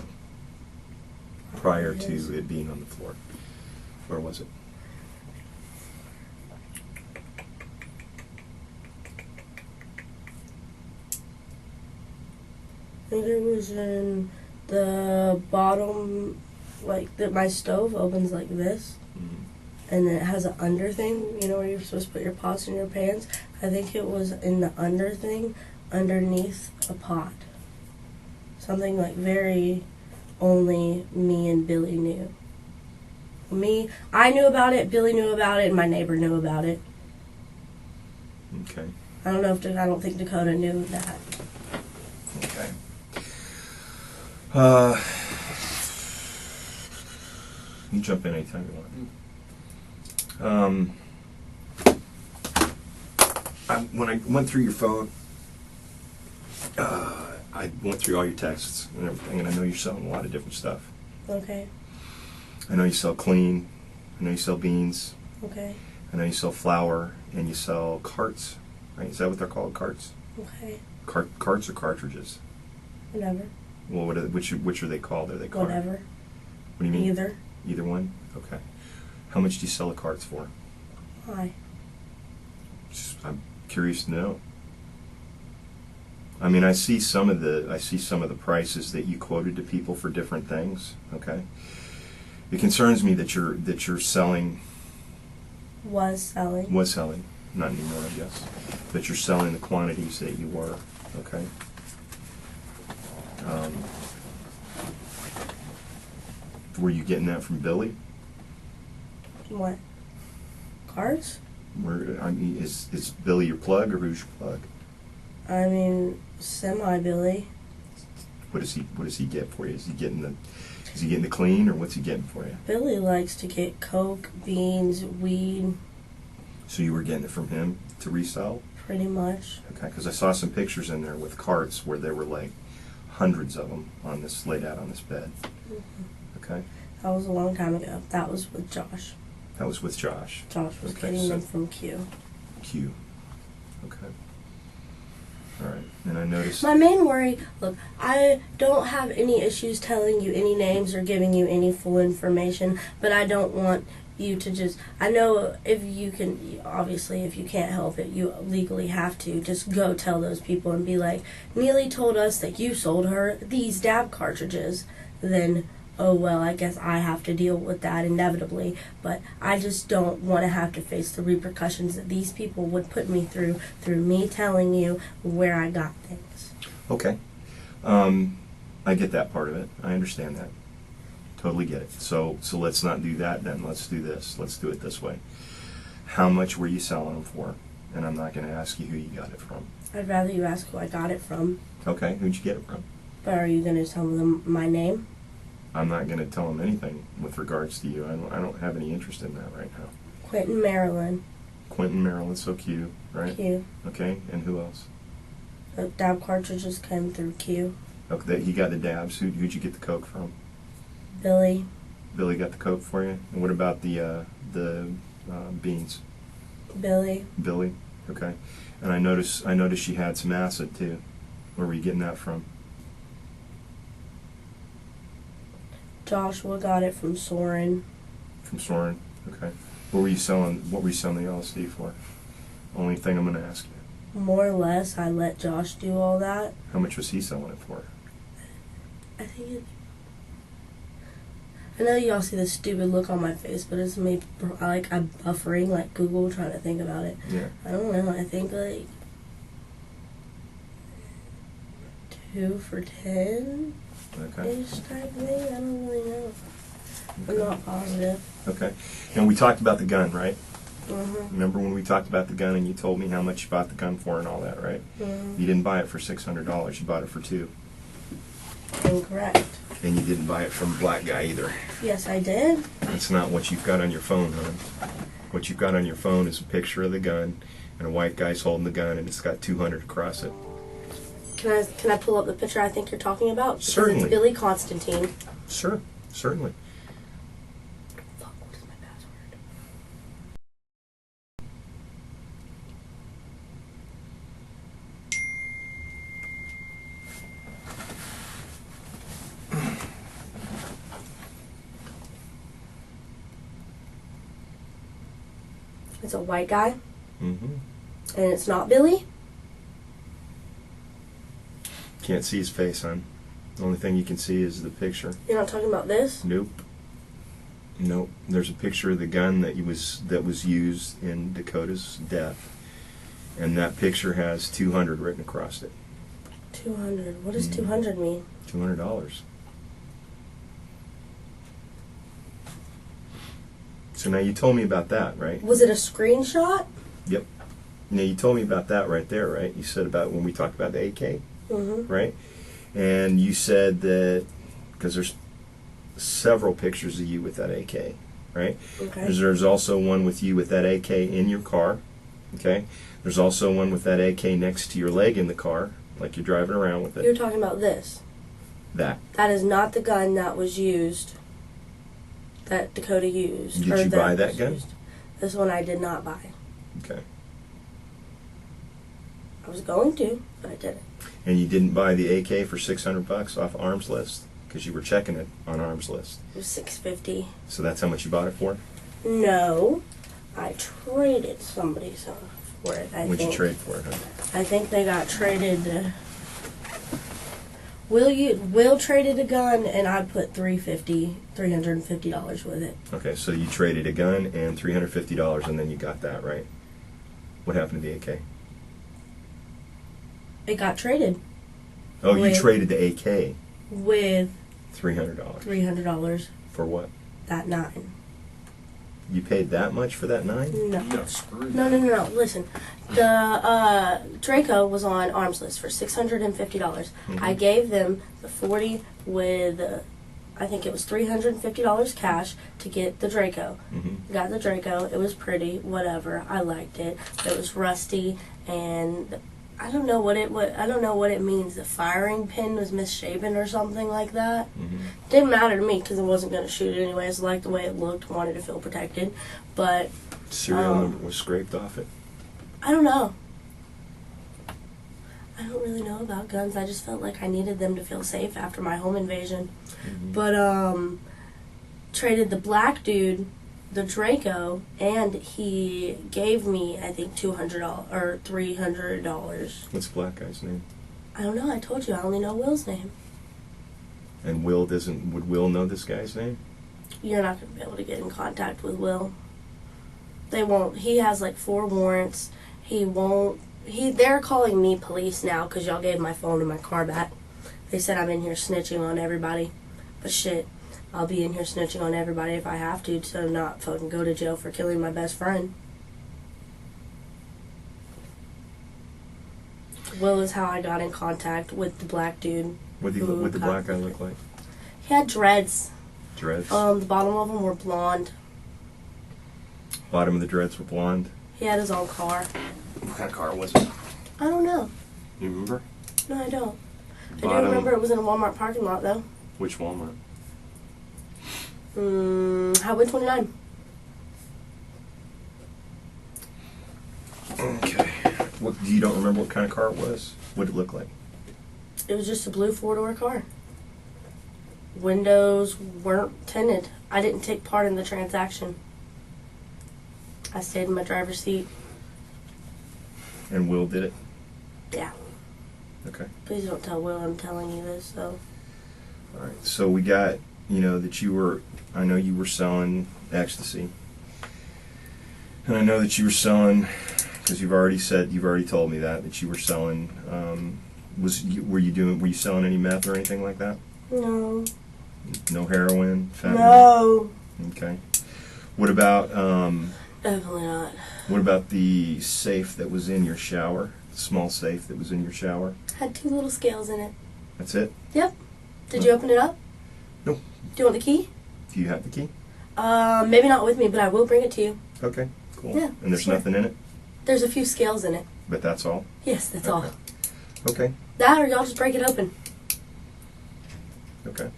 Prior to it being on the floor. Where was it? I think it was in the bottom, like my stove opens like this. Mm-hmm. And then it has an under thing, you know, where you're supposed to put your pots in your pans. I think it was in the under thing, underneath a pot. Something like very only me and Billy knew. I knew about it, Billy knew about it, and my neighbor knew about it. Okay. I don't think Dakota knew that. Okay. You jump in anytime you want. when I went through your phone, I went through all your texts and everything, and I know you're selling a lot of different stuff. Okay. I know you sell clean. I know you sell beans. Okay. I know you sell flour, and you sell carts. Right? Is that what they're called? Carts? Okay. Carts or cartridges? Whatever. Well, which are they called? Are they called? Whatever. What do you mean? Either. Either one? Okay. How much do you sell the carts for? Why? I'm curious to know. I mean, I see some of the prices that you quoted to people for different things. Okay. It concerns me that you're selling. Was selling. Was selling, not anymore, I guess. That you're selling the quantities that you were. Okay. Were you getting that from Billy? What? Cards? I mean, is Billy your plug, or who's your plug? I mean, semi-Billy. What does he get for you? Is he getting the clean, or what's he getting for you? Billy likes to get Coke, beans, weed. So you were getting it from him to resell? Pretty much. Okay, because I saw some pictures in there with carts where there were like hundreds of them laid out on this bed. Mm-hmm. Okay. That was a long time ago. That was with Josh. That was with Josh. Josh was Okay, getting so- them from Q. Q. Okay. All right. And I noticed. My main worry, look, I don't have any issues telling you any names or giving you any full information, but I don't want you to just, I know if you can, obviously if you can't help it, you legally have to just go tell those people and be like, Neely told us that you sold her these dab cartridges. Then, oh well, I guess I have to deal with that inevitably, but I just don't want to have to face the repercussions that these people would put me through me telling you where I got things. Okay. I get that part of it. I understand that. Totally get it. So let's not do that then. Let's do this. Let's do it this way. How much were you selling them for? And I'm not going to ask you who you got it from. I'd rather you ask who I got it from. Okay. Who'd you get it from? But are you going to tell them my name? I'm not going to tell them anything with regards to you. I don't have any interest in that right now. Quentin, Maryland. Quentin, Maryland. So Q, right? Q. Okay. And who else? The dab cartridges came through Q. Okay. He got the dabs. Who'd you get the Coke from? Billy. Billy got the Coke for you. And what about the beans? Billy. Billy. Okay. And I noticed she had some acid too. Where were you getting that from? Joshua got it from Soren. From Soren. Okay. What were you selling the LSD for? Only thing I'm going to ask you. More or less, I let Josh do all that. How much was he selling it for? I think I know y'all see this stupid look on my face, but it's me. I'm buffering like Google trying to think about it. Yeah. I don't know. I think like 2 for $10 Okay. ish type thing. I don't really know. I'm not positive. Okay. And we talked about the gun, right? Mm-hmm. Remember when we talked about the gun and you told me how much you bought the gun for and all that, right? Mm-hmm. You didn't buy it for $600. You bought it for $200. Incorrect. And you didn't buy it from a black guy either. Yes, I did. That's not what you've got on your phone, hon. What you've got on your phone is a picture of the gun, and a white guy's holding the gun, and it's got 200 across it. Can I pull up the picture I think you're talking about? Because Certainly. It's Billy Constantine. Sure, certainly. Fuck, what is my password? It's a white guy, Mm-hmm. and it's not Billy? Can't see his face, hon. The only thing you can see is the picture. You're not talking about this? Nope. Nope. There's a picture of the gun that was used in Dakota's death, and that picture has 200 written across it. 200. What does 200 mean? $200. So now you told me about that, right? Was it a screenshot? Yep. Now you told me about that right there, right? You said about when we talked about the AK, Mm-hmm. right? And you said that because there's several pictures of you with that AK, right? Okay. There's also one with you with that AK in your car, Okay. There's also one with that AK next to your leg in the car, like you're driving around with it. You're talking about this. That. That is not the gun that was used, that Dakota used. Did or you buy that was gun? used. This one I did not buy. Okay. I was going to, but I didn't. And you didn't buy the AK for $600 off Arms List because you were checking it on Arms List. It was $650. So that's how much you bought it for? No, I traded somebody some for it. What'd you trade for it, huh? I think they got traded. Will traded a gun, and I put $350 with it. Okay, so you traded a gun and $350, and then you got that, right? What happened to the AK? It got traded Oh, you With- traded the AK. with $300. $300 For what? that night. You paid that much for that 9? No. You got screwed. No. Listen, the Draco was on Arms List for $650. I gave them the 40 with, I think it was $350 cash to get the Draco. Mm-hmm. Got the Draco. It was pretty, whatever. I liked it. It was rusty, and I don't know what it means. The firing pin was misshapen or something like that. Mm-hmm. Didn't matter to me because I wasn't going to shoot it anyways. I liked the way it looked. Wanted to feel protected, but Serial number was scraped off it. I don't know. I don't really know about guns. I just felt like I needed them to feel safe after my home invasion. Mm-hmm. But traded the black dude the Draco, and he gave me, I think, $200 or $300. What's the black guy's name? I don't know. I told you I only know Will's name. And would Will know this guy's name? You're not going to be able to get in contact with Will. They won't. He has like 4 warrants. He won't. They're calling me police now because y'all gave my phone and my car back. They said I'm in here snitching on everybody. But shit, I'll be in here snitching on everybody if I have to not fucking go to jail for killing my best friend. Will is how I got in contact with the black dude. What did the black guy look like? He had dreads. Dreads? The bottom of them were blonde. Bottom of the dreads were blonde? He had his own car. What kind of car was it? I don't know. You remember? No, I don't. I do Bottom- remember it was in a Walmart parking lot, though. Which Walmart? Highway 29. Okay. You don't remember what kind of car it was? What did it look like? It was just a blue 4-door car. Windows weren't tinted. I didn't take part in the transaction. I stayed in my driver's seat. And Will did it? Yeah. Okay. Please don't tell Will I'm telling you this, though. All right. So we got, that I know you were selling ecstasy. And I know that you were selling, because you've already told me that you were selling, were you selling any meth or anything like that? No. No heroin? Fentanyl? No. Okay. What about, Definitely not. what about the safe that was in your shower? Small safe that was in your shower? Had 2 little scales in it. That's it? Yep. Did you open it up? No. Do you want the key? Do you have the key? Maybe not with me, but I will bring it to you. Okay, cool. Yeah, And there's sure. nothing in it? There's a few scales in it. But that's all? Yes, that's all. Okay. That or y'all just break it open. Okay.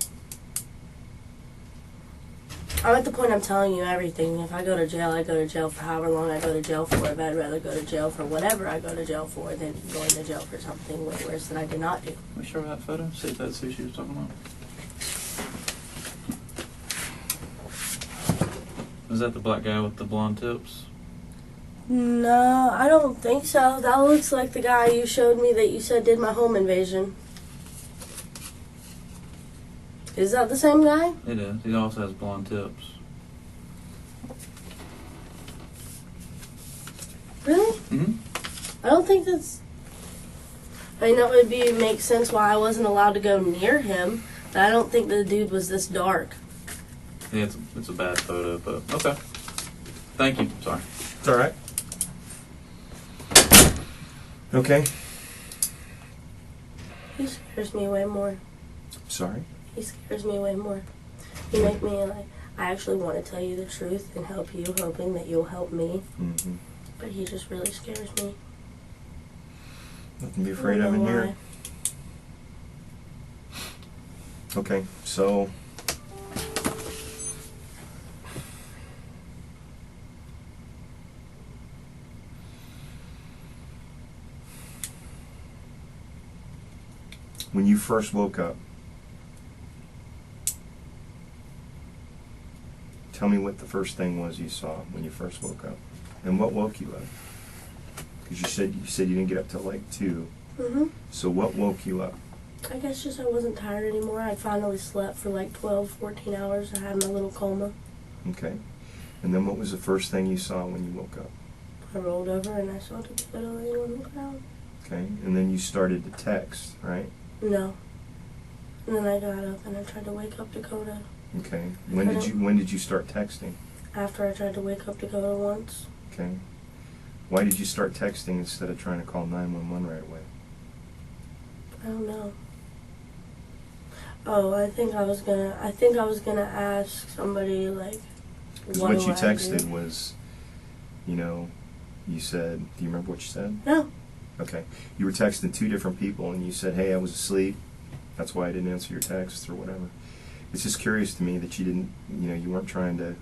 I'm at the point I'm telling you everything. If I go to jail, I go to jail for however long I go to jail for. If I'd rather go to jail for whatever I go to jail for than going to jail for something way worse than I did not do. Can we show her that photo? See if that's who she was talking about. Was that the black guy with the blonde tips? No, I don't think so. That looks like the guy you showed me that you said did my home invasion. Is that the same guy? It is. He also has blonde tips. Really? Mm-hmm. I don't think that's... I mean, that would make sense why I wasn't allowed to go near him, but I don't think the dude was this dark. Yeah, it's a bad photo, but okay. Thank you. Sorry. It's all right. Okay. He scares me way more. Sorry. He scares me way more. You make me like, I actually want to tell you the truth and help you, hoping that you'll help me. Mm-hmm. But he just really scares me. Nothing to be afraid of in I don't know here. Okay, so when you first woke up, tell me what the first thing was you saw when you first woke up, and what woke you up? Because you said you didn't get up till like 2. Mhm. So what woke you up? I guess just I wasn't tired anymore. I finally slept for like 12, 14 hours. I had my little coma. Okay, and then what was the first thing you saw when you woke up? I rolled over and I saw the little lady on the ground. Okay, and then you started to text, right? No. And then I got up and I tried to wake up Dakota. Okay. When did you start texting? After I tried to wake up Dakota once. Okay. Why did you start texting instead of trying to call 911 right away? I don't know. Oh, I think I was gonna ask somebody like Because what what do you I texted do? was, you said, do you remember what you said? No. Okay. You were texting 2 different people and you said, hey, I was asleep. That's why I didn't answer your text or whatever. It's just curious to me that you didn't, you weren't trying to,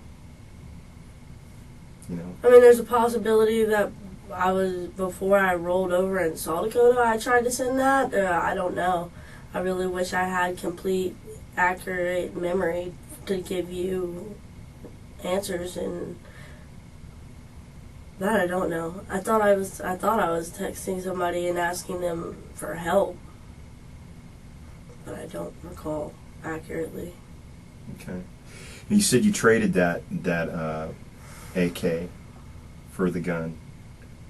I mean, there's a possibility that before I rolled over and saw Dakota, I tried to send that. I don't know. I really wish I had complete, accurate memory to give you answers, and that I don't know. I thought I was texting somebody and asking them for help, but I don't recall accurately. okay. And you said you traded that AK for the gun,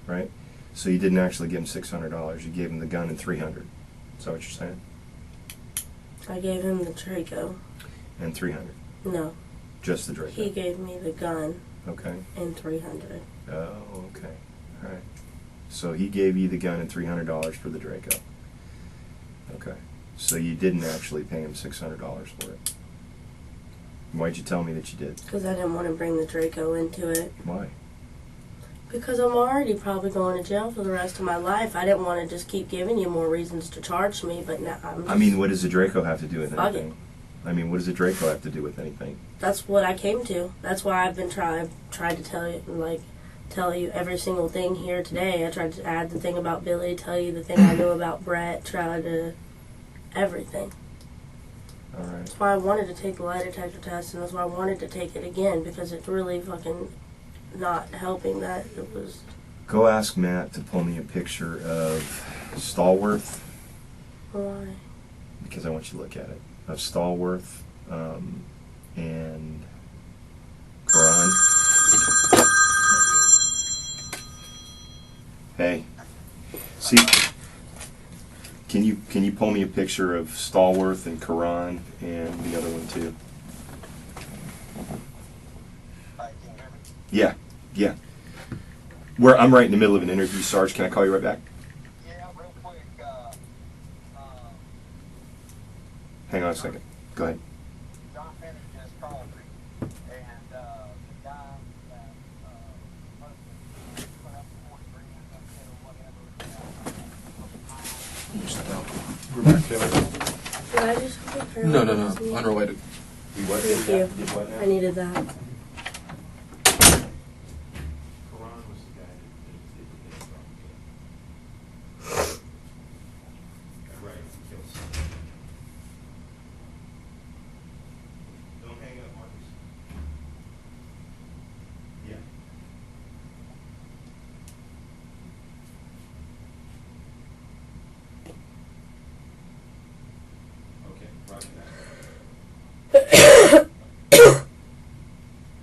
right? So you didn't actually give him $600. You gave him the gun and $300. Is that what you're saying? I gave him the Draco. And $300. No, Just the Draco. he gave me the gun Okay. and $300. Oh, okay. All right. So he gave you the gun and $300 for the Draco. Okay. So you didn't actually pay him $600 for it. Why'd you tell me that you did? Because I didn't want to bring the Draco into it. Why? Because I'm already probably going to jail for the rest of my life. I didn't want to just keep giving you more reasons to charge me, but now I'm just, what does the Draco have to do with Fuck anything? What does the Draco have to do with anything? that's what I came to. That's why I've been tried to tell you every single thing here today. I tried to add the thing about Billy, tell you the thing I knew about Brett, try to everything. All right. That's why I wanted to take the lie detector test, and that's why I wanted to take it again, because it's really fucking not helping that it was. Go ask Matt to pull me a picture of Stallworth, Why? because I want you to look at it. Of Stallworth and Karan. Hey, see, can you pull me a picture of Stallworth and Karan and the other one too? Yeah, yeah. I'm right in the middle of an interview, Sarge. Can I call you right back? Yeah, real quick. Hang on a second. Go ahead. John Finney just called me, and the guy that put up 40 grand, You step out. We're back there. Did I do something? No. Unrelated. Thank you. I needed that.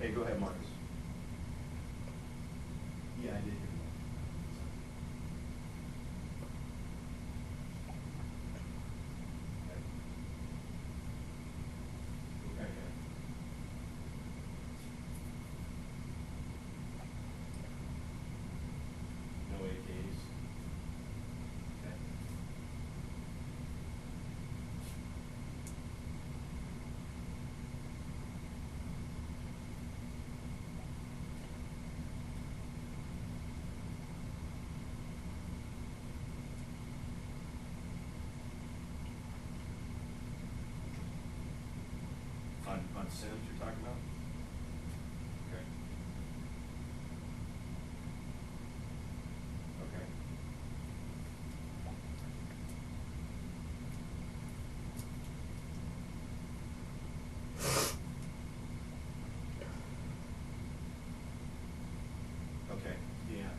Hey, go ahead, Marcus. Yeah, I did hear that. Okay. No AKs. Okay. Sims you're talking about? Okay. Okay. Okay, yeah.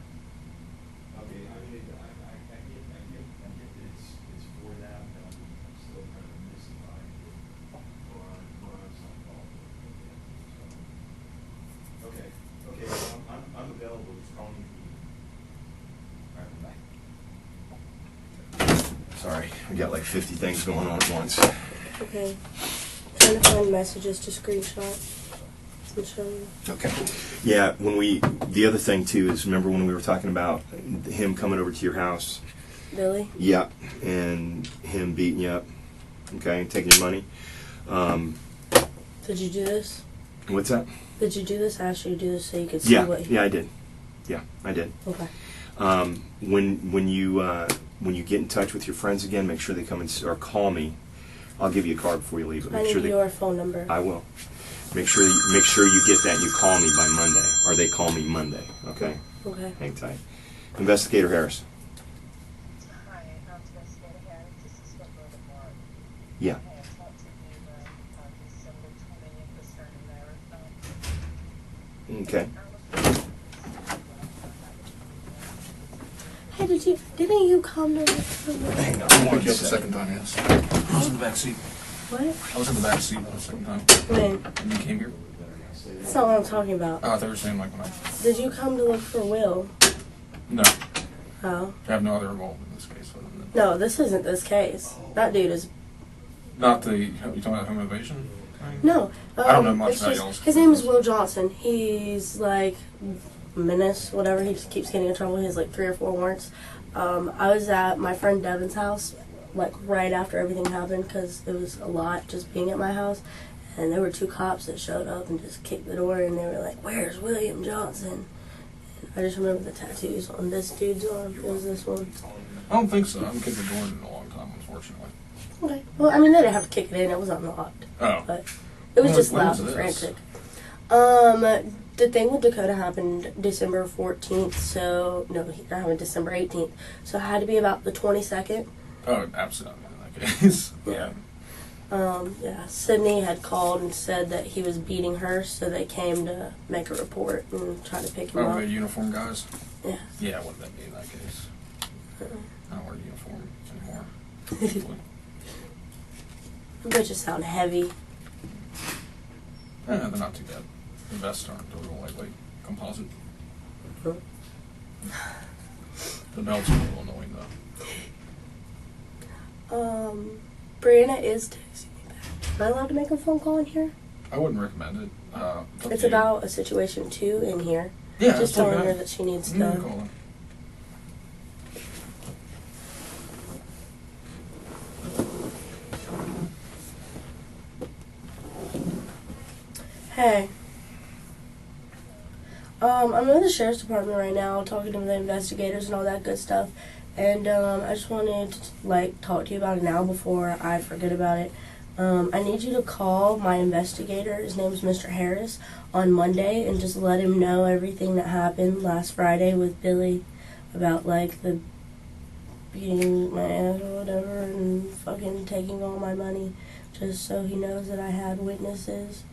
Okay, I get that it's for that, but I'm still kind of mystified or on some call. Okay, okay, well, I'm available, just call me if you need. All right, bye. Sorry, I got like 50 things going on at once. Okay. Trying to find messages to screenshot and show you. Okay. Yeah, the other thing too is, remember when we were talking about him coming over to your house? Billy? Yeah, and him beating you up, okay, and taking your money. Did you do this? What's that? Did you do this? I asked you to do this so you could see what he... Yeah, I did. Yeah, I did. Okay. When you get in touch with your friends again, make sure they come or call me. I'll give you a card before you leave. But I need your phone number. I will. Make sure you get that and you call me by Monday, or they call me Monday. Okay. Okay. Hang tight. Investigator Harris. Hi, I'm Investigator Harris. This is from Baltimore. Yeah. I had talked to you on December 20th concerning marathon. Okay. Hey, didn't you come to... Hang on, I want to get the second time, yes. I was in the back seat. What? I was in the back seat the second time. When? When you came here? That's not what I'm talking about. Oh, I thought you were saying like when I... Did you come to look for Will? No. Oh. I have no other involvement in this case other than... No, this isn't this case. That dude is... Not the... You talking about home invasion? No. I don't know much it's about just- y'all's... His name is Will Johnson. He's like... menace, whatever. He just keeps getting in trouble. He has like 3 or 4 warrants. I was at my friend Devin's house like right after everything happened because it was a lot just being at my house, and there were 2 cops that showed up and just kicked the door, and they were like, "Where's William Johnson?" And I just remember the tattoos on this dude's arm. It was this one. I don't think so. I haven't kicked the door in a long time, unfortunately. Okay. Well, I mean, they didn't have to kick it in. It was unlocked. Oh. But it was just When loud was and this? frantic. The thing with Dakota happened December 14th, so, no, it happened December 18th, so it had to be about the 22nd. Oh, absolutely. In that case. Yeah. Yeah, Sydney had called and said that he was beating her, so they came to make a report and try to pick him Oh, up. the uniform guys? Yeah. Yeah, what would that be in that case? I don't wear uniform anymore. The bitches sound heavy. They're not too bad. The vests aren't. They're a little lightweight. Composite. Huh? The belts are a little annoying, though. Brianna is texting me back. Am I allowed to make a phone call in here? I wouldn't recommend it. It's about a situation too in here. Yeah, just it's okay. telling her that she needs to. Call her. Hey. I'm in the sheriff's department right now, talking to the investigators and all that good stuff. And I just wanted to talk to you about it now before I forget about it. I need you to call my investigator. His name is Mr. Harris on Monday, and just let him know everything that happened last Friday with Billy about the beating my ass or whatever and fucking taking all my money, just so he knows that I had witnesses.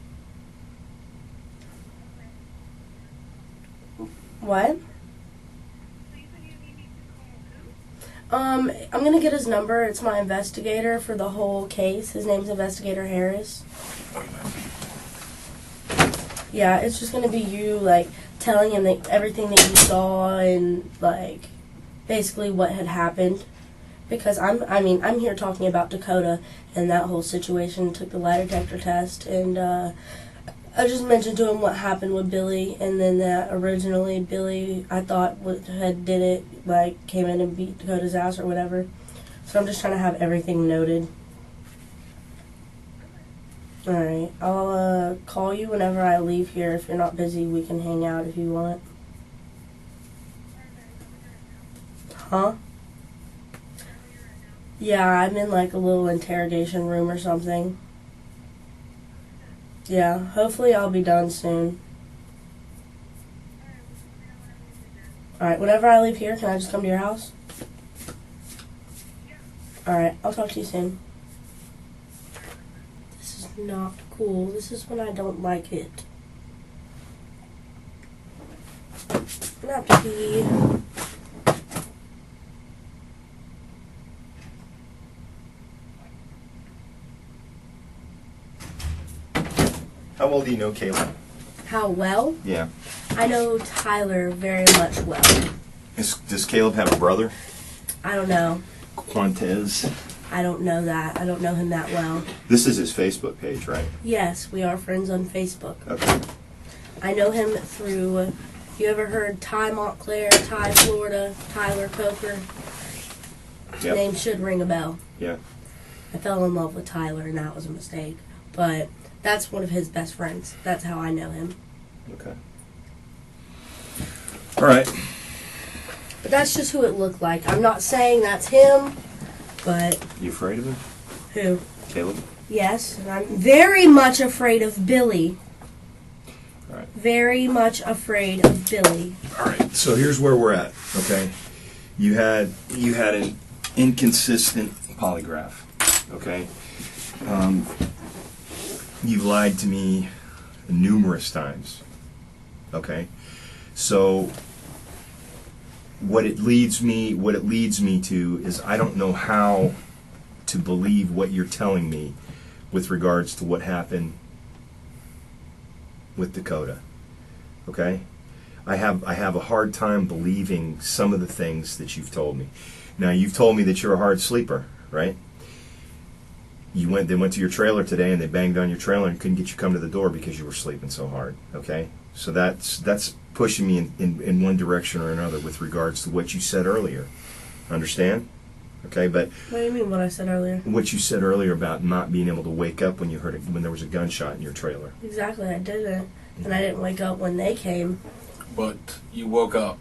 What? I'm gonna get his number. It's my investigator for the whole case. His name's Investigator Harris. Yeah, it's just gonna be you, telling him everything that you saw and, basically what had happened. Because I'm here talking about Dakota and that whole situation. Took the lie detector test, and, I just mentioned to him what happened with Billy, and then that originally Billy, I thought, had did it, came in and beat Dakota's ass or whatever. So I'm just trying to have everything noted. Alright, I'll call you whenever I leave here. If you're not busy, we can hang out if you want. Huh? Yeah, I'm in a little interrogation room or something. Yeah, hopefully I'll be done soon. Alright, whenever I leave here, can I just come to your house? Alright, I'll talk to you soon. This is not cool. This is when I don't like it. I'm gonna have to pee. How well do you know Caleb? How well? Yeah. I know Tyler very much well. Does Caleb have a brother? I don't know. Quantez. I don't know that. I don't know him that well. This is his Facebook page, right? Yes, we are friends on Facebook. Okay. I know him through, you ever heard Ty Montclair, Ty Florida, Tyler Coker? Yep. Name should ring a bell. Yeah. I fell in love with Tyler and that was a mistake. But that's one of his best friends. That's how I know him. Okay. All right. But that's just who it looked like. I'm not saying that's him, but... You afraid of him? Who? Caleb? Yes, and I'm very much afraid of Billy. All right. Very much afraid of Billy. All right. So here's where we're at. Okay. You had an inconsistent polygraph. Okay. You've lied to me numerous times. Okay. So what it leads me to is I don't know how to believe what you're telling me with regards to what happened with Dakota. Okay? I have a hard time believing some of the things that you've told me. Now, you've told me that you're a hard sleeper, right? They went to your trailer today and they banged on your trailer and couldn't get you to come to the door because you were sleeping so hard. Okay? So that's pushing me in one direction or another with regards to what you said earlier. Understand? Okay, but What do you mean what I said earlier? what you said earlier about not being able to wake up when you heard when there was a gunshot in your trailer. Exactly, I didn't. And I didn't wake up when they came. But you woke up,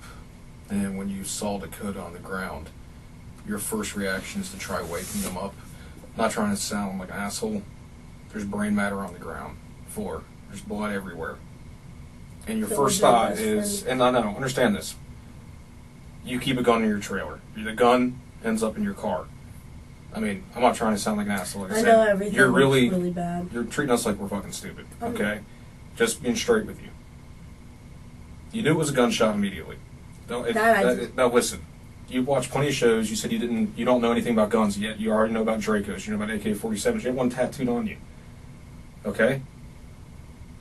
and when you saw Dakota on the ground, your first reaction is to try waking them up. Not trying to sound like an asshole. There's brain matter on the ground. Floor. There's blood everywhere. And your So first was your thought best is, friend- and I know, understand this. You keep a gun in your trailer. The gun ends up in your car. I mean, I'm not trying to sound like an asshole. Like I I said, know everything you're looks really, really bad. you're treating us like we're fucking stupid. I'm- Okay? Just being straight with you. You knew it was a gunshot immediately. Now listen. You've watched plenty of shows. You said you don't know anything about guns yet. You already know about Dracos. You know about AK-47s. You have one tattooed on you. Okay?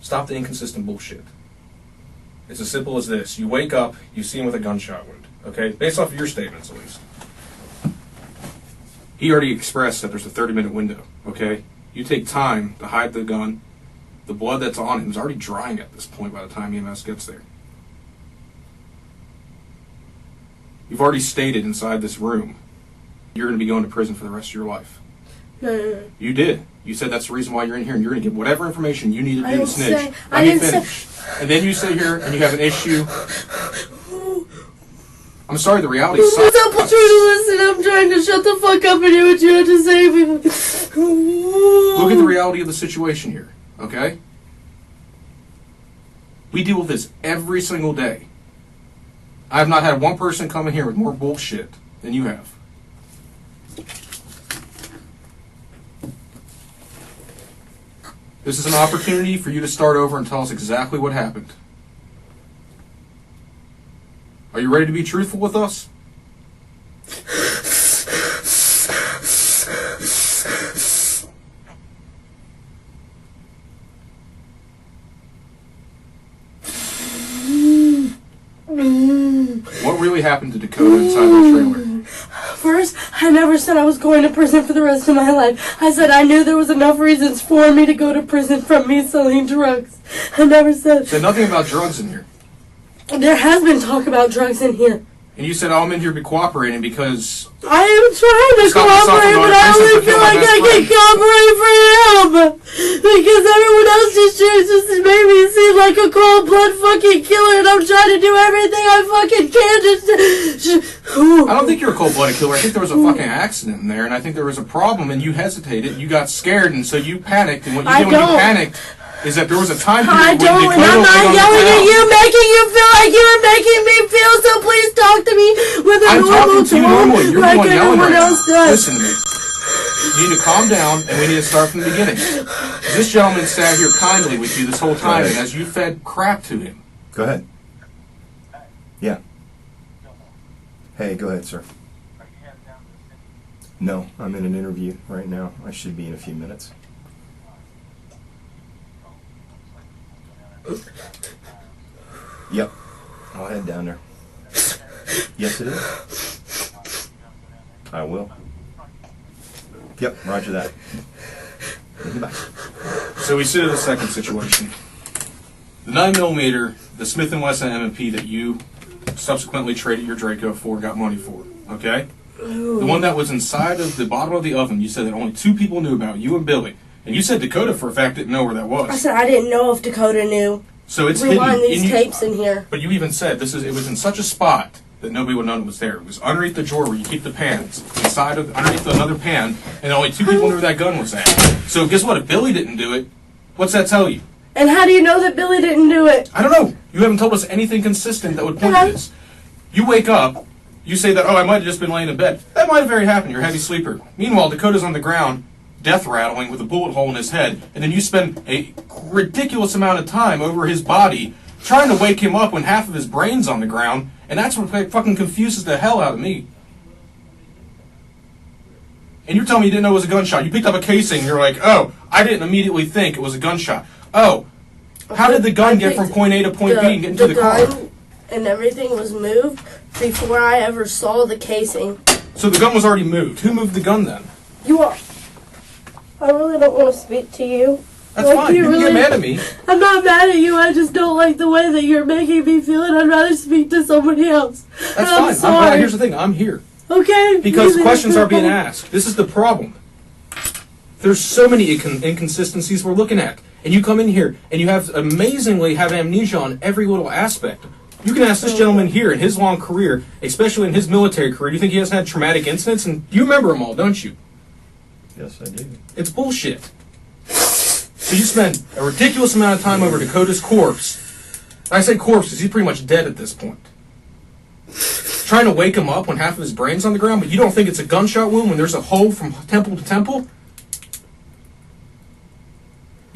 Stop the inconsistent bullshit. It's as simple as this. You wake up, you see him with a gunshot wound. Okay? Based off of your statements, at least. He already expressed that there's a 30-minute window. Okay? You take time to hide the gun. The blood that's on him is already drying at this point by the time EMS gets there. You've already stated inside this room you're going to be going to prison for the rest of your life. No. You did. You said that's the reason why you're in here, and you're going to get whatever information you need to I do to didn't snitch. say- I didn't say- finish. And then you sit here and you have an issue. I'm sorry, the reality sucks. Stop trying to listen. I'm trying to shut the fuck up and hear what you have to say. Look at the reality of the situation here, okay? We deal with this every single day. I have not had one person come in here with more bullshit than you have. This is an opportunity for you to start over and tell us exactly what happened. Are you ready to be truthful with us? What really happened to Dakota inside the trailer? First, I never said I was going to prison for the rest of my life. I said I knew there was enough reasons for me to go to prison from me selling drugs. I never said... Said nothing about drugs in here. There has been talk about drugs in here. And you said, oh, I'm in here to be cooperating because... I am trying to Stop yourself from cooperate, going but to I prison only to feel kill my like I best can friend. cooperate for him. Because everyone else just made me seem like a cold-blood fucking killer, and I'm trying to do everything I fucking can I don't think you're a cold-blooded killer. I think there was a fucking accident in there, and I think there was a problem, and you hesitated, you got scared, and so you panicked, and what you did when you panicked is that there was a time I period don't, when and I'm Dakota not was on the yelling at ground. you, making you feel like you were making me feel, so please talk to me with a I'm normal talking to you tone, normally. You're like the one yelling everyone right else now. does. Listen to me. You need to calm down, and we need to start from the beginning. This gentleman sat here kindly with you this whole time, and as you fed crap to him. Go ahead. Yeah. Hey, go ahead, sir. No, I'm in an interview right now. I should be in a few minutes. Yep. I'll head down there. Yes, it is. I will. Yep, roger that. Bye. So we sit in the second situation. The 9mm, the Smith & Wesson M&P that you subsequently traded your Draco for, got money for, okay? Ooh. The one that was inside of the bottom of the oven, you said that only 2 people knew about, you and Billy. And you said Dakota, for a fact, didn't know where that was. I said I didn't know if Dakota knew. So it's Rewind hidden. these tapes in here. But you even said it was in such a spot that nobody would know it was there. It was underneath the drawer where you keep the pans, underneath another pan, and only 2 people knew where that gun was at. So guess what? If Billy didn't do it, what's that tell you? And how do you know that Billy didn't do it? I don't know. You haven't told us anything consistent that would point to this. You wake up, you say that, I might have just been laying in bed. That might have very happened. You're a heavy sleeper. Meanwhile, Dakota's on the ground, death rattling with a bullet hole in his head, and then you spend a ridiculous amount of time over his body trying to wake him up when half of his brain's on the ground, and that's what fucking confuses the hell out of me. And you're telling me you didn't know it was a gunshot. You picked up a casing, and you're like, I didn't immediately think it was a gunshot. How did the gun get from point A to point B and get into the car? Gun and everything was moved before I ever saw the casing. So the gun was already moved. Who moved the gun then? You are. I really don't want to speak to you. That's fine. You can get mad at me. I'm not mad at you. I just don't like the way that you're making me feel, and I'd rather speak to somebody else. That's I'm fine. sorry. Here's the thing. I'm here. Okay. Because questions are being asked. This is the problem. There's so many inconsistencies we're looking at. And you come in here, and you have amnesia on every little aspect. You can ask this gentleman here in his long career, especially in his military career, do you think he hasn't had traumatic incidents? And you remember them all, don't you? Yes, I do. It's bullshit. So you spend a ridiculous amount of time over Dakota's corpse. I say corpse because he's pretty much dead at this point. Trying to wake him up when half of his brain's on the ground, but you don't think it's a gunshot wound when there's a hole from temple to temple?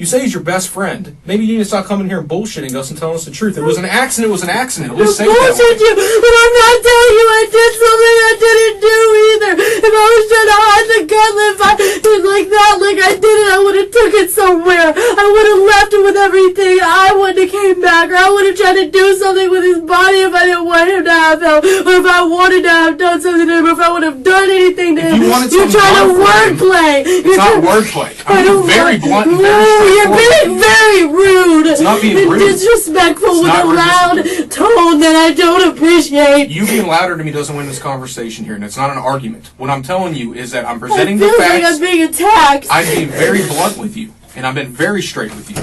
You say he's your best friend. Maybe you need to stop coming here and bullshitting us and telling us the truth. It was an accident. It was an accident. At least say that. Bullshit you, but I'm not telling you I did something I didn't do either. If I was trying to hide the gun, if I did like that, like I did it, I would have took it somewhere. I would have left it with everything. I wouldn't have came back, or I would have tried to do something with his body if I didn't want him to have help, or if I wanted to have done something to him, or if I would have done anything to him. You're trying to wordplay. It's not wordplay. I'm very blunt and very straightforward. You're being very rude. It's not being and rude. Disrespectful with a loud tone that I don't appreciate. You being louder to me doesn't win this conversation here, and it's not an argument. What I'm telling you is that I'm presenting the facts. Like I'm being attacked. I'm being very blunt with you, and I've been very straight with you.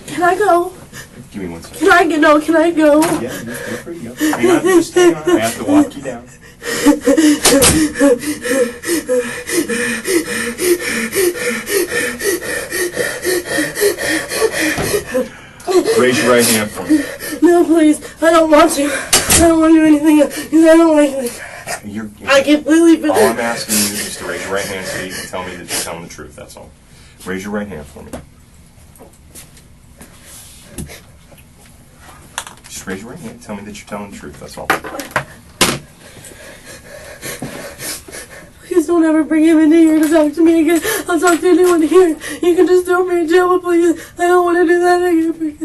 Can I go? Give me 1 second. Can I go? No, can I go? Yeah, you're free to go. Hang on, just hang on. I have to walk you down. Raise your right hand for me. No, please. I don't want to. I don't want to do anything else, because I don't like it. I completely... All I'm asking you is to raise your right hand so you can tell me that you're telling the truth, that's all. Raise your right hand for me. Just raise your right hand and tell me that you're telling the truth, that's all. Please don't ever bring him into here to talk to me again. I'll talk to anyone here. You can just throw me in jail, but please, I don't want to do that again.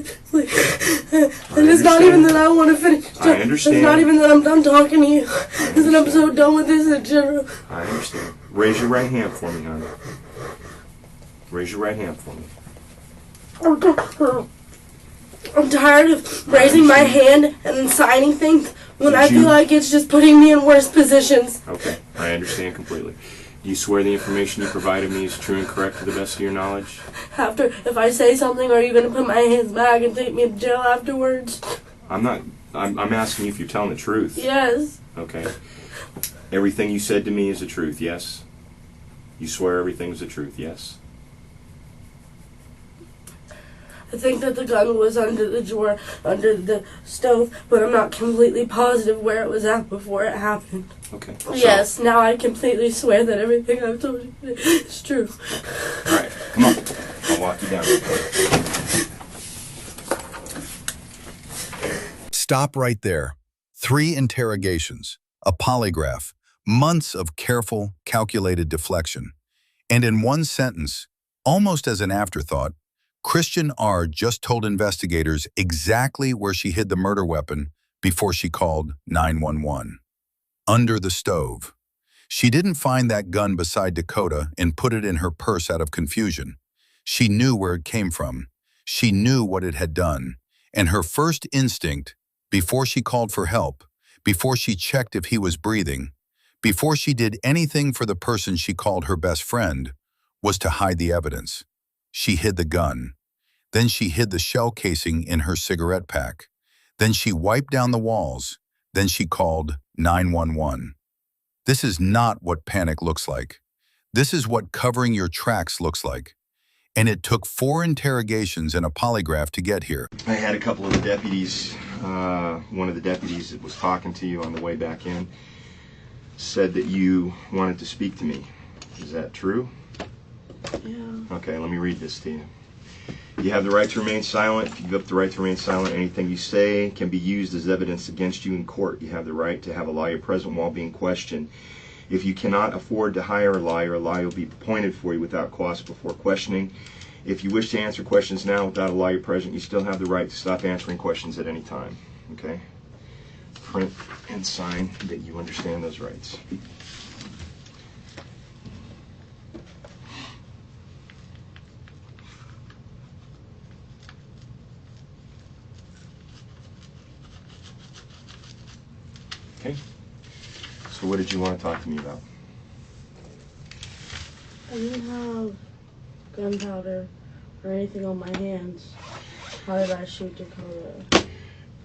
And it's not even that I want to finish. I understand. It's not even that I'm done talking to you. Because I'm so done with this in general. I understand. Raise your right hand for me, honey. Raise your right hand for me. I'm tired of raising my hand and then signing things when I feel like it's just putting me in worse positions. Okay, I understand completely. Do you swear the information you provided me is true and correct to the best of your knowledge? If I say something, are you going to put my hands back and take me to jail afterwards? I'm asking you if you're telling the truth. Yes. Okay. Everything you said to me is the truth, yes? You swear everything's the truth, yes? I think that the gun was under the drawer, under the stove, but I'm not completely positive where it was at before it happened. Okay. Yes, now I completely swear that everything I've told you is true. All right, come on. I'll walk you down. Stop right there. 3 interrogations, a polygraph, months of careful, calculated deflection. And in one sentence, almost as an afterthought, Kristian Ard just told investigators exactly where she hid the murder weapon before she called 911. Under the stove. She didn't find that gun beside Dakota and put it in her purse out of confusion. She knew where it came from. She knew what it had done. And her first instinct, before she called for help, before she checked if he was breathing, before she did anything for the person she called her best friend, was to hide the evidence. She hid the gun. Then she hid the shell casing in her cigarette pack. Then she wiped down the walls. Then she called 911. This is not what panic looks like. This is what covering your tracks looks like. And it took 4 interrogations and a polygraph to get here. I had a couple of the deputies, one of the deputies that was talking to you on the way back in, said that you wanted to speak to me. Is that true? Yeah. Okay, let me read this to you. You have the right to remain silent. If you give up the right to remain silent, anything you say can be used as evidence against you in court. You have the right to have a lawyer present while being questioned. If you cannot afford to hire a lawyer will be appointed for you without cost before questioning. If you wish to answer questions now without a lawyer present, you still have the right to stop answering questions at any time. Okay? Print and sign that you understand those rights. Okay. So what did you want to talk to me about? I didn't have gunpowder or anything on my hands. How did I shoot Dakota?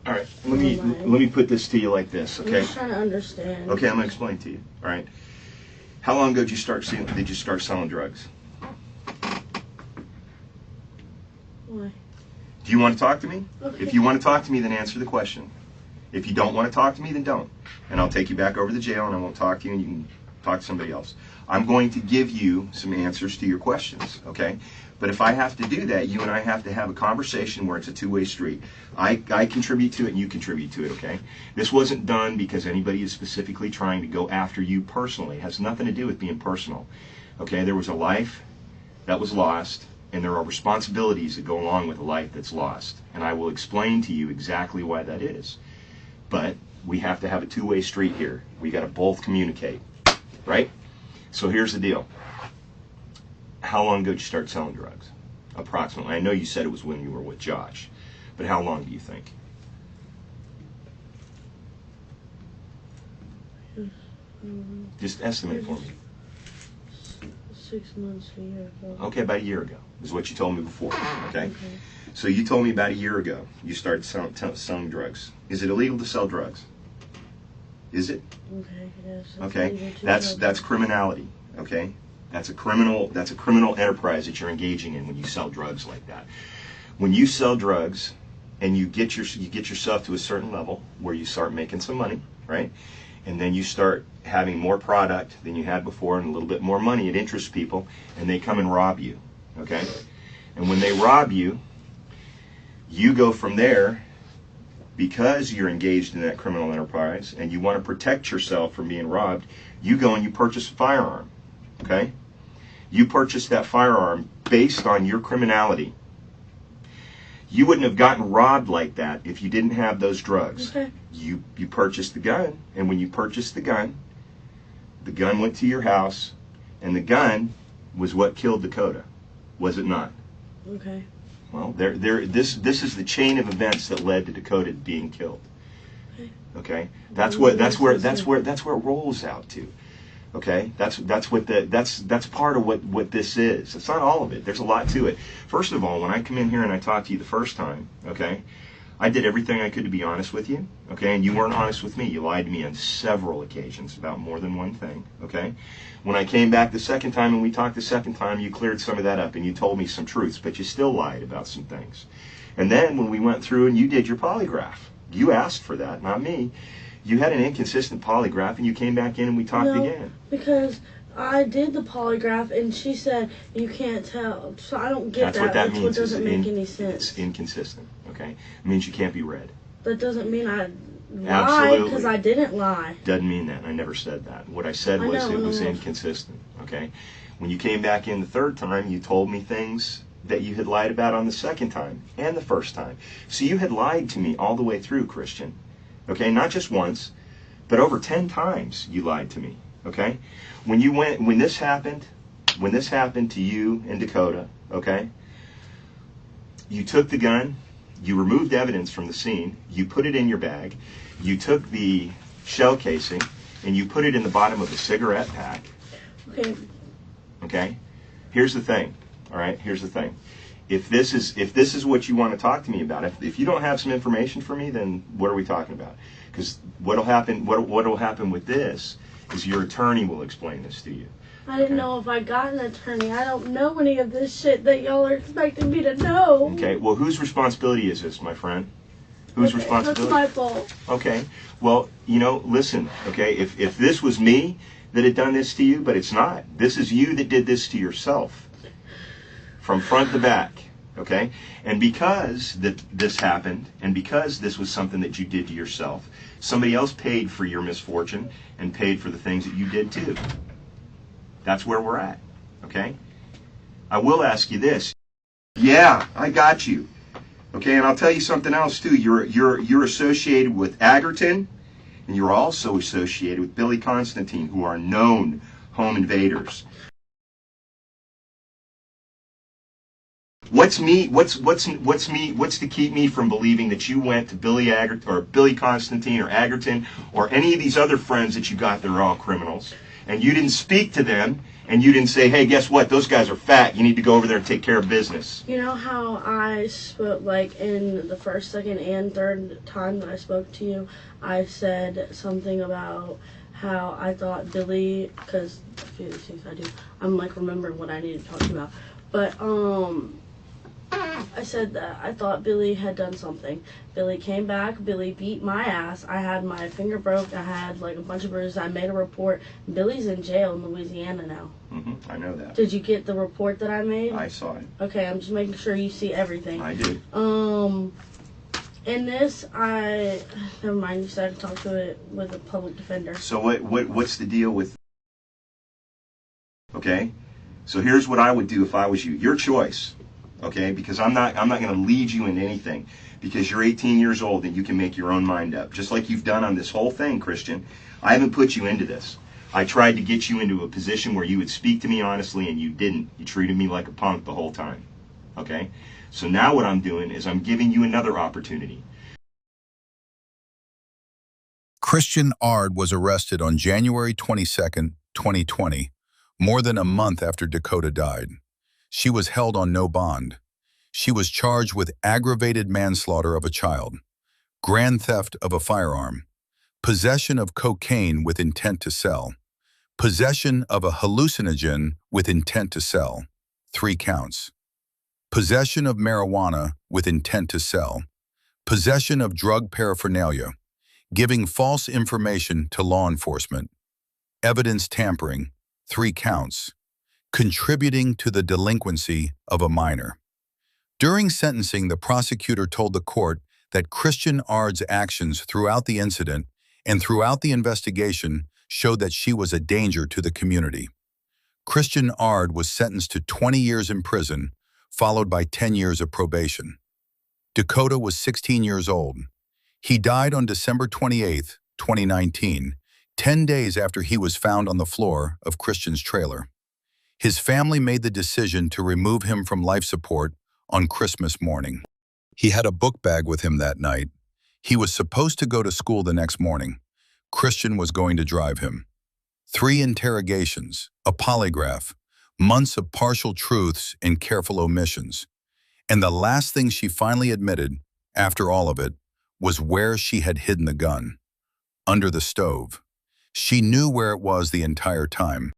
All right. Let me put this to you like this, okay? I'm just trying to understand. Okay, I'm gonna explain to you. All right. How long ago did you start selling drugs? Why? Do you want to talk to me? Okay. If you want to talk to me, then answer the question. If you don't want to talk to me, then don't. And I'll take you back over to the jail and I won't talk to you and you can talk to somebody else. I'm going to give you some answers to your questions, okay? But if I have to do that, you and I have to have a conversation where it's a two-way street. I contribute to it and you contribute to it, okay? This wasn't done because anybody is specifically trying to go after you personally. It has nothing to do with being personal, okay? There was a life that was lost, and there are responsibilities that go along with a life that's lost. And I will explain to you exactly why that is. But we have to have a two-way street here. We got to both communicate, right? So here's the deal. How long ago did you start selling drugs? Approximately. I know you said it was when you were with Josh, but how long do you think? Just estimate for me. 6 months, a year ago. Okay, about a year ago is what you told me before. Okay. So you told me about a year ago you started selling drugs. Is it illegal to sell drugs? Is it? Okay, yes. Okay. That's criminality. Okay. That's a criminal enterprise that you're engaging in when you sell drugs like that. When you sell drugs and you get yourself to a certain level where you start making some money, right? And then you start having more product than you had before and a little bit more money. It interests people, and they come and rob you, okay? And when they rob you, you go from there, because you're engaged in that criminal enterprise and you want to protect yourself from being robbed, you go and you purchase a firearm, okay? You purchase that firearm based on your criminality. You wouldn't have gotten robbed like that if you didn't have those drugs. Okay. You purchased the gun, and when you purchased the gun went to your house, and the gun was what killed Dakota, was it not? Okay. Well, this is the chain of events that led to Dakota being killed. Okay, that's where it rolls out to. Okay, that's part of what this is. It's not all of it. There's a lot to it. First of all, when I come in here and I talk to you the first time, okay, I did everything I could to be honest with you, okay? And you weren't honest with me. You lied to me on several occasions about more than one thing, okay? When I came back the second time and we talked the second time, you cleared some of that up and you told me some truths, but you still lied about some things. And then when we went through and you did your polygraph, you asked for that, not me. You had an inconsistent polygraph and you came back in and we talked again. Because I did the polygraph and she said you can't tell. So I don't get That's what that That's means. what doesn't make any It's sense. inconsistent, okay? It means you can't be read. That doesn't mean I lied Absolutely. because I didn't lie. Doesn't mean that. I never said that. What I said was it was inconsistent, okay? When you came back in the third time, you told me things that you had lied about on the second time and the first time. So you had lied to me all the way through, Kristian, okay? Not just once, but over 10 times you lied to me, okay? When this happened to you and Dakota, okay? You took the gun, you removed evidence from the scene, you put it in your bag, you took the shell casing, and you put it in the bottom of a cigarette pack. Okay. Okay? Here's the thing, all right? Here's the thing. If this is what you want to talk to me about, if you don't have some information for me, then what are we talking about? Because what'll happen with this is your attorney will explain this to you. I didn't know if I got an attorney. I don't know any of this shit that y'all are expecting me to know. Okay, well, whose responsibility is this, my friend? Whose responsibility? That's my fault. Okay, well, listen, okay, if this was me that had done this to you, but it's not. This is you that did this to yourself. From front to back, okay? And because this happened, and because this was something that you did to yourself, somebody else paid for your misfortune and paid for the things that you did too. That's where we're at, okay? I will ask you this. Yeah, I got you. Okay, and I'll tell you something else too. You're associated with Agerton, and you're also associated with Billy Constantine, who are known home invaders. What's to keep me from believing that you went to Billy Constantine or Agerton or any of these other friends that you got that are all criminals, and you didn't speak to them, and you didn't say, hey, guess what? Those guys are fat. You need to go over there and take care of business. You know how I spoke, like, in the first, second, and third time that I spoke to you, I said something about how I thought Billy, because a few of these things I do, I'm, like, remembering what I need to talk to you about. But, I said that I thought Billy had done something. Billy came back. Billy beat my ass. I had my finger broke. I had like a bunch of bruises. I made a report. Billy's in jail in Louisiana now. I know that. Did you get the report that I made? I saw it. Okay, I'm just making sure you see everything. I did. In this, never mind. You said I could talk to it with a public defender. So what's the deal with? Okay, so here's what I would do if I was you. Your choice. Okay, because I'm not going to lead you into anything, because you're 18 years old and you can make your own mind up, just like you've done on this whole thing, Kristian. I haven't put you into this. I tried to get you into a position where you would speak to me honestly, and you didn't. You treated me like a punk the whole time. Okay, so now what I'm doing is I'm giving you another opportunity. Kristian Ard was arrested on January 22nd, 2020, more than a month after Dakota died. She was held on no bond. She was charged with aggravated manslaughter of a child, grand theft of a firearm, possession of cocaine with intent to sell, possession of a hallucinogen with intent to sell, 3 counts, possession of marijuana with intent to sell, possession of drug paraphernalia, giving false information to law enforcement, evidence tampering, 3 counts, contributing to the delinquency of a minor. During sentencing, the prosecutor told the court that Kristian Ard's actions throughout the incident and throughout the investigation showed that she was a danger to the community. Kristian Ard was sentenced to 20 years in prison, followed by 10 years of probation. Dakota was 16 years old. He died on December 28, 2019, 10 days after he was found on the floor of Kristian's trailer. His family made the decision to remove him from life support on Christmas morning. He had a book bag with him that night. He was supposed to go to school the next morning. Kristian was going to drive him. 3 interrogations, a polygraph, months of partial truths and careful omissions. And the last thing she finally admitted, after all of it, was where she had hidden the gun. Under the stove. She knew where it was the entire time.